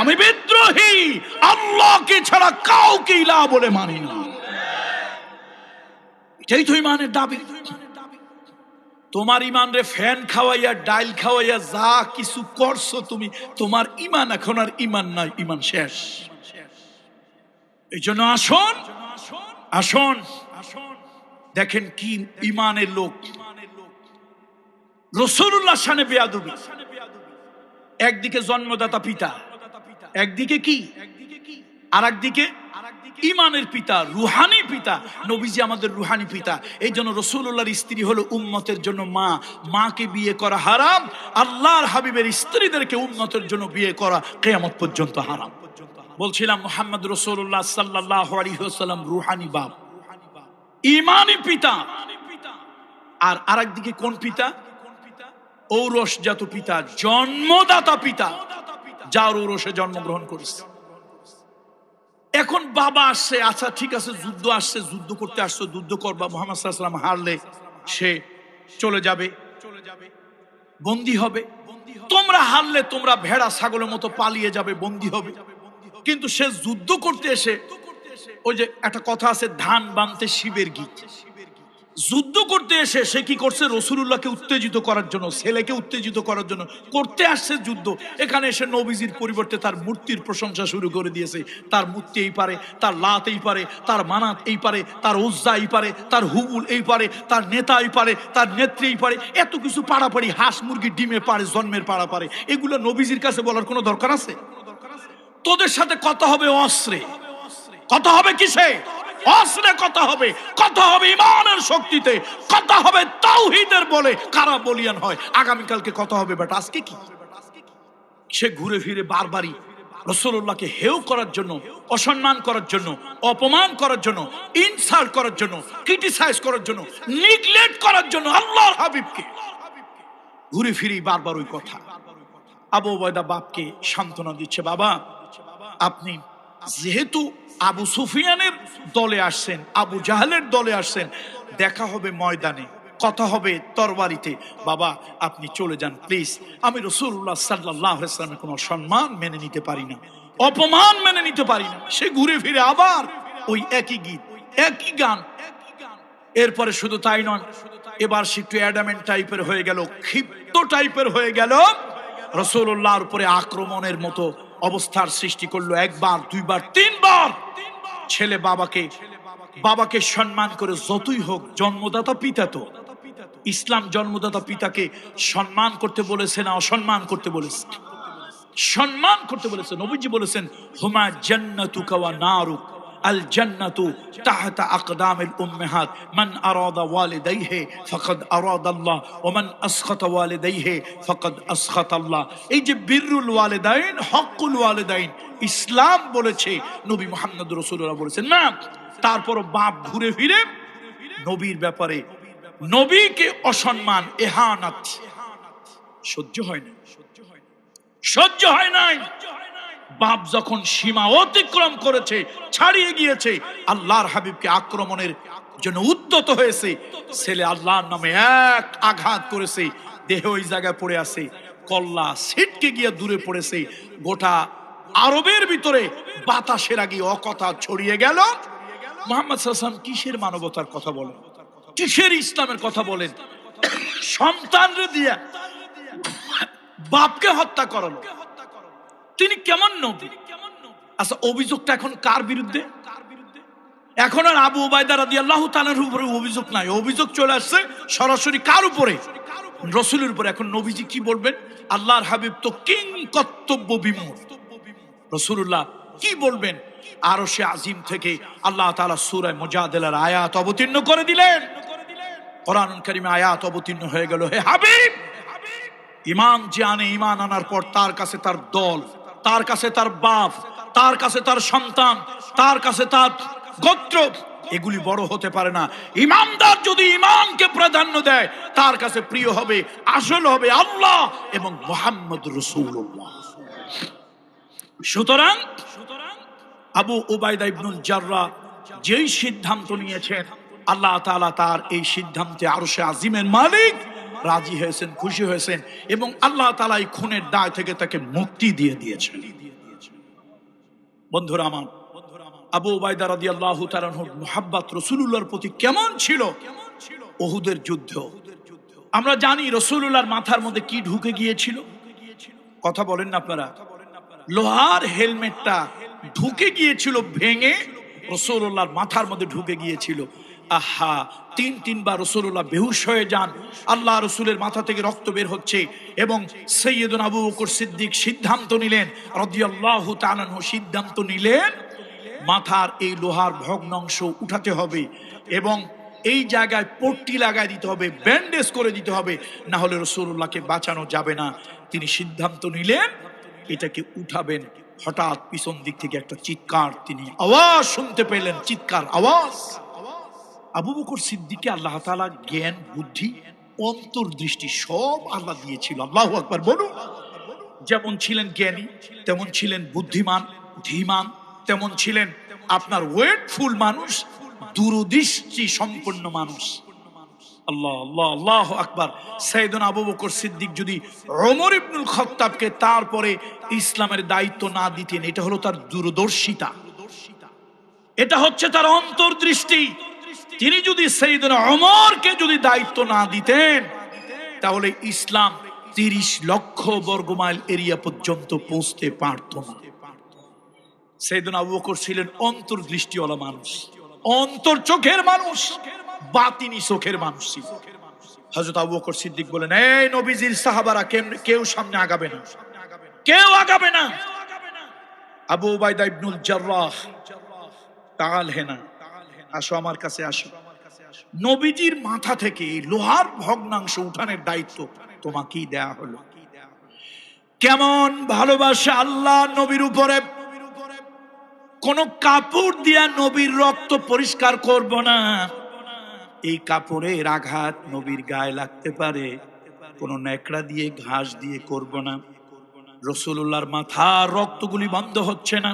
আমি বিদ্রোহী, আল্লাহকে ছাড়া কাউকে ইলাহ বলে মানি না। এটাই তো ইমানের দাবি। তোমার ইমান রে ফ্যান খাওয়াইয়া, ডাইল খাওয়াইয়া যা কিছু করছো তুমি, তোমার ইমান এখন আর ইমান নাই, ইমান শেষ। এই জন্য আসুন দেখেন কি ইমানের লোক। রাসূলুল্লাহ শানে বেয়াদবি। একদিকে জন্মদাতা পিতা, একদিকে কি, আর একদিকে ইমানের পিতা, রুহানি পিতা। নবীজি আমাদের রুহানি পিতা। এই জন্য রাসূলুল্লাহর স্ত্রী হলো উম্মতের জন্য মা। মাকে বিয়ে করা হারাম, আল্লাহর হাবিবের স্ত্রীদেরকে উম্মতের জন্য বিয়ে করা কিয়ামত পর্যন্ত হারাম। বলছিলাম মুহাম্মদ রাসূলুল্লাহ সাল্লাল্লাহু আলাইহি ওয়াসাল্লাম রুহানি বাপ, ইমানি পিতা। আর আরেকদিকে কোন পিতা? ঔরসজাত পিতা, জন্মদাতা পিতা, যার ঔরসে জন্মগ্রহণ করেছে। এখন বাবা আসছে, আচ্ছা ঠিক আছে, যুদ্ধ আসছে, যুদ্ধ করতে আসছো, যুদ্ধ করবা, মুহাম্মদ সাল্লাল্লাহু আলাইহি ওয়াসাল্লাম হারলে সে চলে যাবে, বন্দী হবে। তোমরা হারলে তোমরা ভেড়া ছাগলের মতো পালিয়ে যাবে, বন্দী হবে। কিন্তু সে যুদ্ধ করতে এসে, ওই যে একটা কথা আছে, ধান বানতে শিবের গীত, যুদ্ধ করতে এসে সে কি করছে? রাসূলুল্লাহকে উত্তেজিত করার জন্য, ছেলেকে উত্তেজিত করার জন্য করতে আসছে যুদ্ধ। এখানে এসে নবীজির পরিবর্তে তার মূর্তির প্রশংসা শুরু করে দিয়েছে। তার মূর্তি এই পারে, তার লাত এই পারে, তার মানাত এই পারে, তার উজ্জা এই পারে, তার হুবুল এই পারে, তার নেতা এই পারে, তার নেত্রী এই পারে, এত কিছু পাড়াপাড়ি, হাঁস মুরগি ডিমে পারে, জন্মের পাড়া পারে। এগুলো নবীজির কাছে বলার কোনো দরকার আছে? তোদের সাথে কথা হবে অস্ত্রে, কথা হবে কিসে? অস্ত্রে কথা হবে, কথা হবে ইমানের শক্তিতে, কথা হবে তাওহীদের বলে। কারা বলিয়ান হয়? আগামীকালকে কথা হবে, বাট আজকে কি? সে ঘুরে ফিরে বারবারই রাসূলুল্লাহকে হেয় করার জন্য, অসম্মান করার জন্য, অপমান করার জন্য, ইনসাল্ট করার জন্য, ক্রিটিসাইজ করার জন্য, নিগলেক্ট করার জন্য আল্লাহর হাবিবকে ঘুরে ফিরে বারবার ওই কথা। আবু উবাইদা বাপকে সান্ত্বনা দিচ্ছে, বাবা আপনি যেহেতু আবু সুফিয়ানের দলে আসছেন, আবু জাহেলের দলে আসছেন, দেখা হবে ময়দানে, কথা হবে তরবারিতে, বাবা আপনি চলে যান প্লিজ। আমি রাসূলুল্লাহ সাল্লাল্লাহু আলাইহি ওয়াসাল্লামের কোনো সম্মান মেনে নিতে পারি না, অপমান মেনে নিতে পারি না। সে ঘুরে ফিরে আবার ওই একই গীত, একই গান। এরপরে শুধু তাই নয়, এবার সে একটু অ্যাডামেন্ট টাইপের হয়ে গেল, ক্ষিপ্ত টাইপের হয়ে গেল, রাসূলুল্লাহর উপরে আক্রমণের মতো অবস্থার সৃষ্টি করলো। একবার, দুইবার, তিনবার ছেলে বাবাকে সম্মান করে, যতই হোক জন্মদাতা পিতা, তো ইসলাম জন্মদাতা পিতাকে সম্মান করতে বলেছে না অসম্মান করতে বলেছে? সম্মান করতে বলেছে। নবীজি বলেছেন, হুমা জান্নাতুকা ওয়া নারুক, আল জান্নাতু তাহতা আকদামিল উম্মাহাত, মান আরাদা ওয়ালিদাইহি ফাকাদ আরাদাল্লাহ ওয়া মান আসখাতা ওয়ালিদাইহি ফাকাদ আসখাতাল্লাহ। এই যে বিররুল ওয়ালিদাইন, হকুল ওয়ালিদাইন ইসলাম বলেছে, নবী মুহাম্মদ রাসূলুল্লাহ বলেছেন না। তারপর বাপ ঘুরে ফিরে নবীর ব্যাপারে, নবীকে অসম্মান, ইহানাত সহ্য হয় না, সহ্য হয় নাই। বাপ যখন সীমা অতিক্রম করেছে, ছাড়িয়ে গিয়েছে, আল্লাহর হাবিবকে আক্রমণের জন্য উদ্যত হয়েছে, ছেলে আল্লাহর নামে এক আঘাত করেছে, দেহ ওই জায়গায় পড়ে আছে, কল্লা ছিটকে গিয়ে দূরে পড়েছে। গোটা আরবের ভিতরে বাতাসের আগে অকথা ছড়িয়ে গেল, মুহাম্মদ সাল্লাল্লাহু আলাইহি ওয়াসাল্লাম কিসের মানবতার কথা বলেন, কিসের ইসলামের কথা বলেন? সন্তানরে দিয়া বাপকে হত্যা করালো, তিনি কেমন নবী? আচ্ছা, অভিযোগটা এখন কার বিরুদ্ধে? এখন আর আবু উবাইদা রাদিয়াল্লাহু তাআলার উপরে অভিযোগ নাই, অভিযোগ চলে আসছে সরাসরি কার উপরে? রাসূলের উপরে। এখন নবীজি কি বলবেন? আল্লাহর হাবিব তো কিং কর্তব্য বিমূঢ়, রাসূলুল্লাহ কি বলবেন? আরশে আজিম থেকে আল্লাহ তাআলা সূরা মুজাদালার আয়াত অবতীর্ণ করে দিলেন। কোরআনুল কারীমে আয়াত অবতীর্ণ হয়ে গেল, হে হাবিব, ঈমান যে আনে, ঈমান আনার পর তার কাছে তার দল, তার কাছে তার বাপ, তার কাছে তার সন্তান, তার কাছে তার গোত্র, এগুলি বড় হতে পারে না। ঈমানদার যদি ঈমানকে প্রাধান্য দেয়, তার কাছে প্রিয় হবে, আসল হবে আল্লাহ এবং মুহাম্মদ রাসূলুল্লাহ। সুতরাং আবু উবাইদা ইবনুল জাররাহ যেই সিদ্ধান্ত নিয়েছেন, আল্লাহ তাআলা তার এই সিদ্ধান্তে আরশে আজিমের মালিক রাজি হয়েছেন, খুশি হয়েছেন, এবং আল্লাহ তাআলা এই খুনের দায় থেকে তাকে মুক্তি দিয়ে দিয়েছেন। বন্ধুরা আমার, আবু উবাইদা রাদিয়াল্লাহু তাআলা আনহুর মুহাব্বত রাসূলুল্লাহর প্রতি কেমন ছিল? উহুদের যুদ্ধ আমরা জানি রাসূলুল্লাহর মাথার মধ্যে কি ঢুকে গিয়েছিল, কথা বলেন না আপনারা? লোহার হেলমেটটা ঢুকে গিয়েছিল, ভেঙে রাসূলুল্লাহর মাথার মধ্যে ঢুকে গিয়েছিল। আহা, তিনবার রাসূলুল্লাহ বেহুশ হয়ে যান, আল্লাহ রাসূলের মাথা থেকে রক্ত বের হচ্ছে, এবং সাইয়্যিদুনা আবু বকর সিদ্দিক সিদ্ধান্ত নিলেন, রাদিয়াল্লাহু তাআলা আনহু সিদ্ধান্ত নিলেন, মাথার এই লোহার ভগ্নাংশ উঠাতে হবে এবং এই জায়গায় পট্টি লাগাই দিতে হবে, ব্যান্ডেজ করে দিতে হবে, না হলে রাসূলুল্লাহকে বাঁচানো যাবে না। তিনি সিদ্ধান্ত নিলেন এটাকে উঠাবেন। হঠাৎ পিছন দিক থেকে একটা চিৎকার, তিনি আওয়াজ শুনতে পেলেন, চিৎকার আওয়াজ। আবু বকর সিদ্দিককে আল্লাহ তাআলা জ্ঞান, বুদ্ধি, অন্তর্দৃষ্টি সব আল্লাহ দিয়েছিল। আল্লাহু আকবার বলুন। যেমন ছিলেন জ্ঞানী, তেমন ছিলেন বুদ্ধিমান, ধীমান, তেমন ছিলেন আপনার ওয়েটফুল মানুষ, দূরদৃষ্টি সম্পন্ন মানুষ। আল্লাহ আল্লাহ আল্লাহু আকবার। সাইয়েদনা আবু বকর সিদ্দিক যদি ওমর ইবনুল খাত্তাবকে তারপরে ইসলামের দায়িত্ব না দিতেন, এটা হলো তার দূরদর্শিতা, এটা হচ্ছে তার অন্তর্দৃষ্টি। তিনি যদি সাইয়েদনা ওমরকে যদি দায়িত্ব না দিতেন, তাহলে ইসলাম 30 লক্ষ বর্গমাইল এরিয়া পর্যন্ত পৌঁছতে পারত না। সাইয়েদনা আবু বকর ছিলেন অন্তর্দৃষ্টিওয়ালা মানুষ, অন্তর চোখের মানুষ, বাতিনি চোখের মানুষ ছিল। হযরত আবু বকর সিদ্দিক বলেন, এই নবীজির সাহাবারা কেউ সামনে আগাবে না, কেউ আগাবে না। আবু উবাইদা ইবনুল জাররাহ, তাআল হেনা, আসো আমার কাছে আসো। নবীজির মাথা থেকে লোহার ভগ্নাংশ উঠানোর দায়িত্ব তোমাকেই দেয়া হলো। কেমন ভালোবাসা আল্লাহ নবীর উপরে। কোন কাপড় দিয়া নবীর রক্ত পরিষ্কার করব না, এই কাপড়ের আঘাত নবীর গায়ে লাগতে পারে, কোন ন্যাকড়া দিয়ে, ঘাস দিয়ে করব না। রাসূলুল্লাহর মাথার রক্তগুলি বন্ধ হচ্ছে না,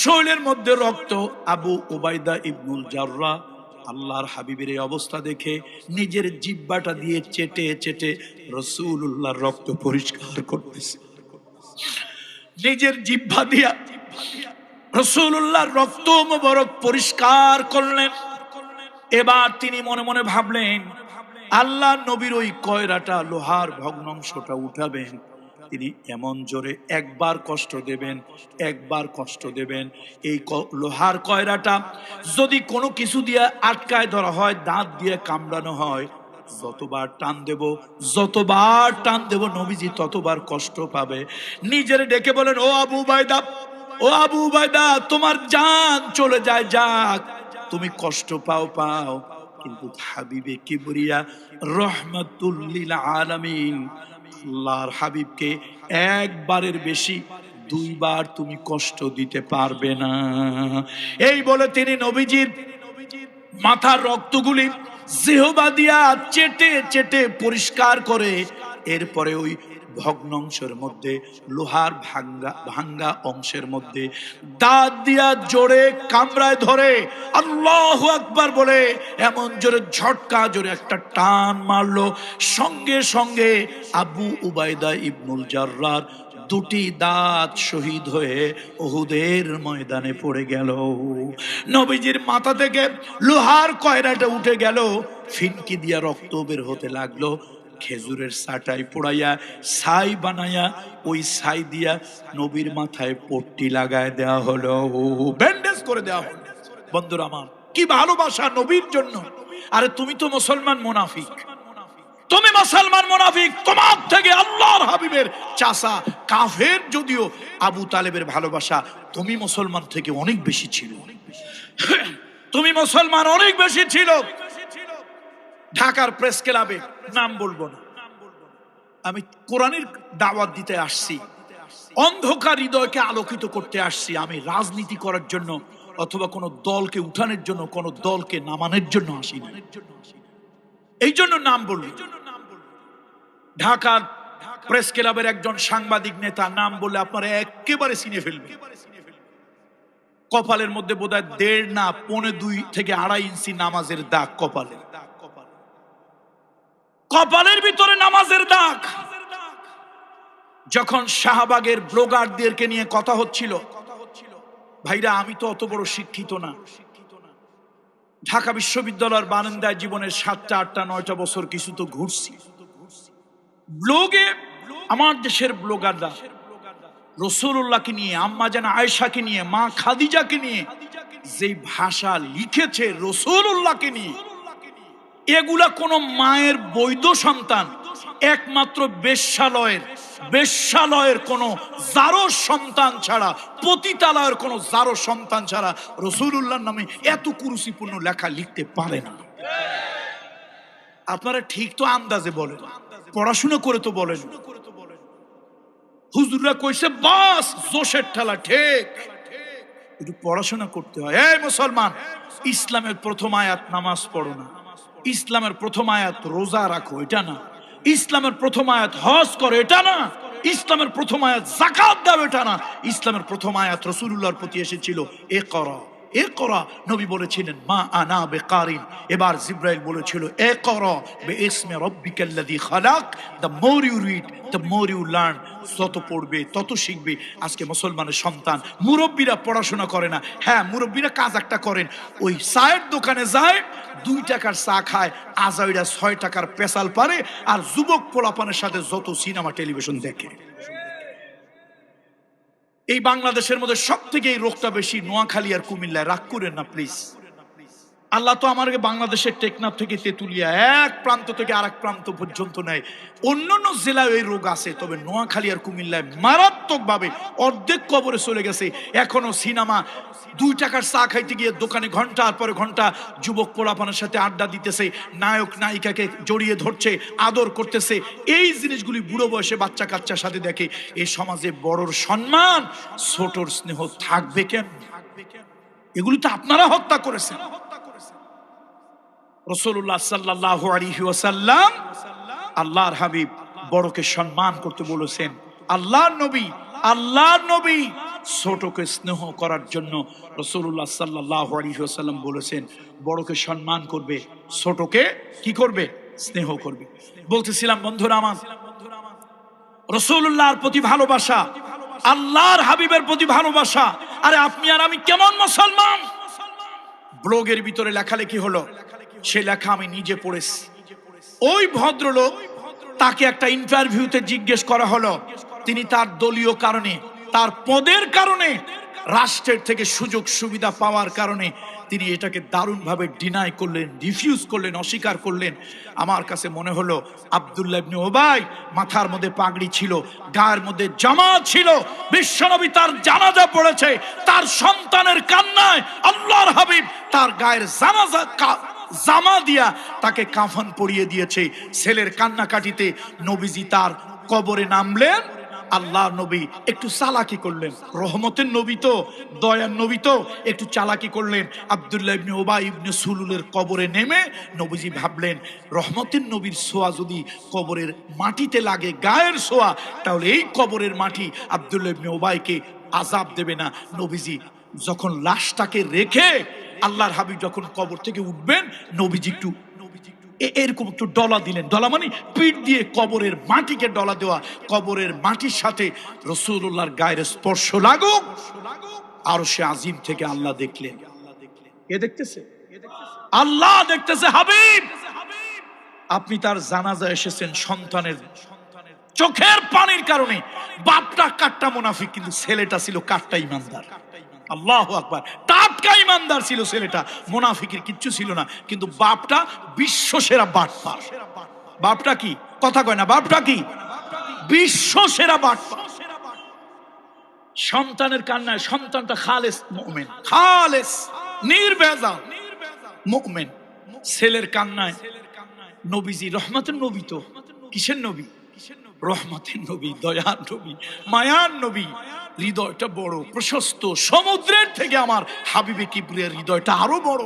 শরীরের মধ্যে রক্ত। আবু উবাইদা ইবনুল জাররাহ আল্লাহর হাবিবের এই অবস্থা দেখে নিজের জিহ্বাটা দিয়ে চেটে চেটে রাসূলুল্লাহর রক্ত পরিষ্কার করতেছে। নিজের জিহ্বা দিয়া রাসূলুল্লাহর রক্ত মোবারক পরিষ্কার করলেন। এবার তিনি মনে মনে ভাবলেন, আল্লাহ নবীর ওই কয়রাটা, লোহার ভগ্নাংশটা উঠাবেন, তিনি এমন জোরে একবার কষ্ট দেবেন, একবার কষ্ট দেবেন। এই লোহার কয়রাটা যদি কোনো কিছু দিয়ে আটকায় ধরা হয়, দাঁত দিয়ে কামড়ানো হয়, যতবার টান দেব, যতবার টান দেব, নবীজি ততবার কষ্ট পাবে। নিজের ডেকে বলেন, ও আবু উবাইদা, ও আবু উবাইদা, তোমার জান চলে যায়, যাক, তুমি কষ্ট পাও, কিন্তু হাবিবে কিবরিয়া রহমাতুল লিল আলামিন আল্লাহর হাবিবকে একবারের বেশি 2 বার তুমি কষ্ট দিতে পারবে না। এই বলে তিনি নবীজির মাথার রক্তগুলি জিহবা দিয়া চেটে চেটে পরিষ্কার করে, এরপরে ওই ভগ্নাংশের মধ্যে, লোহার ভাঙ্গা অংশের মধ্যে দাঁত দিয়া জোরে কামড়ায় ধরে আল্লাহু আকবার বলে এমন জোরে ঝটকা জোরে একটা টান মারলো। সঙ্গে সঙ্গে আবু উবাইদা ইবনুল জাররাহর দুটি দাঁত শহীদ হয়ে উহুদের ময়দানে পড়ে গেল। নবীজির মাথা থেকে লোহার কয়রাটা উঠে গেল, ফিনকি দিয়া রক্ত বের হতে লাগলো। খেজুরের সাটাই পোড়াইয়া ছাই বানাইয়া ওই ছাই দিয়া নবীর মাথায় পট্টি লাগায় দেওয়া হলো, ব্যান্ডেজ করে দেওয়া হলো। বন্ধুরা আমার, কি ভালোবাসা নবীর জন্য। আরে তুমি তো মুসলমান মুনাফিক, তুমি মুসলমান মুনাফিক, তোমার থেকে আল্লাহর হাবিবের চাচা কাফের যদিও আবু তালেবের ভালোবাসা তুমি মুসলমান থেকে অনেক বেশি ছিল। তুমি মুসলমান অনেক বেশি ছিল। ঢাকার প্রেস ক্লাবে, নাম বলবো না, আমি কোরআনের দাওয়াত দিতে আসছি, অন্ধকার হৃদয়কে আলোকিত করতে আসছি। আমি রাজনীতি করার জন্য অথবা কোন দলকে উঠানোর জন্য, কোন দলকে নামানোর জন্য আসি না। এই জন্য নাম বলল। ঢাকার প্রেস ক্লাবের একজন সাংবাদিক নেতা, নাম বললে আপনারা একেবারে চিনে ফেলবেন। কপালের মধ্যে বোধহয় 1.5 না 1.25 থেকে 2.5 ইঞ্চি নামাজের দাগ কপালে, কপালের ভিতরে নামাজের দাগ। যখন শাহবাগের ব্লগারদেরকে নিয়ে কথা হচ্ছিল, ভাইরা আমি তো অত বড় শিক্ষিত না, ঢাকা বিশ্ববিদ্যালয়ের বারান্দায় জীবনের 7টা 8টা 9টা বছর কিছু তো ঘুরছি। ব্লগে আমার দেশের ব্লগাররা রাসূলুল্লাহকে নিয়ে, আম্মা জান আয়েশাকে নিয়ে, মা খাদিজাকে নিয়ে যে ভাষা লিখেছে রাসূলুল্লাহকে নিয়ে, এগুলা কোন মায়ের বৈধ সন্তান, একমাত্র বেশ্যালয়ের কোন জারো সন্তান ছাড়া, পতিতালয়ের কোন জারো সন্তান ছাড়া রাসূলুল্লাহর নামে এত কুরুচিপূর্ণ লেখা লিখতে পারে না। আপনারা ঠিক তো আন্দাজে বলেন, পড়াশোনা করে তো বলেন। হুজুররা কইছে বাস জোশের ঠেলা, ঠিক একটু পড়াশোনা করতে হয়। এই মুসলমান, ইসলামের প্রথম আয়াত নামাজ পড়ো না, ইসলামের প্রথম আয়াত রোজা রাখো এটা না, ইসলামের প্রথম আয়াত হজ করো এটা না, ইসলামের প্রথম আয়াত যাকাত দাও এটা না। ইসলামের প্রথম আয়াত রাসূলুল্লাহর প্রতি এসেছিল ইকরা, ইকরা। নবী বলেছিলেন মা আনা বিকারিন। এবার জিবরাইল বলেছিল ইকরা বিইসমি রাব্বিকাল্লাযী খালাক। The more you read, the more you learn. যত পড়বে তত শিখবে। আজকে মুসলমানের সন্তান, মুরব্বীরা পড়াশোনা করে না। হ্যাঁ, মুরব্বীরা কাজ একটা করেন, ওই চায়ের দোকানে যায়, 2 টাকার চা খায়, আজাইরা 6 টাকার পেশাল পারে, আর যুবক পোলাপানের সাথে যত সিনেমা টেলিভিশন দেখে। এই বাংলাদেশের মধ্যে সব থেকে এই রোগটা বেশি নোয়াখালী আর কুমিল্লায়। রাগ করেন না প্লিজ। আল্লাহ তো আমাকে বাংলাদেশের টেকনাফ থেকে তেতুলিয়া এক প্রান্ত থেকে আরেক প্রান্ত পর্যন্ত নেয়। অন্যান্য জেলায় এই রোগ আছে, তবে নোয়াখালী আর কুমিল্লায় মারাত্মকভাবে অর্ধেক কবরে চলে গেছে। এখনো সিনেমা, 2 টাকার চা খাইতে গিয়ে দোকানে ঘন্টার পরে ঘন্টা যুবক পোলাপানের সাথে আড্ডা দিতেছে, নায়ক নায়িকাকে জড়িয়ে ধরছে, আদর করতেছে। এই জিনিসগুলি বুড়ো বয়সে বাচ্চা কাচ্চার সাথে দেখে। এই সমাজে বড়র সম্মান, ছোটর স্নেহ থাকবে কেন? এগুলি তো আপনারা হত্যা করেছেন। রাসূলুল্লাহ সাল্লাল্লাহু আলাইহি ওয়াসাল্লাম, আল্লাহর হাবিব, বড়কে সম্মান করতে বলেছেন। আল্লাহর নবী ছোটকে স্নেহ করার জন্য রাসূলুল্লাহ সাল্লাল্লাহু আলাইহি ওয়াসাল্লাম বলেছেন বড়কে সম্মান করবে, ছোটকে কি করবে? স্নেহ করবে। বলতেছিলাম বন্ধুরা আমার, রাসূলুল্লাহর প্রতি ভালোবাসা, আল্লাহর হাবিবের প্রতি ভালোবাসা। আরে আপনি আর আমি কেমন মুসলমান? ব্লগের ভিতরে লেখালেখি হলো, সে লেখা আমি নিজে পড়েছি। ওই ভদ্রলোক, তাকে একটা ইন্টারভিউতে জিজ্ঞেস করা হলো, তিনি তার দলীয় কারণে, তার পদের কারণে, রাষ্ট্রের থেকে সুযোগ সুবিধা পাওয়ার কারণে তিনি এটাকে দারুণভাবে ডিনাই করলেন, রিফিউজ করলেন, অস্বীকার করলেন। আমার কাছে মনে হলো আব্দুল্লাহ ইবনে উবাই, মাথার মধ্যে পাগড়ি ছিল, গায়ের মধ্যে জামা ছিল, বিশ্বনবী তার জানাজা পড়েছে, তার সন্তানের কান্নায় আল্লাহর হাবিব তার গায়ের জামা দিয়া তাকে কাফন পরিয়ে দিয়েছে। ছেলের কান্নাকাটিতে নবীজি তার কবরে নামলেন। আল্লাহ নবী একটু চালাকি করলেন, রহমতের নবী তো, দয়ার নবী তো, একটু চালাকি করলেন। আব্দুল্লাহ ইবনে উবাই ইবনে সুলুলের কবরে নেমে নবীজি ভাবলেন, রহমতের নবীর ছোঁয়া যদি কবরের মাটিতে লাগে, গায়ের ছোঁয়া, তাহলে এই কবরের মাটি আব্দুল্লাহ ইবনে উবাইকে আযাব দেবে না। নবীজি যখন লাশটাকে রেখে আল্লাহর হাবিব যখন কবর থেকে উঠবেন, নবীজি একটু এরকম একটু ডলা দিলেন। ডলা মানে পিঠ দিয়ে কবরের মাটিকে ডলা দেওয়া, কবরের মাটির সাথে রাসূলুল্লাহর গায়ের স্পর্শ লাগুক। আরশে আজিম থেকে আল্লাহ দেখলেন। কে দেখতেছে? আল্লাহ দেখতেছে। হাবিব, আপনি তার জানাজায় এসেছেন সন্তানের চোখের পানির কারণে। বাপটা কাট্টা মুনাফিক, কিন্তু ছেলেটা ছিল কাট্টা ইমানদার। আল্লাহু আকবার। টাটকা ইমানদার ছিল ছেলেটা, মুনাফিকের কিচ্ছু ছিল না, কিন্তু বাপটা বিশ্ব সেরা বাটপার। বাপটা কি কথা কয় না? বাপটা কি বিশ্ব সেরা বাটপার। সন্তানের কান্নায় সন্তানটা খালেস মুমিন, খালেস নির্ভেজাল মুমিন। ছেলের কান্নায় নবীজি রহমতের নবী, তো কিসের নবী? রহমতের নবী, দয়ার নবী, মায়ার নবী। হৃদয়টা বড় প্রশস্ত, সমুদ্রের থেকে আমার হাবিবে কিবরিয়ার হৃদয়টা আরো বড়।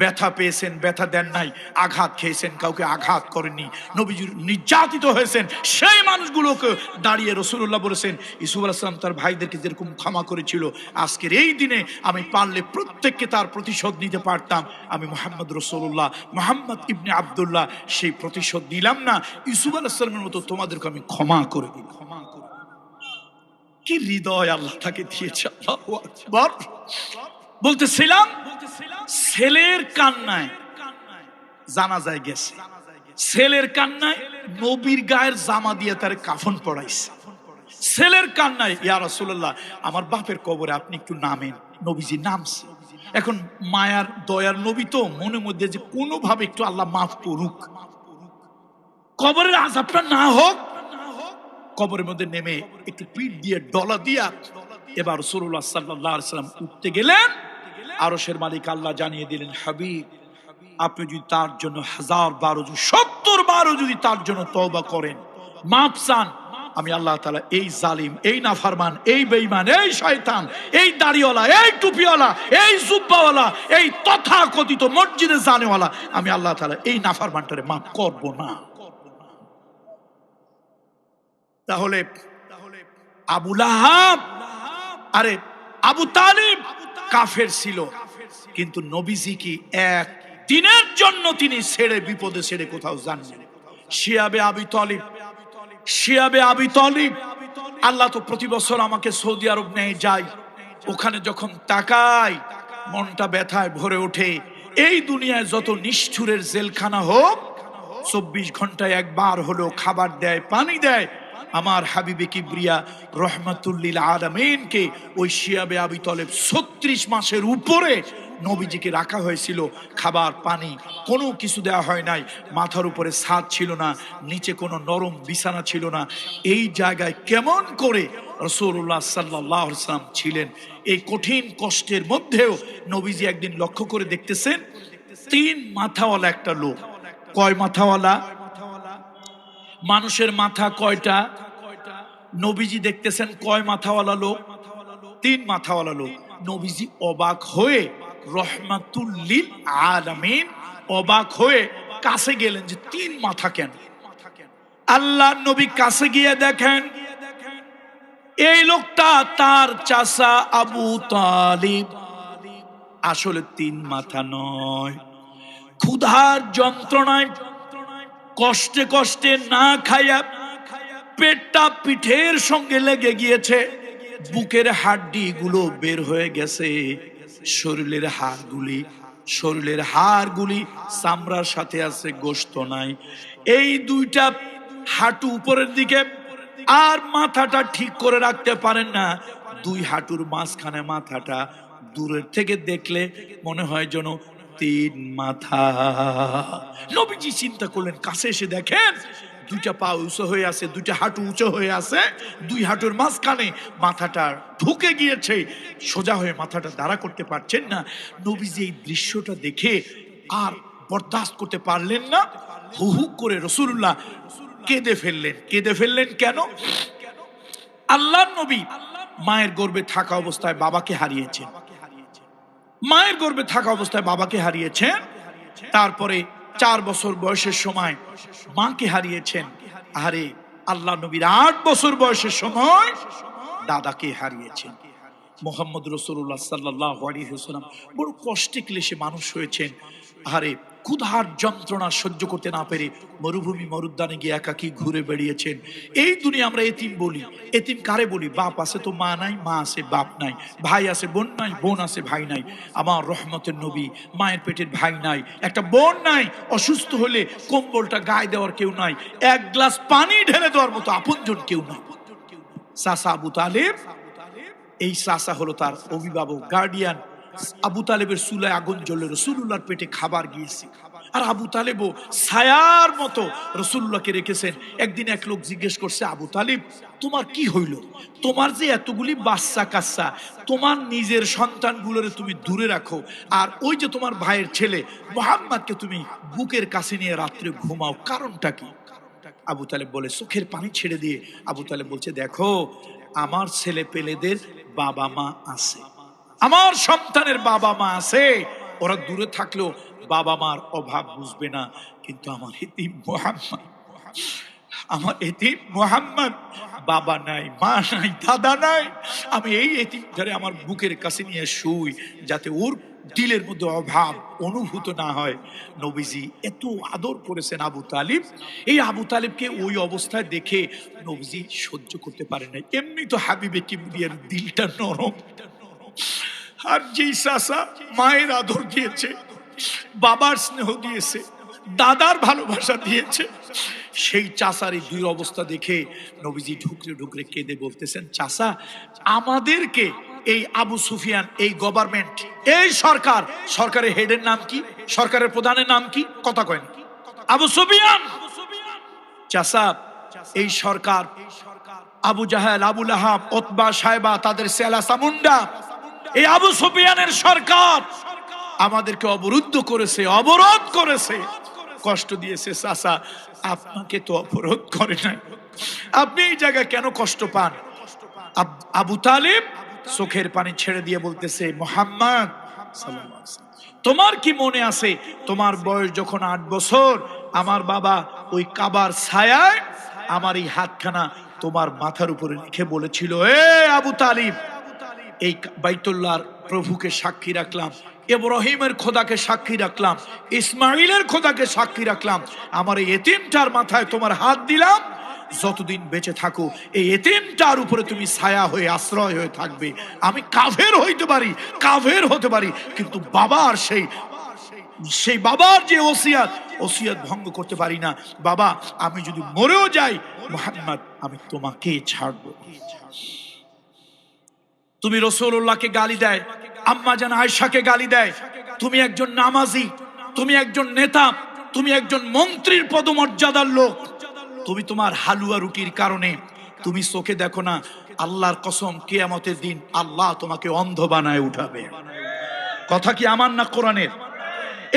ব্যথা পেয়েছেন, ব্যথা দেন নাই। আঘাত খেয়েছেন, কাউকে আঘাত করেননি। নবীজি নির্যাতিত হয়েছেন, সেই মানুষগুলোকে দাঁড়িয়ে রাসূলুল্লাহ বলেছেন ইউসুফ আলাইহিস সালাম তার ভাইদেরকে যেরকম ক্ষমা করেছিল, আজকের এই দিনে আমি পারলে প্রত্যেককে তার প্রতিশোধ নিতে পারতাম। আমি মুহাম্মদ রাসূলুল্লাহ, মুহাম্মদ ইবনে আব্দুল্লাহ, সেই প্রতিশোধ নিলাম না। ইউসুফ আলাইহিস সালামের মতো তোমাদেরকে আমি ক্ষমা করে দিই। কি হৃদয় আল্লাহ তাকে দিয়েছে! আল্লাহু আকবার। বলতেছিলাম, ছেলের কান্নায় জানাজায় গেছে, ছেলের কান্নায় নবীর গায়ের জামা দিয়ে তার কাফন পড়াইছে। ছেলের কান্নায়, ইয়া রাসূলুল্লাহ আমার বাপের কবরে আপনি একটু নামেন। নবীজি নামছে। এখন মায়ার দয়ার নবী তো, মনে মধ্যে যে কোনো ভাবে একটু আল্লাহ মাফ করুক, কবরের আযাবটা না হোক। কবরের মধ্যে নেমে একটু পিঠ দিয়ে ডলা দিয়া এবার রাসূলুল্লাহ সাল্লাল্লাহু আলাইহি ওয়াসাল্লাম উঠতে গেলেন। আরশের মালিক আল্লাহ জানিয়ে দিলেন, হাবিব আপনি যদি তার জন্য 1000 বার 70 বারও যদি তার জন্য তওবা করেন, মাফ চান, আমি আল্লাহ তাআলা এই জালিম, এই নাফরমান, এই বেঈমান, এই শয়তান, এই দাড়িওয়ালা, এই টুপিওয়ালা, এই জুব্বাওয়ালা, এই তথাকথিত মসজিদে জানেওয়ালা, আমি আল্লাহ তাআলা এই নাফরমানটারে মাফ করব না। তাহলে আবু লাহাব, আরে আবু তালিব কাফের ছিল, কিন্তু নবীজি কি এক দিনের জন্য তিনি ছেড়ে বিপদে ছেড়ে কোথাও যাননি। শিয়াবে আবি তালিব, শিয়াবে আবি তালিব, আল্লাহ তো প্রতি বছর আমাকে সৌদি আরব নিয়ে যায়। ওখানে যখন তাকাই মনটা ব্যথায় ভরে ওঠে। এই দুনিয়ায় যত নিষ্ঠুরের জেলখানা হোক, 24 ঘন্টায় একবার হলো খাবার দেয়, পানি দেয়। আমার হাবিবে কিবরিয়া রহমাতুল লিল আলামিনকে ওই শিয়াবে আবি তালেব 36 মাসের উপরে নবীজিকে রাখা হয়েছিল। খাবার পানি কোনো কিছু দেওয়া হয় নাই। মাথার উপরে ছাদ ছিল না, নিচে কোনো নরম বিছানা ছিল না। এই জায়গায় কেমন করে রাসূলুল্লাহ সাল্লাল্লাহু আলাইহি ওয়াসাল্লাম ছিলেন। এই কঠিন কষ্টের মধ্যেও নবীজি একদিন লক্ষ্য করে দেখতেছেন, 3 মাথাওয়ালা একটা লোক। কয় মাথাওয়ালা? মানুষের মাথা কয়টা? নবীজি দেখতেছেন কয় মাথাওয়ালা লোক? 3 মাথাওয়ালা লোক। নবীজি অবাক হয়ে, রহমাতুল লিল আলামিন অবাক হয়ে কাছে গেলেন যে 3 মাথা কেন? আল্লাহ নবী কাছে গিয়ে দেখেন এই লোকটা তার চাচা আবু তালিব। আসলে 3 মাথা নয়, ক্ষুধার যন্ত্রণায় কষ্টে কষ্টে না খাইয়া পেটটা পিঠের সঙ্গে লেগে গিয়েছে, বুকের হাড্ডি গুলো বের হয়ে গেছে, শরীরের হাড়গুলি চামড়ার সাথে আছে, গোশত নাই। এই 2টা হাঁটু উপরের দিকে, আর মাথাটা ঠিক করে রাখতে পারেন না। 2 হাঁটুর মাঝখানে মাথাটা, দূরের থেকে দেখলে মনে হয় যেন 3 মাথা। নবীজি চিন্তা করলেন, কাছে এসে দেখেন 2টা পা উঁচু হয়ে আছে, 2টা হাঁটু উঁচু হয়ে আছে, 2 হাঁটুর মাঝখানে মাথাটা ঢুকে গিয়েছে, সোজা হয়ে মাথাটা দাঁড়া করতে পারছেন না। নবীজি এই দৃশ্যটা দেখে আর বরদাস্ত করতে পারলেন না, হু হু করে রাসূলুল্লাহ কেঁদে ফেললেন। কেন? আল্লাহর নবী মায়ের গর্ভে থাকা অবস্থায় বাবাকে হারিয়েছেন, মায়ের গর্ভে থাকা অবস্থায় বাবাকে হারিয়েছেন। তারপরে 4 বছর বয়সের সময় মাকে হারিয়েছেন। আরে আল্লাহ নবীর 8 বছর বয়সের সময় দাদাকে হারিয়েছেন। মুহাম্মদ রাসূলুল্লাহ সাল্লাল্লাহু আলাইহি ওয়াসাল্লাম বড় কষ্টে ক্লেশে মানুষ হয়েছেন। আরে ক্ষুধার যন্ত্রণা সহ্য করতে না পেরে মরুভূমি মরুদ্যানে গিয়ে একাকী ঘুরে বেড়িয়েছেন। এই দুনিয়া আমরা এতিম বলি। এতিম কারে বলি? বাপ আছে তো মা নাই, মা আছে বাপ নাই, ভাই আছে বোন নাই, বোন আছে ভাই নাই। আমার রহমতের নবী, মায়ের পেটের ভাই নাই, একটা বোন নাই, অসুস্থ হলে কম্বলটা গায়ে দেওয়ার কেউ নাই, এক গ্লাস পানি ঢেলে দেওয়ার মতো আপনজন কেউ নাই। চাচা আবু তালেব, এই চাচা হলো তার অভিভাবক, গার্ডিয়ান। আবু তালেবের চুলায় আগুন জ্বললে রাসূলুল্লাহর পেটে খাবার গিয়েছে, আর আবু তালেবও ছায়ার মতো রাসূলুল্লাহকে রেখেছেন। একদিন এক লোক জিজ্ঞেস করছে, আবু তালেব তোমার কি হইল? তোমার যে এতগুলি বাচ্চা কাচ্চা, তোমার নিজের সন্তানগুলোরে তুমি দূরে রাখো, আর ওই যে তোমার ভাইয়ের ছেলে মুহাম্মদকে তুমি বুকের কাছে নিয়ে রাত্রে ঘুমাও, কারণটা কি? আবু তালেব বলে, চোখের পানি ছেড়ে দিয়ে আবু তালেব বলছে, দেখো আমার ছেলে পেলেদের বাবা মা আছে, আমার সন্তানের বাবা মা আছে, ওরা দূরে থাকলেও বাবা মার অভাব বুঝবে না। কিন্তু আমার এতিম মুহাম্মদ, আমার এতিম মুহাম্মদ বাবা নাই, মা নাই, দাদা নাই, আমি এই এতিম ধরে আমার বুকের কাছে নিয়ে শুই, যাতে ওর দিলের মধ্যে অভাব অনুভূত না হয়। নবীজি এত আদর করেছেন আবু তালিব। এই আবু তালিবকে ওই অবস্থায় দেখে নবীজি সহ্য করতে পারে নাই। এমনি তো হাবিবে কিবরিয়ার দিলটা নরম, আর যেই চাচা মায়ের আদর দিয়েছে, বাবার স্নেহ দিয়েছে, দাদার ভালোবাসা দিয়েছে, সেই চাচার এই দুই অবস্থা দেখে নবীজি ঢুকরে ঢুকরে কেঁদে বলতেছেন, চাচা আমাদেরকে এই আবু সুফিয়ান, এই গভর্নমেন্ট, এই সরকার, সরকারের হেডের নাম কি, সরকারের প্রধানের নাম কি? কথা কয় না, আবু সুফিয়ান। চাচা এই সরকার আবু জাহেল, আবু লাহাব, উতবা, সাইবা, তাদের সেলা সামুন্ডা, এই আবু সুফিয়ানের সরকার আমাদেরকে অবরুদ্ধ করেছে, অবরোধ করেছে, কষ্ট দিয়েছে। চাচা আপনাকে তো অবরোধ করে নাই, আপনি এই জায়গায় কেন কষ্ট পান? আবু তালিব চোখের পানি ছেড়ে দিয়ে বলতেছে, মুহাম্মদ সাল্লাল্লাহু আলাইহি ওয়াসাল্লাম, তোমার কি মনে আছে তোমার বয়স যখন 8 বছর, আমার বাবা ওই কাবার ছায়ায় আমার এই হাতখানা তোমার মাথার উপরে রেখে বলেছিল, এ আবু তালিব, এই বাইতুল্লাহর প্রভুকে সাক্ষী রাখলাম, ইব্রাহিমের খোদাকে সাক্ষী রাখলাম, ইসমাইলের খোদাকে সাক্ষী রাখলাম, আমার এই এতিমটার মাথায় তোমার হাত দিলাম, যতদিন বেঁচে থাকো এই এতিমটার উপরে তুমি ছায়া হয়ে, আশ্রয় হয়ে থাকবে। আমি কাফের হইতে পারি, কাফের হতে পারি, কিন্তু বাবার সেই বাবার যে ওসিয়াত ভঙ্গ করতে পারি না। বাবা আমি যদি মরেও যাই, মুহাম্মদ আমি তোমাকে ছাড়বো। তুমি রাসূলুল্লাহকে গালি দেয়, আম্মা জান আয়েশাকে গালি দেয়, তুমি একজন নামাজি, তুমি একজন নেতা, তুমি একজন মন্ত্রীর পদমর্যাদার লোক, তুমি তোমার হালুয়া রুটির কারণে তুমি চোখে দেখো না, আল্লাহর কসম কিয়ামতের দিন আল্লাহ তোমাকে অন্ধ বানায় উঠাবে। কথা কি আমার না কোরআনের?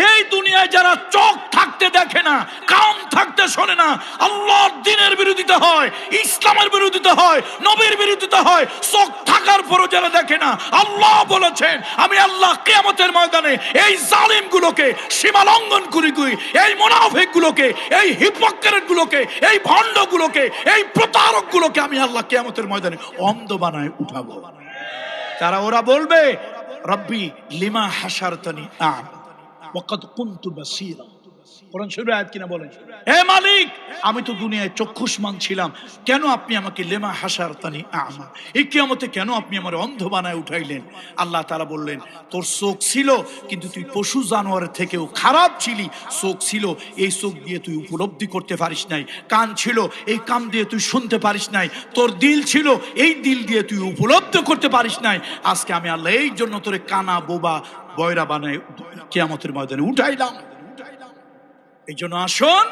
এই দুনিয়ায় যারা চোখ থাকতে দেখে না, কান থাকতে শোনে না, আল্লাহর দ্বীনের বিরোধিতা হয়, ইসলামের বিরোধিতা হয়, নবীর বিরোধিতা হয়, চোখ থাকার পরও যারা দেখে না, আল্লাহ বলেছেন আমি আল্লাহ কিয়ামতের ময়দানে এই জালিমগুলোকে, সীমা লঙ্ঘন করি, এই মুনাফিকগুলোকে, এই হিপোক্রেটগুলোকে, এই ভণ্ডগুলোকে, এই প্রতারকগুলোকে আমি আল্লাহ কিয়ামতের ময়দানে অন্ধ বানায় উঠাবো। তারা ওরা বলবে, রব্বি লিমা হাসারতানি আ'মা ওয়াকাদ কুনতু বাসীরা। কোরআন শরীফের আয়াত কিনা বলেন, হে মালিক আমি তো দুনিয়ায় চক্ষুষ্মান ছিলাম, কেন আপনি আমাকে লেমা হাসারতানি আ'মা, এই কিয়ামতে কেন আপনি আমার অন্ধ বানায় উঠাইলেন? আল্লাহ তাআলা বললেন, তোর চোখ ছিল কিন্তু তুই পশু জানোয়ারের থেকেও খারাপ ছিলি। চোখ ছিল, এই চোখ দিয়ে তুই উপলব্ধি করতে পারিস নাই, কান ছিল, এই কান দিয়ে তুই শুনতে পারিস নাই, তোর দিল ছিল, এই দিল দিয়ে তুই উপলব্ধি করতে পারিস নাই। আজকে আমি আল্লাহ এই জন্য তোরে কানা, বোবা, বয়রা বানায় কিয়ামতের ময়দানে উঠাইলাম। এই জন্য আসুন,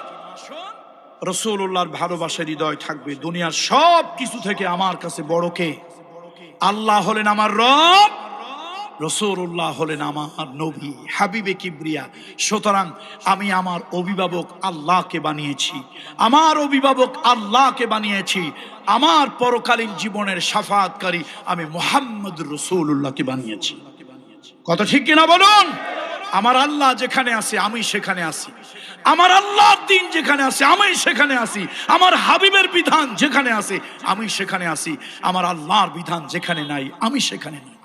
রাসূলুল্লাহর ভালোবাসার হৃদয় থাকবে। দুনিয়ার সব কিছু থেকে আমার কাছে বড় কে? আল্লাহ হলেন আমার রব, রাসূলুল্লাহ হলেন আমার নবী, হাবিবে কিবরিয়া। সুতরাং আমি আমার অভিভাবক আল্লাহকে বানিয়েছি, আমার অভিভাবক আল্লাহকে বানিয়েছি, আমার পরকালীন জীবনের শাফাআতকারী আমি মুহাম্মদুর রাসূলুল্লাহকে বানিয়েছি। কথা ঠিক কিনা বলুন? আমার আল্লাহ যেখানে আছে আমি সেখানে আছি, আমার আল্লাহর দ্বীন যেখানে আছে আমি সেখানে আছি, আমার হাবিবের বিধান যেখানে আছে আমি সেখানে আছি, আমার আল্লাহর বিধান যেখানে নাই আমি সেখানে নাই।